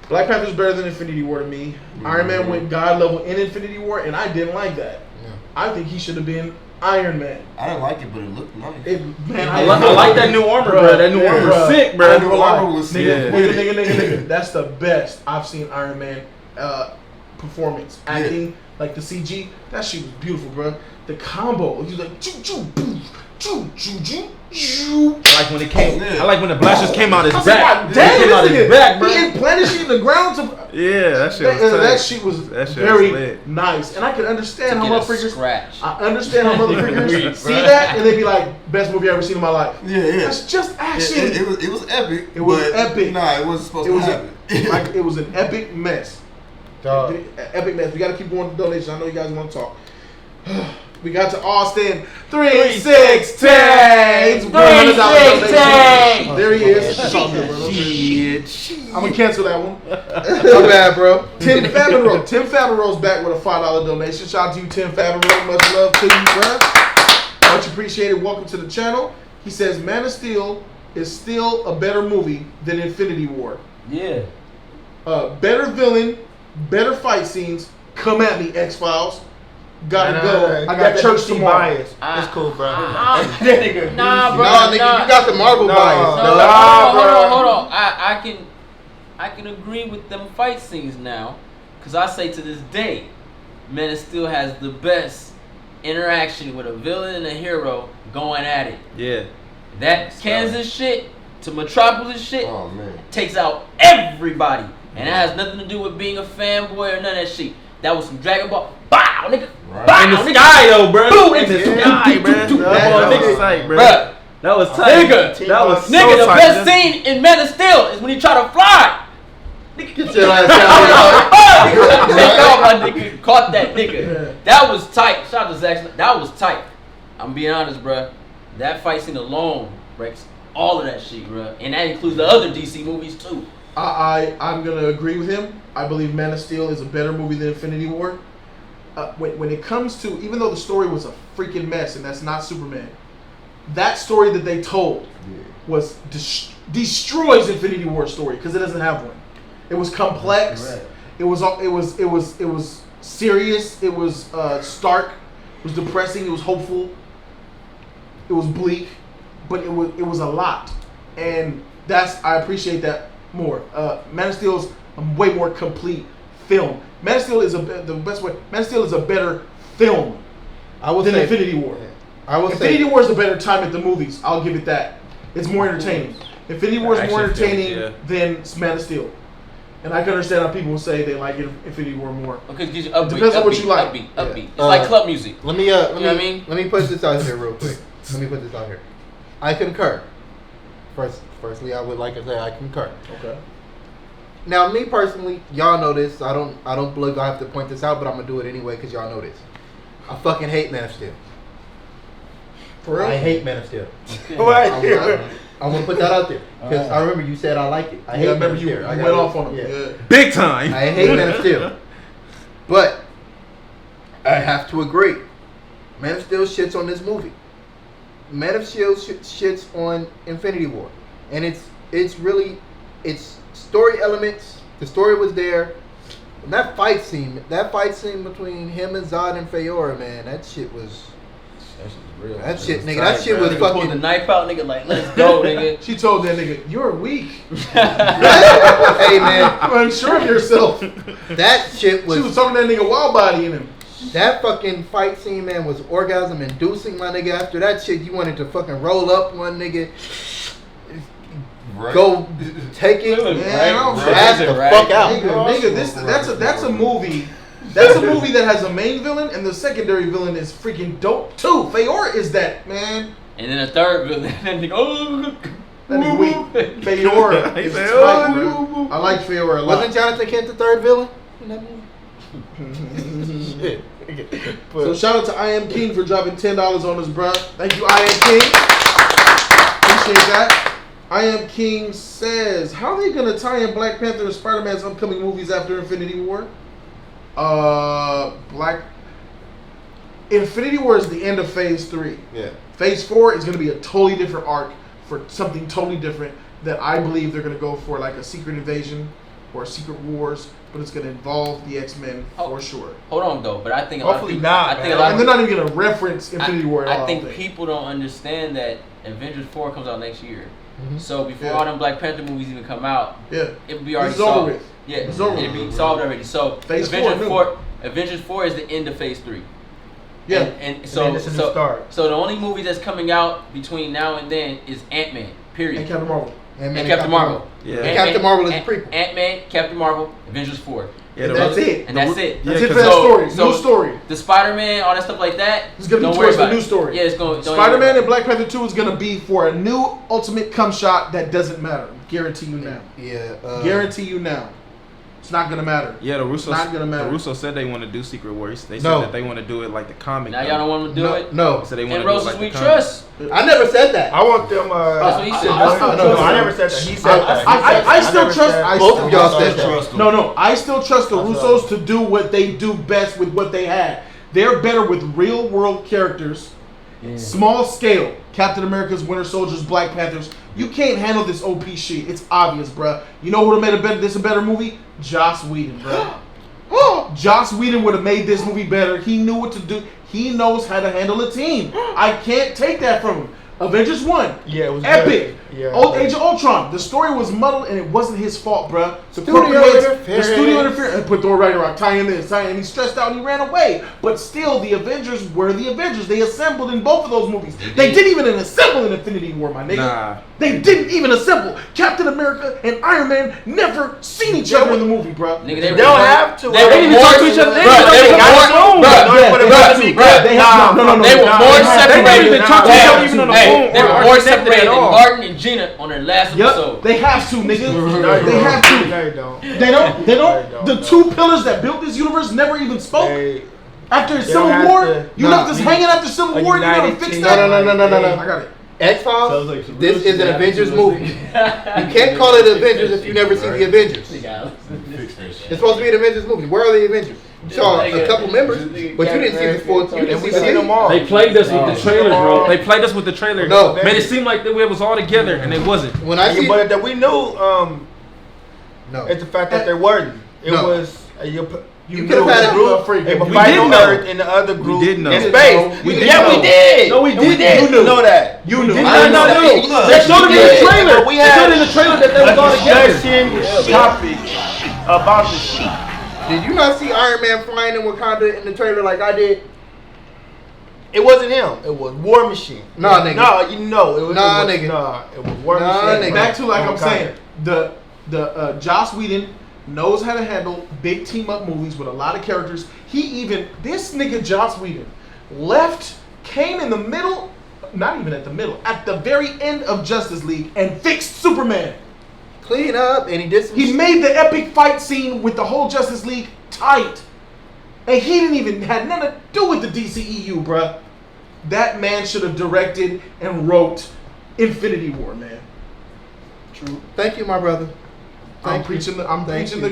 Black Panther's better than Infinity War to me. Iron Man went God level in Infinity War, and I didn't like that. Yeah. I think he should have been Iron Man. I didn't like it, but it looked nice. I like that new armor, bro. That new armor was sick, bro. That new armor was sick. Nigga. That's the best I've seen Iron Man performance. Acting, like the CG. That shit was beautiful, bro. The combo. He was like, choo, choo, boo, choo, choo, choo. I like when it came. I like when the blasters came out his back. Like, damn, came out his back, bro. He implanted shit in the ground to. Yeah, that shit was that shit was very nice, and I can understand how motherfuckers. I understand how motherfuckers see that and they be like, "Best movie I've ever seen in my life." Yeah. That's just action. It was epic. It was epic. Nah, it wasn't supposed to happen. It was an epic mess. Epic mess. We got to keep going to donations. I know you guys want to talk. We got to Austin 316. There he is. Shit. I'm gonna cancel that one. So bad, bro. Tim Fabenrow. Tim Fabenrow's back with a $5 donation. Shout out to you, Tim Fabenrow. Much love to you, bro. Much appreciated. Welcome to the channel. He says, Man of Steel is still a better movie than Infinity War. Yeah. Better villain, better fight scenes. Come at me, X-Files. Gotta go. I got church tomorrow. It's cool, bro. Nah, bro. Nah, nigga, you got the Marvel bias. Hold on. I can agree with them fight scenes now, cause I say to this day, Man of Steel has the best interaction with a villain and a hero going at it. Yeah. That Kansas shit to Metropolis shit man. takes out everybody, and it has nothing to do with being a fanboy or none of that shit. That was some Dragon Ball. Bow, nigga. Right. Bow, In the nigga. sky though, bro. Boom, In the nigga. sky, bro. That was tight, bro. Bruh. That was tight. Nigga. That was so Nigga, the tight. best scene in Man of Steel is when he try to fly. Get your ass out Take off, my nigga. Caught that nigga. That was tight. Shout out to Zack. That was tight. I'm being honest, bruh. That fight scene alone breaks all of that shit, bruh. And that includes the other DC movies, too. I'm going to agree with him. I believe Man of Steel is a better movie than Infinity War. When it comes to, even though the story was a freaking mess, and that's not Superman, that story that they told was destroys Infinity War story because it doesn't have one. It was complex. Right. It was serious. It was stark. It was depressing. It was hopeful. It was bleak, but it was a lot, and I appreciate that more. Man of Steel is a way more complete film. Man of Steel is the best way. Man of Steel is a better film than Infinity War. Infinity War is a better time at the movies. I'll give it that. It's more entertaining. Infinity War is more entertaining than Man of Steel. And I can understand how people will say they like Infinity War more. Because it upbeat, depends on what you like. Upbeat. It's like club music. Let me put this out here real quick. I concur. Firstly, I would like to say I concur. Okay. Now, me personally, y'all know this. I don't believe I have to point this out, but I'm gonna do it anyway because y'all know this. I fucking hate Man of Steel. For real? I hate Man of Steel. I'm gonna put that out there because I remember you said I liked it. I hate Man of Steel. I went off on him. Yeah. Big time. I hate Man of Steel, but I have to agree. Man of Steel shits on this movie. Man of Steel shits on Infinity War, and it's really story elements. The story was there. And that fight scene between him and Zod and Feora, man, that shit was. Real. That shit, nigga. That shit was Nigga fucking. pulled the knife out, nigga. Like, let's go, nigga. She told that nigga, "You're weak." Hey man, You're unsure of yourself. that shit was. She was talking to that nigga wild body in him. That fucking fight scene, man, was orgasm inducing, my nigga. After that shit, you wanted to fucking roll up one nigga, go take it, ass the fuck out. Nigga, that's a movie. That's a movie that has a main villain and the secondary villain is freaking dope too. Feora is that, man. And then a third villain. And they go, That nigga weak. Feora is tight, bro. I like Feora a lot. Wasn't Jonathan Kent the third villain in that movie? Shit. So shout out to I Am King for dropping $10 on us, bro. Thank you, I Am King. Appreciate that. I Am King says, how are they gonna tie in Black Panther and Spider-Man's upcoming movies after Infinity War? Infinity War is the end of Phase 3. Yeah. Phase 4 is gonna be a totally different arc for something totally different that I believe they're gonna go for, like a Secret Invasion or Secret Wars, but it's gonna involve the X-Men for sure. Hold on though, but I think Hopefully a not, lot of people, man. And they're not even gonna reference Infinity War at all. I think people don't understand that Avengers 4 comes out next year. Mm-hmm. So before all them Black Panther movies even come out, yeah, it'll be already it's over solved. with. Yeah, It's over it'll with. be solved already. So Phase Avengers 4 is the end of Phase 3. Yeah, and so then it's a new start. So the only movie that's coming out between now and then is Ant-Man. Period. and Captain Marvel. And Captain Marvel. Yeah. And Captain Marvel is a prequel. Ant-Man, Captain Marvel, Avengers 4. Yeah, And that's it. And that's it. That's it for that story. New story. The Spider-Man, all that stuff like that. It's gonna don't be worry towards the about new it. story. Yeah, it's going. Spider-Man and Black Panther 2 is gonna be for a new ultimate cum shot that doesn't matter. Guarantee you now. Yeah. Guarantee you now. It's not gonna matter. Yeah, the Russos. Not gonna matter. The Russos said they want to do Secret Wars. They said No. that they want to do it like the comic. Now y'all don't want to do it. No. So they want And to do it Roses like we the comic. trust. I never said that. I want them. That's what he said. I never said that. He said that. I still trust. Both of y'all said that. No. I still trust the Russos to do what they do best with what they had. They're better with real world characters Small scale. Captain America's, Winter Soldiers, Black Panthers. You can't handle this OP shit. It's obvious, bruh. You know who would have made this a better movie? Joss Whedon, bruh. Joss Whedon would have made this movie better. He knew what to do. He knows how to handle a team. I can't take that from him. Avengers 1. Yeah, it was epic. Yeah, Age of Ultron. The story was muddled and it wasn't his fault, bruh. The studio interference. And put Thor Ragnarok. Tie in this. And he stressed out and he ran away. But still, the Avengers were the Avengers. They assembled in both of those movies. They didn't even assemble in Infinity War, my nigga. Nah. They didn't even assemble. Captain America and Iron Man never seen each other in the movie, bruh. Nigga, they don't have to. They didn't even talk to each other. They were more separated. They were more separated than Martin and Gina on their last episode. They have to, nigga. They have to. They don't. The two pillars that built this universe never even spoke. After Civil War, you left us hanging after Civil War. You never fixed that. No. I got it. X-Files, this is an Avengers movie. You can't call it Avengers if you never see the Avengers. It's supposed to be an Avengers movie. Where are the Avengers? You saw a couple members, but you didn't see the full. You didn't see them all. They played us with the trailer, bro. They played us with the trailer. No, made it seem like we was all together, and it wasn't. When I see, but that we knew, no, it's the fact that they weren't. It was you could have had a group. We didn't know. Earth and the other group. We did know. In space. We did. No, we did. You know that. You knew. I know. They showed it in the trailer. They showed in the trailer that they was all together. Discussion topic about the shit. Did you not see Iron Man flying in Wakanda in the trailer like I did? It wasn't him. It was War Machine. Nah, nigga. Nah, you know. It was, nigga. Nah, it was War Machine. Nigga. Back to like I'm saying, the Joss Whedon knows how to handle big team up movies with a lot of characters. This nigga Joss Whedon came in the middle, not even at the middle, at the very end of Justice League and fixed Superman. Clean up, and he did some He made the epic fight scene with the whole Justice League tight. And he didn't even had nothing to do with the DCEU, bruh. That man should have directed and wrote Infinity War, man. True. Thank you, my brother. I'm preaching the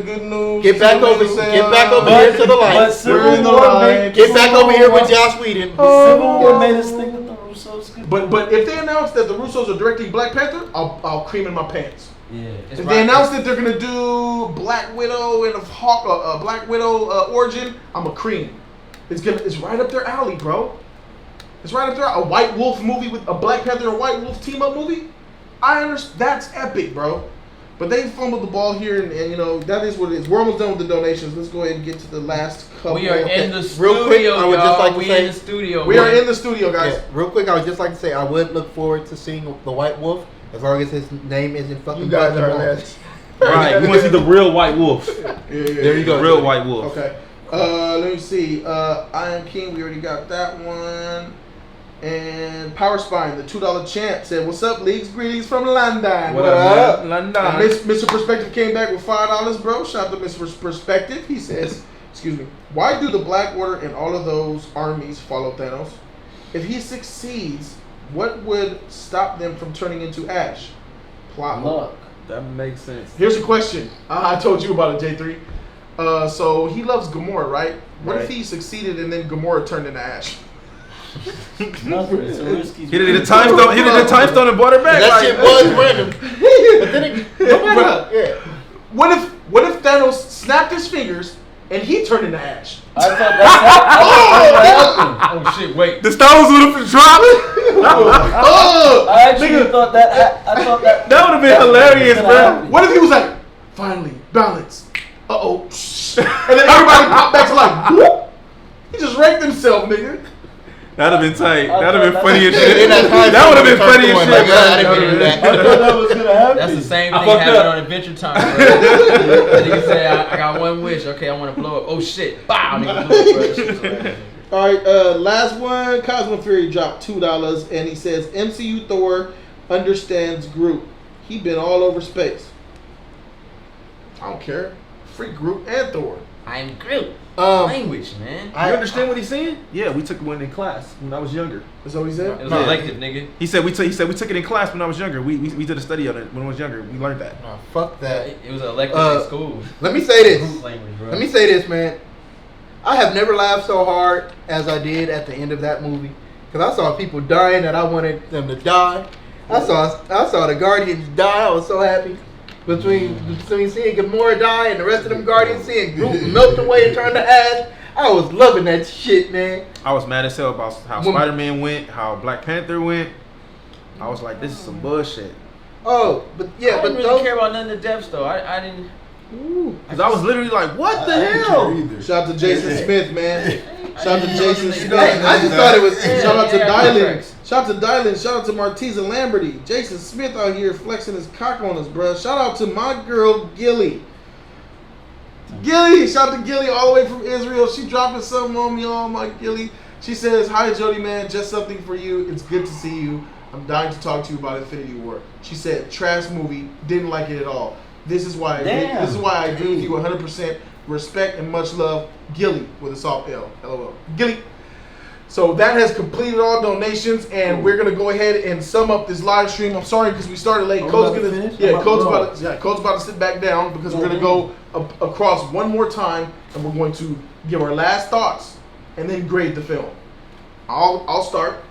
good news. Get back over here to the light. Get back over here with Joss Whedon. Civil War made us think that the Russos could. But if they announce that the Russos are directing Black Panther, I'll cream in my pants. Yeah. If they announce that they're gonna do Black Widow and a Black Widow origin, I'm a cream. It's right up their alley, bro. It's right up there. A White Wolf movie with a Black Panther and a White Wolf team up movie. I understand. That's epic, bro. But they fumbled the ball here, and you know that is what it is. We're almost done with the donations. Let's go ahead and get to the last couple. We are in the studio, real quick, I would just like to say, in the studio. We are in the studio, guys. Yeah, real quick, I would just like to say I would look forward to seeing the White Wolf as long as his name isn't fucking. You guys are last. Right, we want to see the real White Wolf. There you go, real White Wolf. Okay. Let me see. I Am King. We already got that one. And Power Spine, the $2 champ, said, "What's up, leagues? Greetings from London." What up, London? Mr. Perspective came back with $5, bro. Shout out to Mr. Perspective. He says, "Excuse me. Why do the Black Order and all of those armies follow Thanos? If he succeeds, what would stop them from turning into ash?" Plot luck. That makes sense. Here's a question. I told you about it, J3. So he loves Gamora, right? What if he succeeded and then Gamora turned into ash? He did the time stone. He did the time stone and brought it back. That shit was random. But then What if Thanos snapped his fingers and he turned into ash? I thought that's oh shit! Wait. The stones would have dropped. I actually thought that. I thought that. That would have been hilarious, bro. What if he was like, finally, balance. And then everybody popped back to life. Whoop. He just wrecked himself, nigga. That'd have been tight. That'd have been funny as shit. That would have been funny as shit. I thought that was gonna happen. That's the same thing happened on Adventure Time, bro. The nigga said, I got one wish. Okay, I want to blow up. Oh shit! Bow! Nigga blew up, bro. All right, last one. Cosmo Fury dropped $2, and he says MCU Thor understands Groot. He been all over space. I don't care. Free Groot and Thor. I'm Groot. Language, man. You understand what he's saying? Yeah, we took one in class when I was younger. That's what he said? It was elective, nigga. He said we took it in class when I was younger. We did a study on it when I was younger. We learned that. Oh, fuck that. It was an elective in school. Let me say this. Groot language, bro. Let me say this, man. I have never laughed so hard as I did at the end of that movie. because I saw people dying that I wanted them to die. I saw the Guardians die. I was so happy. Between seeing Gamora die and the rest of them Guardians seeing Groot melt away and turn to ash, I was loving that shit, man. I was mad as hell about how Spider-Man went, how Black Panther went. I was like, this is some bullshit. Oh, but yeah, I didn't really care about none of the deaths though. I didn't. Because I was literally like, what the hell? Shout out to Jason Smith, man. Shout out to Jason Smith. I just thought it was. Shout out to Dylan. Shout out to Dylan. Shout out to Martiza Lamberty. Jason Smith out here flexing his cock on us, bro. Shout out to my girl Gilly. Shout out to Gilly all the way from Israel. She dropping something on me, on my Gilly. She says, "Hi Jody, man. Just something for you. It's good to see you. I'm dying to talk to you about Infinity War." She said, "Trash movie. Didn't like it at all. This is why. This is why I agree with you 100%. Respect and much love, Gilly with a soft L. LOL. Gilly." So that has completed all donations, and we're gonna go ahead and sum up this live stream. I'm sorry because we started late. Code's about to sit back down because we're gonna go across one more time, and we're going to give our last thoughts and then grade the film. I'll start.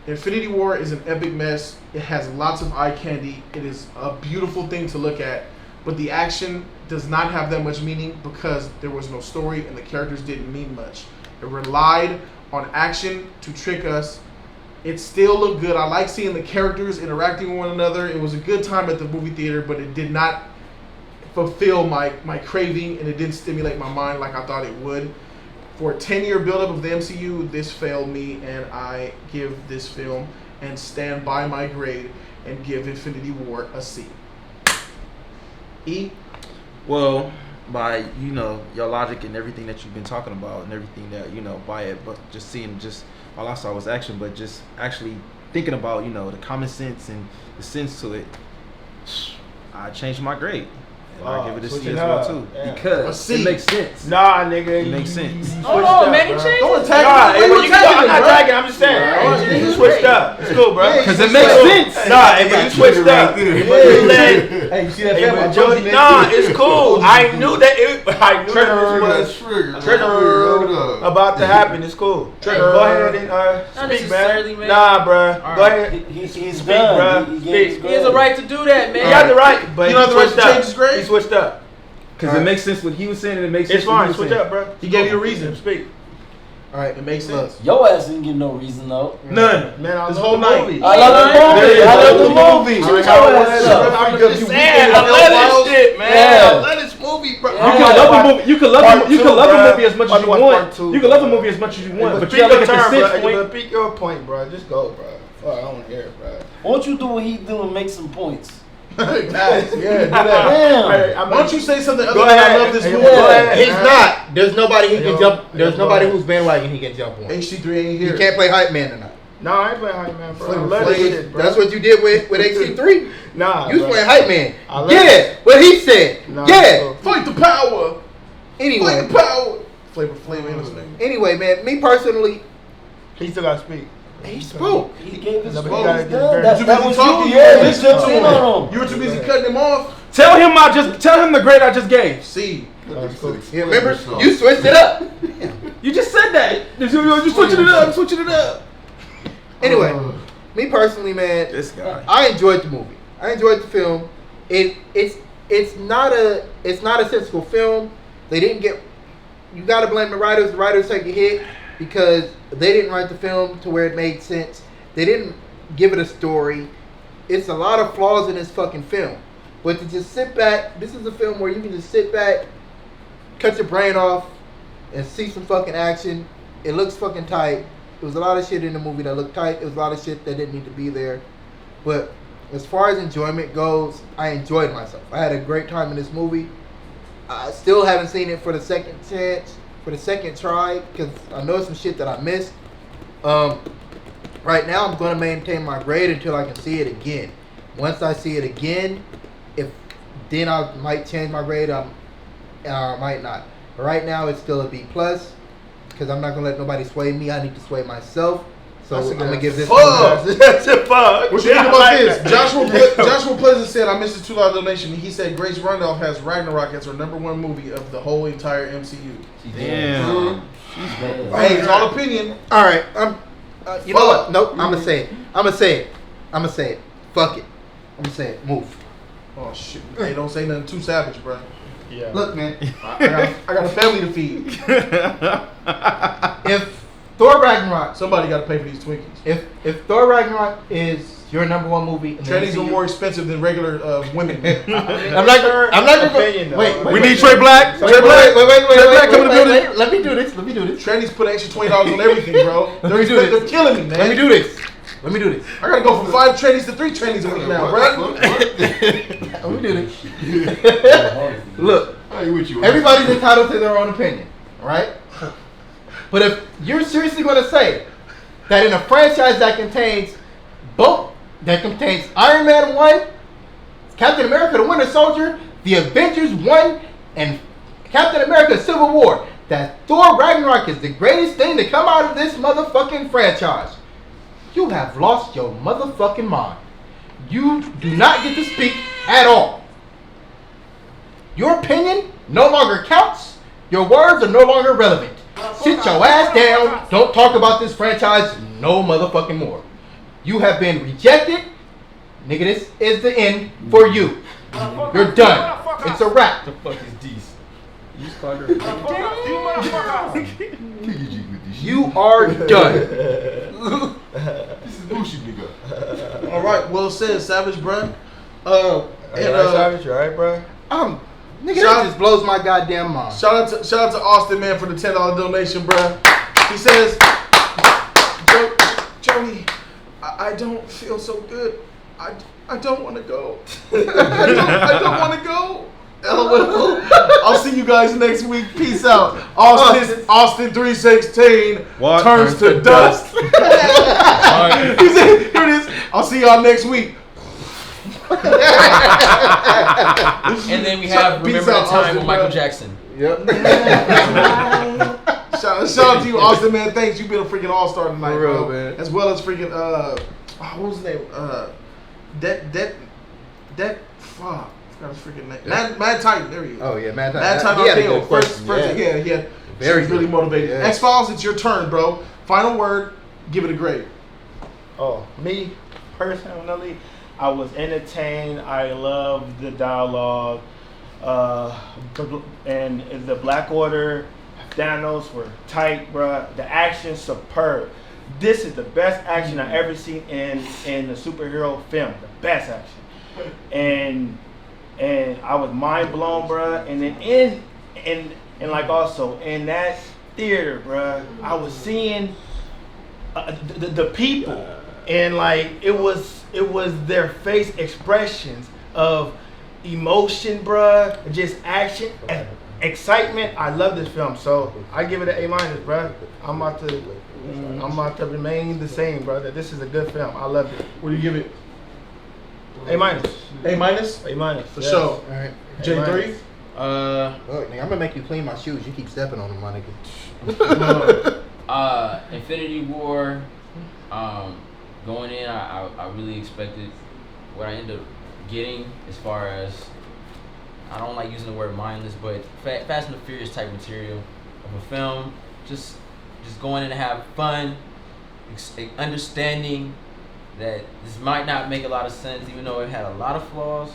Infinity War is an epic mess. It has lots of eye candy. It is a beautiful thing to look at, but the action does not have that much meaning because there was no story and the characters didn't mean much. It relied on action to trick us. It still looked good. I like seeing the characters interacting with one another. It was a good time at the movie theater, but it did not fulfill my craving, and it didn't stimulate my mind like I thought it would. For a 10-year buildup of the MCU, this failed me, and I give this film and stand by my grade and give Infinity War a C. E? Well, by your logic and everything that you've been talking about and everything that by it, but just seeing all I saw was action, but just actually thinking about the common sense and the sense to it, I changed my grade. And I give it a C as well too, because it makes sense. Nah, nigga, it makes sense. Hold on, man, he changed. Don't attack I'm not tagging. I'm just saying. You switched up. It's cool, bro. Because it makes sense. Nah, but you switched up. Hey, you see that film? Jody, nah, it's cool. I knew that it was trigger about to happen. It's cool. Go ahead and speak, man. Nah, bro. Go ahead. He's speak, bro. He has a right to do that, man. He has the right, but you don't have the right to change his grade. He switched up. Because it makes sense what he was saying, and it makes sense. It's fine. What Switch up, bro. He gave you a reason. Speak. All right, it makes sense. Your ass didn't give no reason though. None. Man, this whole night. I love the movie. I'm just saying. I love this shit, man. I love this movie, bro. You can love a movie as much as you want. You can love a movie as much as you want, but you gotta look at the sense point. Pick your point, bro. Just go, bro. Fuck, I don't want to hear it, bro. Why don't you do what he do and make some points? Nice. Yeah, do that. Damn. Why don't you say something other Go than ahead. I love this movie? Go ahead. He's not. There's nobody he can jump. There's nobody whose bandwagon he can jump on. HC3 ain't here. He can't play hype man tonight. No, I ain't playing hype man, bro. Flavor I love Flav. this shit, bro. That's what you did with HC3. Nah, You was bro. playing hype man. I love Yeah, what he said. Nah, Yeah. bro. Fight the power. Anyway, Fight the power. Flavor Flav ain't listening. anyway, man. Me personally, He still got to speak. he spoke. He gave his No, but vote. you gotta He's get done. it That You that busy was talking, you. you weren't Yeah, listening just to in on him. him. You were too busy cutting him off. Tell him the grade I just gave. C. Yeah, remember, you switched it up. You just said that. You switching it up. Anyway, me personally, man, This guy. I enjoyed the movie. I enjoyed the film. It's not a sensible film. They didn't get. You gotta blame the writers. The writers take a hit because they didn't write the film to where it made sense. They didn't give it a story. It's a lot of flaws in this fucking film. But to just sit back, this is a film where you can just sit back, cut your brain off, and see some fucking action. It looks fucking tight. There was a lot of shit in the movie that looked tight. There was a lot of shit that didn't need to be there. But as far as enjoyment goes, I enjoyed myself. I had a great time in this movie. I still haven't seen it for the second chance, for the second try, because I know some shit that I missed. Right now, I'm going to maintain my grade until I can see it again. Once I see it again, then I might change my grade, or I might not. But right now, it's still a B+, because I'm not going to let nobody sway me. I need to sway myself. So I'm going to give this That's a fuck. What you think about this? Joshua Pleasant said, I missed the $2 donation. He said Grace Randolph has Ragnarok as her #1 movie of the whole entire MCU. Damn. Hey, it's all opinion. All right. You know what? Nope. I'm gonna say it. Fuck it. I'm gonna say it. Move. Oh shit! Hey, don't say nothing too savage, bro. Yeah. Look, man. I got a family to feed. If Thor Ragnarok, somebody got to pay for these Twinkies. If Thor Ragnarok is your #1 movie, trannies are more expensive than regular women. I'm not gonna wait. We need Trey Black. Wait. Come to the building. Let me do this. Trannies put extra $20 on everything, bro. They're killing me, man. Let me do this. I gotta go from 5 trannies to 3 trannies a week now, bro. Let me do this. Look, everybody's entitled to their own opinion, right? But if you're seriously going to say that in a franchise that contains Iron Man 1, Captain America the Winter Soldier, the Avengers 1, and Captain America Civil War, that Thor Ragnarok is the greatest thing to come out of this motherfucking franchise, you have lost your motherfucking mind. You do not get to speak at all. Your opinion no longer counts. Your words are no longer relevant. Sit your ass down. Don't talk about this franchise no motherfucking more. You have been rejected. Nigga, this is the end for you. You're done. It's a wrap. The fuck is these? You are done. This is bullshit, nigga. All right, well said, Savage, bro. Savage, you alright, bro? Nigga, that just blows my goddamn mind. Shout out to Austin, man, for the $10 donation, bro. He says, Jody, I don't feel so good. I don't want to go. I don't want to go. LOL. I'll see you guys next week. Peace out. Austin 316 turns to dust. He said, here it is. I'll see y'all next week. And then we have Remember the Time with Michael Jackson. Yep. Shout out to you, Austin, man. Thanks. You've been a freaking all-star tonight, For real, bro. man. As well as freaking what was his name? Fuck. I forgot his freaking name. Mad Titan. There he is. Oh yeah, Mad Titan. He had a good First, question. he had. Very really good. motivated. Yeah. X-Files, it's your turn, bro. Final word. Give it a grade. Oh, me personally, I was entertained. I loved the dialogue. And the Black Order, Thanos were tight, bruh. The action superb. This is the best action I've ever seen in a superhero film. The best action. And I was mind blown, bruh. And then and like also in that theater, bruh, I was seeing the people, and like it was their face expressions of emotion, bruh, just action and excitement. I love this film, so I give it an A-, bruh. I'm about to remain the same, brother. This is a good film. I loved it. What do you give it? A-. A minus? A-. For sure. All right. J3? Look, nigga, I'm gonna make you clean my shoes. You keep stepping on them, my nigga. Infinity War. Going in, I really expected what I ended up getting as far as, I don't like using the word mindless, but Fast and the Furious type material of a film. Just going in to have fun, understanding that this might not make a lot of sense, even though it had a lot of flaws,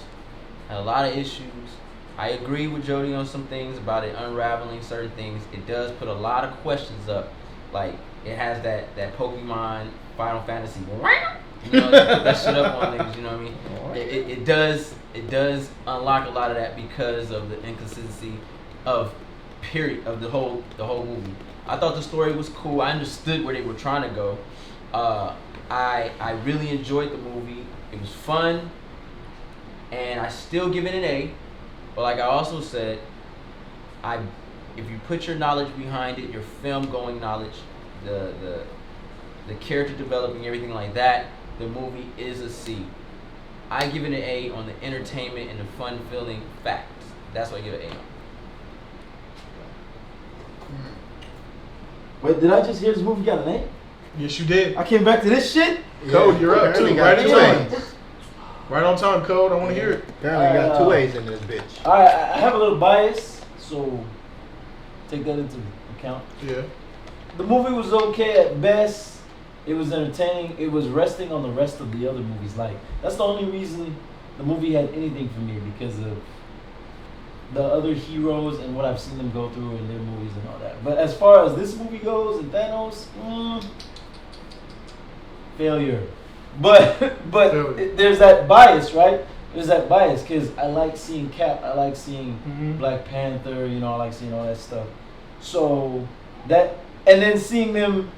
had a lot of issues. I agree with Jody on some things about it unraveling certain things. It does put a lot of questions up. Like, it has that Pokemon Final Fantasy, you know, that shit up on niggas, you know what I mean? It does unlock a lot of that because of the inconsistency of the whole movie. I thought the story was cool. I understood where they were trying to go. I really enjoyed the movie. It was fun, and I still give it an A. But like I also said, if you put your knowledge behind it, your film going knowledge, the character developing, everything like that, the movie is a C. I give it an A on the entertainment and the fun feeling facts. That's why I give it an A. Wait, did I just hear this movie got an A? Yes, you did. I came back to this shit? Code, you're up too. Right on time. A's. Right on time, Code. I want to hear it. Apparently you got 2 A's in this bitch. I have a little bias, so take that into account. Yeah. The movie was okay at best. It was entertaining. It was resting on the rest of the other movies. Like that's the only reason the movie had anything for me, because of the other heroes and what I've seen them go through in their movies and all that. But as far as this movie goes and Thanos, failure. But there's that bias, right? There's that bias because I like seeing Cap. I like seeing Black Panther. You know, I like seeing all that stuff. So that, and then seeing them.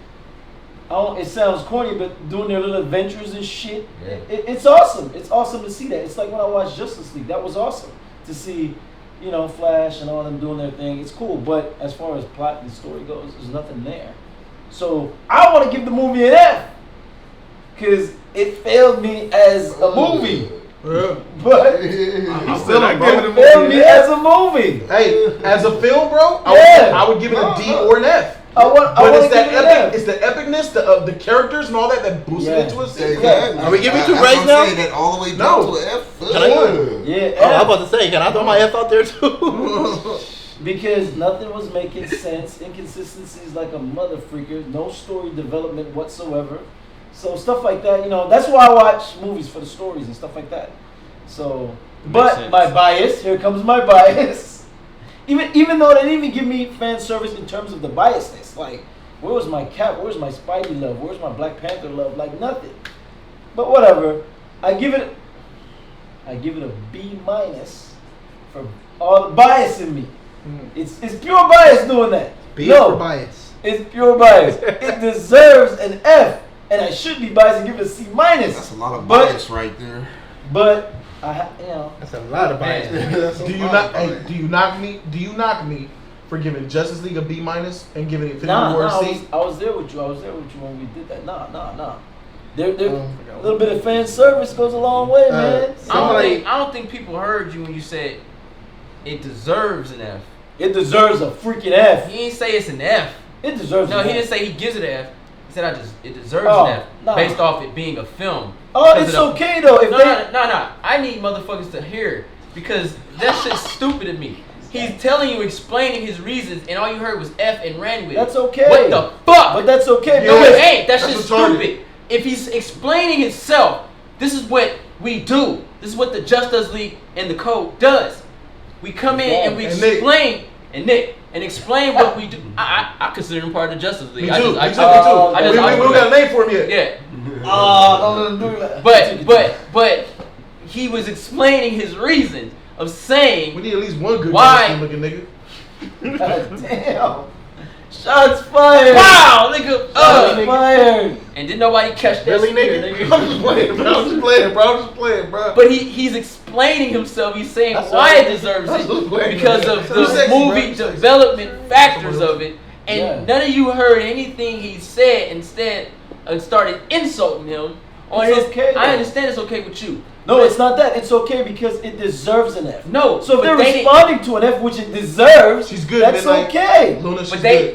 It sounds corny, but doing their little adventures and shit, it's awesome. It's awesome to see that. It's like when I watched Justice League. That was awesome to see, you know, Flash and all them doing their thing. It's cool, but as far as plot and story goes, there's nothing there. So I want to give the movie an F because it failed me as a movie. But I'm still not it failed me as a movie. Hey, as a film, bro, Yeah. I would give it a D or an F. But It's that epic. It's the epicness of the characters and all that boosted it to a C. Are we giving 2 grades now? That all the way down to an F. Can I? Yeah. Oh, I'm about to say, can I throw my F out there too? Because nothing was making sense. Inconsistencies like a mother freaker. No story development whatsoever. So stuff like that, you know, that's why I watch movies, for the stories and stuff like that. So, but my bias, here comes my bias. Even though they didn't even give me fan service in terms of the biasness. Like, where was my Cap? Where's my Spidey love? Where's my Black Panther love? Like nothing. But whatever. I give it a B- for all the bias in me. It's pure bias doing that. B for bias. It's pure bias. It deserves an F, and I should be biased and give it a C-. That's a lot of bias right there. But that's a lot of bias. Do you knock me for giving Justice League a B- and giving Infinity War a C? I was there with you. When we did that. Nah. A little bit of fan service goes a long way, man. I don't think people heard you when you said it deserves an F. It deserves a freaking F. He didn't say it's an F. It deserves. No, an he F. didn't say he gives it an F. He said it deserves an F based off it being a film. Oh, it's okay though. If no. I need motherfuckers to hear it because that shit's stupid to me. He's telling you, explaining his reasons, and all you heard was F and ran with it. That's okay. What the fuck? But that's okay. No, it ain't. That shit's stupid. If he's explaining himself, this is what we do. This is what the JustUs League and the code does. We come in and we explain, and explain what we do. I consider him part of the JustUs League. Me too. I We don't got a name for him yet. Yeah. Don't do that. But he was explaining his reasons of saying we need at least one good looking nigga. God damn. Shots fired. Wow, nigga. Shots fired. And didn't nobody catch that? Really, nigga? I'm just playing, bro. But he's explaining himself. He's saying why it deserves it because of the movie development factors of it. And none of you heard anything he said. Instead, started insulting him. It's okay, I understand it's okay with you. No, it's not that. It's okay because it deserves an F. No, so if they're responding to an F, which it deserves, she's good. That's okay. Luna, but they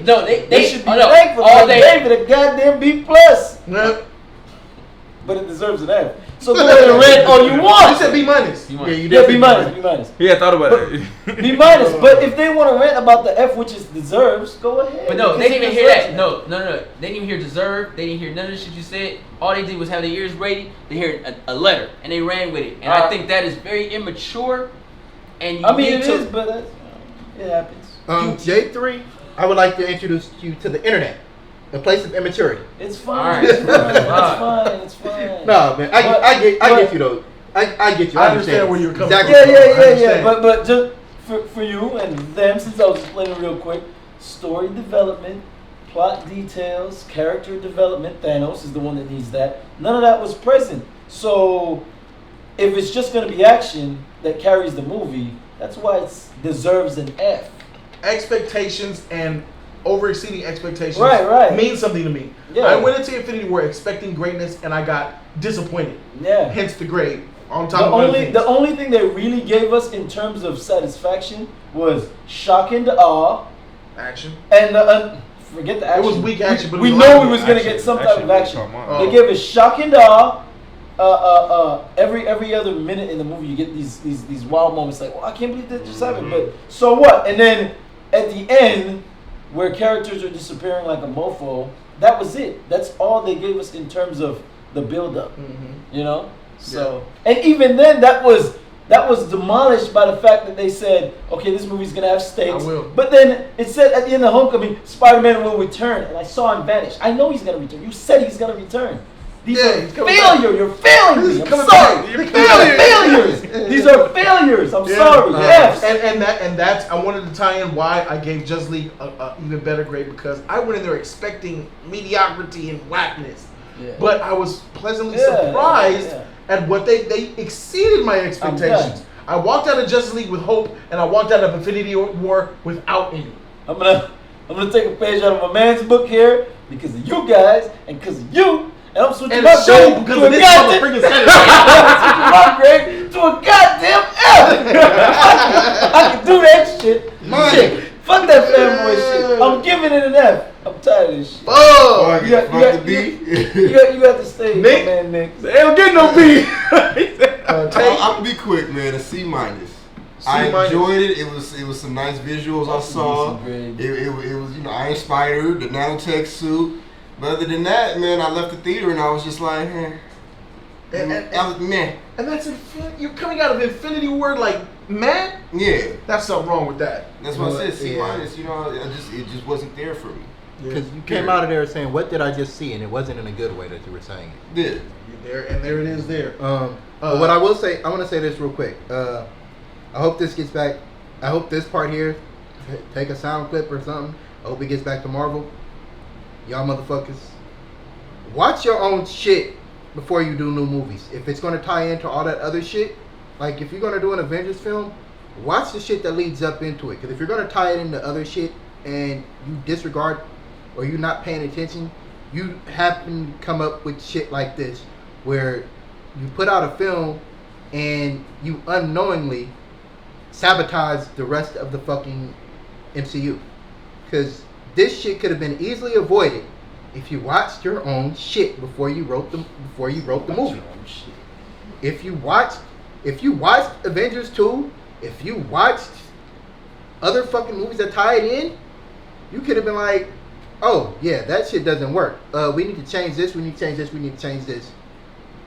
should be thankful. All they gave it a goddamn B+. Yeah. But it deserves an F. So go ahead and rant all you want. You said B-. Yeah, you did. B-. Yeah, I thought about it. B-. But if they want to rant about the F, which it deserves, go ahead. But no, they didn't even hear that. No. They didn't even hear deserve. They didn't hear none of the shit you said. All they did was have their ears ready. They heard a letter and they ran with it. And I think that is very immature. And you it is, but it happens. J3, I would like to introduce you to the internet. A place of immaturity. It's fine. It's fine. It's fine. No, man. I get you though. I get you. I understand where you're coming from. Yeah. But just for you and them, since I was explaining real quick, story development, plot details, character development. Thanos is the one that needs that. None of that was present. So if it's just going to be action that carries the movie, that's why it deserves an F. Expectations and over-exceeding expectations mean something to me. Yeah. I went into Infinity War expecting greatness and I got disappointed. Yeah. Hence the grade. The only thing they really gave us in terms of satisfaction was shock and awe. Action. And forget the action. It was weak action, but we know we was going to get some type of action. They gave us shock and awe. Every other minute in the movie you get these wild moments like, well, I can't believe that just happened, but so what? And then at the end, where characters are disappearing like a mofo, that was it. That's all they gave us in terms of the build-up. Mm-hmm. You know. So and even then, that was demolished by the fact that they said, okay, this movie's gonna have stakes. I will. But then it said at the end of Homecoming, Spider-Man will return, and I saw him vanish. I know he's gonna return. You said he's gonna return. These are failures. You're failing me. I'm sorry. You're failures. These are failures. I'm sorry. Yes. And that's I wanted to tie in why I gave Just League a even better grade, because I went in there expecting mediocrity and whackness, but I was pleasantly surprised at what they exceeded my expectations. I walked out of Justice League with hope, and I walked out of Infinity War without any. I'm gonna take a page out of my man's book here because of you guys and because of you. And I'm switching my grade to a goddamn to a goddamn F. I can do that shit. Shit. Fuck that fanboy shit. I'm giving it an F. I'm tired of this shit. Oh, you got to stay, Nick. man, Nick. They don't get no B. I'm gonna be quick, man. A C minus. I enjoyed it. It was some nice visuals I saw. It was, you know, Iron Spider, the nanotech suit. But other than that, man, I left the theater and I was just like, I was meh. And that's you're coming out of Infinity War like meh? Yeah. That's something wrong with that. That's what I said, C minus. You know, it just wasn't there for me. Because you came out of there saying, "What did I just see?" and it wasn't in a good way that you were saying it. Yeah. There it is. There. But what I will say, I want to say this real quick. I hope this gets back. I hope this part here, take a sound clip or something. I hope it gets back to Marvel. Y'all motherfuckers, watch your own shit before you do new movies. If it's gonna tie into all that other shit, like if you're gonna do an Avengers film, watch the shit that leads up into it. Because if you're gonna tie it into other shit and you disregard or you're not paying attention, you happen to come up with shit like this, where you put out a film and you unknowingly sabotage the rest of the fucking MCU. Because this shit could have been easily avoided if you watched your own shit before you wrote the movie. If you watched Avengers 2, if you watched other fucking movies that tie it in, you could have been like, oh yeah, that shit doesn't work. We need to change this, we need to change this, we need to change this.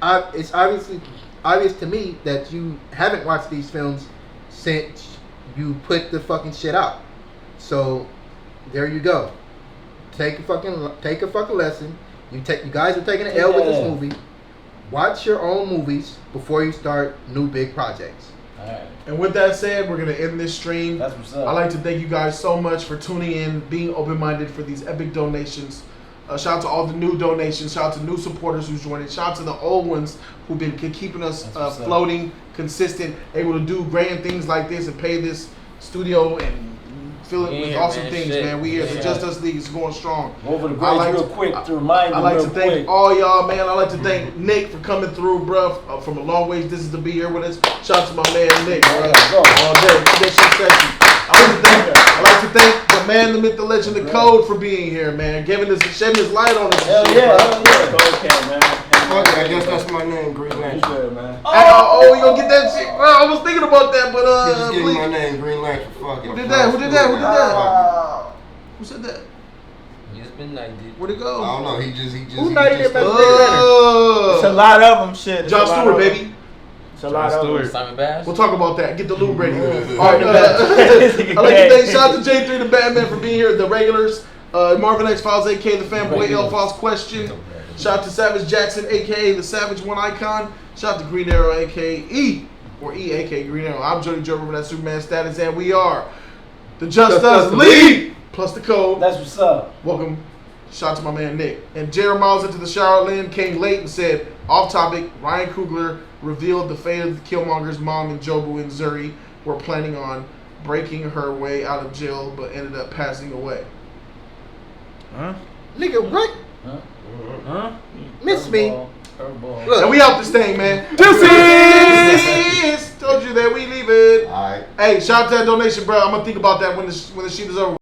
It's obvious to me that you haven't watched these films since you put the fucking shit out. So there you go. Take a fucking lesson. You guys are taking an L with this movie. Watch your own movies before you start new big projects. Alright. And with that said, we're gonna end this stream. That's what's up. I'd like to thank you guys so much for tuning in, being open-minded for these epic donations. Shout out to all the new donations. Shout out to new supporters who's joining. Shout out to the old ones who've been keeping us floating, consistent, able to do grand things like this and pay this studio and fill it with awesome things, man. We here. The JustUs League is going strong. Over the grades real quick to remind you. I'd like to thank all y'all, man. I'd like to thank Nick for coming through, bruh, from a long ways. This is to be here with us. Shout out to my man Nick, bro. All day. That shit sexy. I'd like to thank the man, the myth, the legend, the code for being here, man. Shedding his light on us. Hell yeah. Okay, man. Fuck it, I guess that's my name, Green Lantern. Man. Oh, you gonna get that shit? Bro, I was thinking about that, but Just give me my name, Green Lantern. Fuck it. Who did that? Who said that? He just been like, dude. Where'd it go? I don't know. He just. Who knighted him as It's a lot of them, shit. John Stewart, baby. It's a lot of them. Simon Bass. We'll talk about that. Get the loot ready. All right, I'd like to thank shout out to J3 the Batman for being here. The regulars, Marvin X Files, aka the Fanboy L Files Question. Shout out to Savage Jackson, aka the Savage One Icon. Shout out to Green Arrow, aka aka Green Arrow. I'm Jody Joe with that Superman status, and we are the JustUs League plus the code. That's what's up. Welcome. Shout out to my man Nick. And Jared Miles into the shower lane came late and said, off topic, Ryan Coogler revealed the fate of the Killmonger's mom and Jobu and Zuri were planning on breaking her way out of jail but ended up passing away. Huh? Nigga, what? Huh? Miss me. Look, and we out this thing, man. Deuces! Told you that we leave it. Alright. Hey, shout out to that donation, bro. I'm gonna think about that when the sheet is over.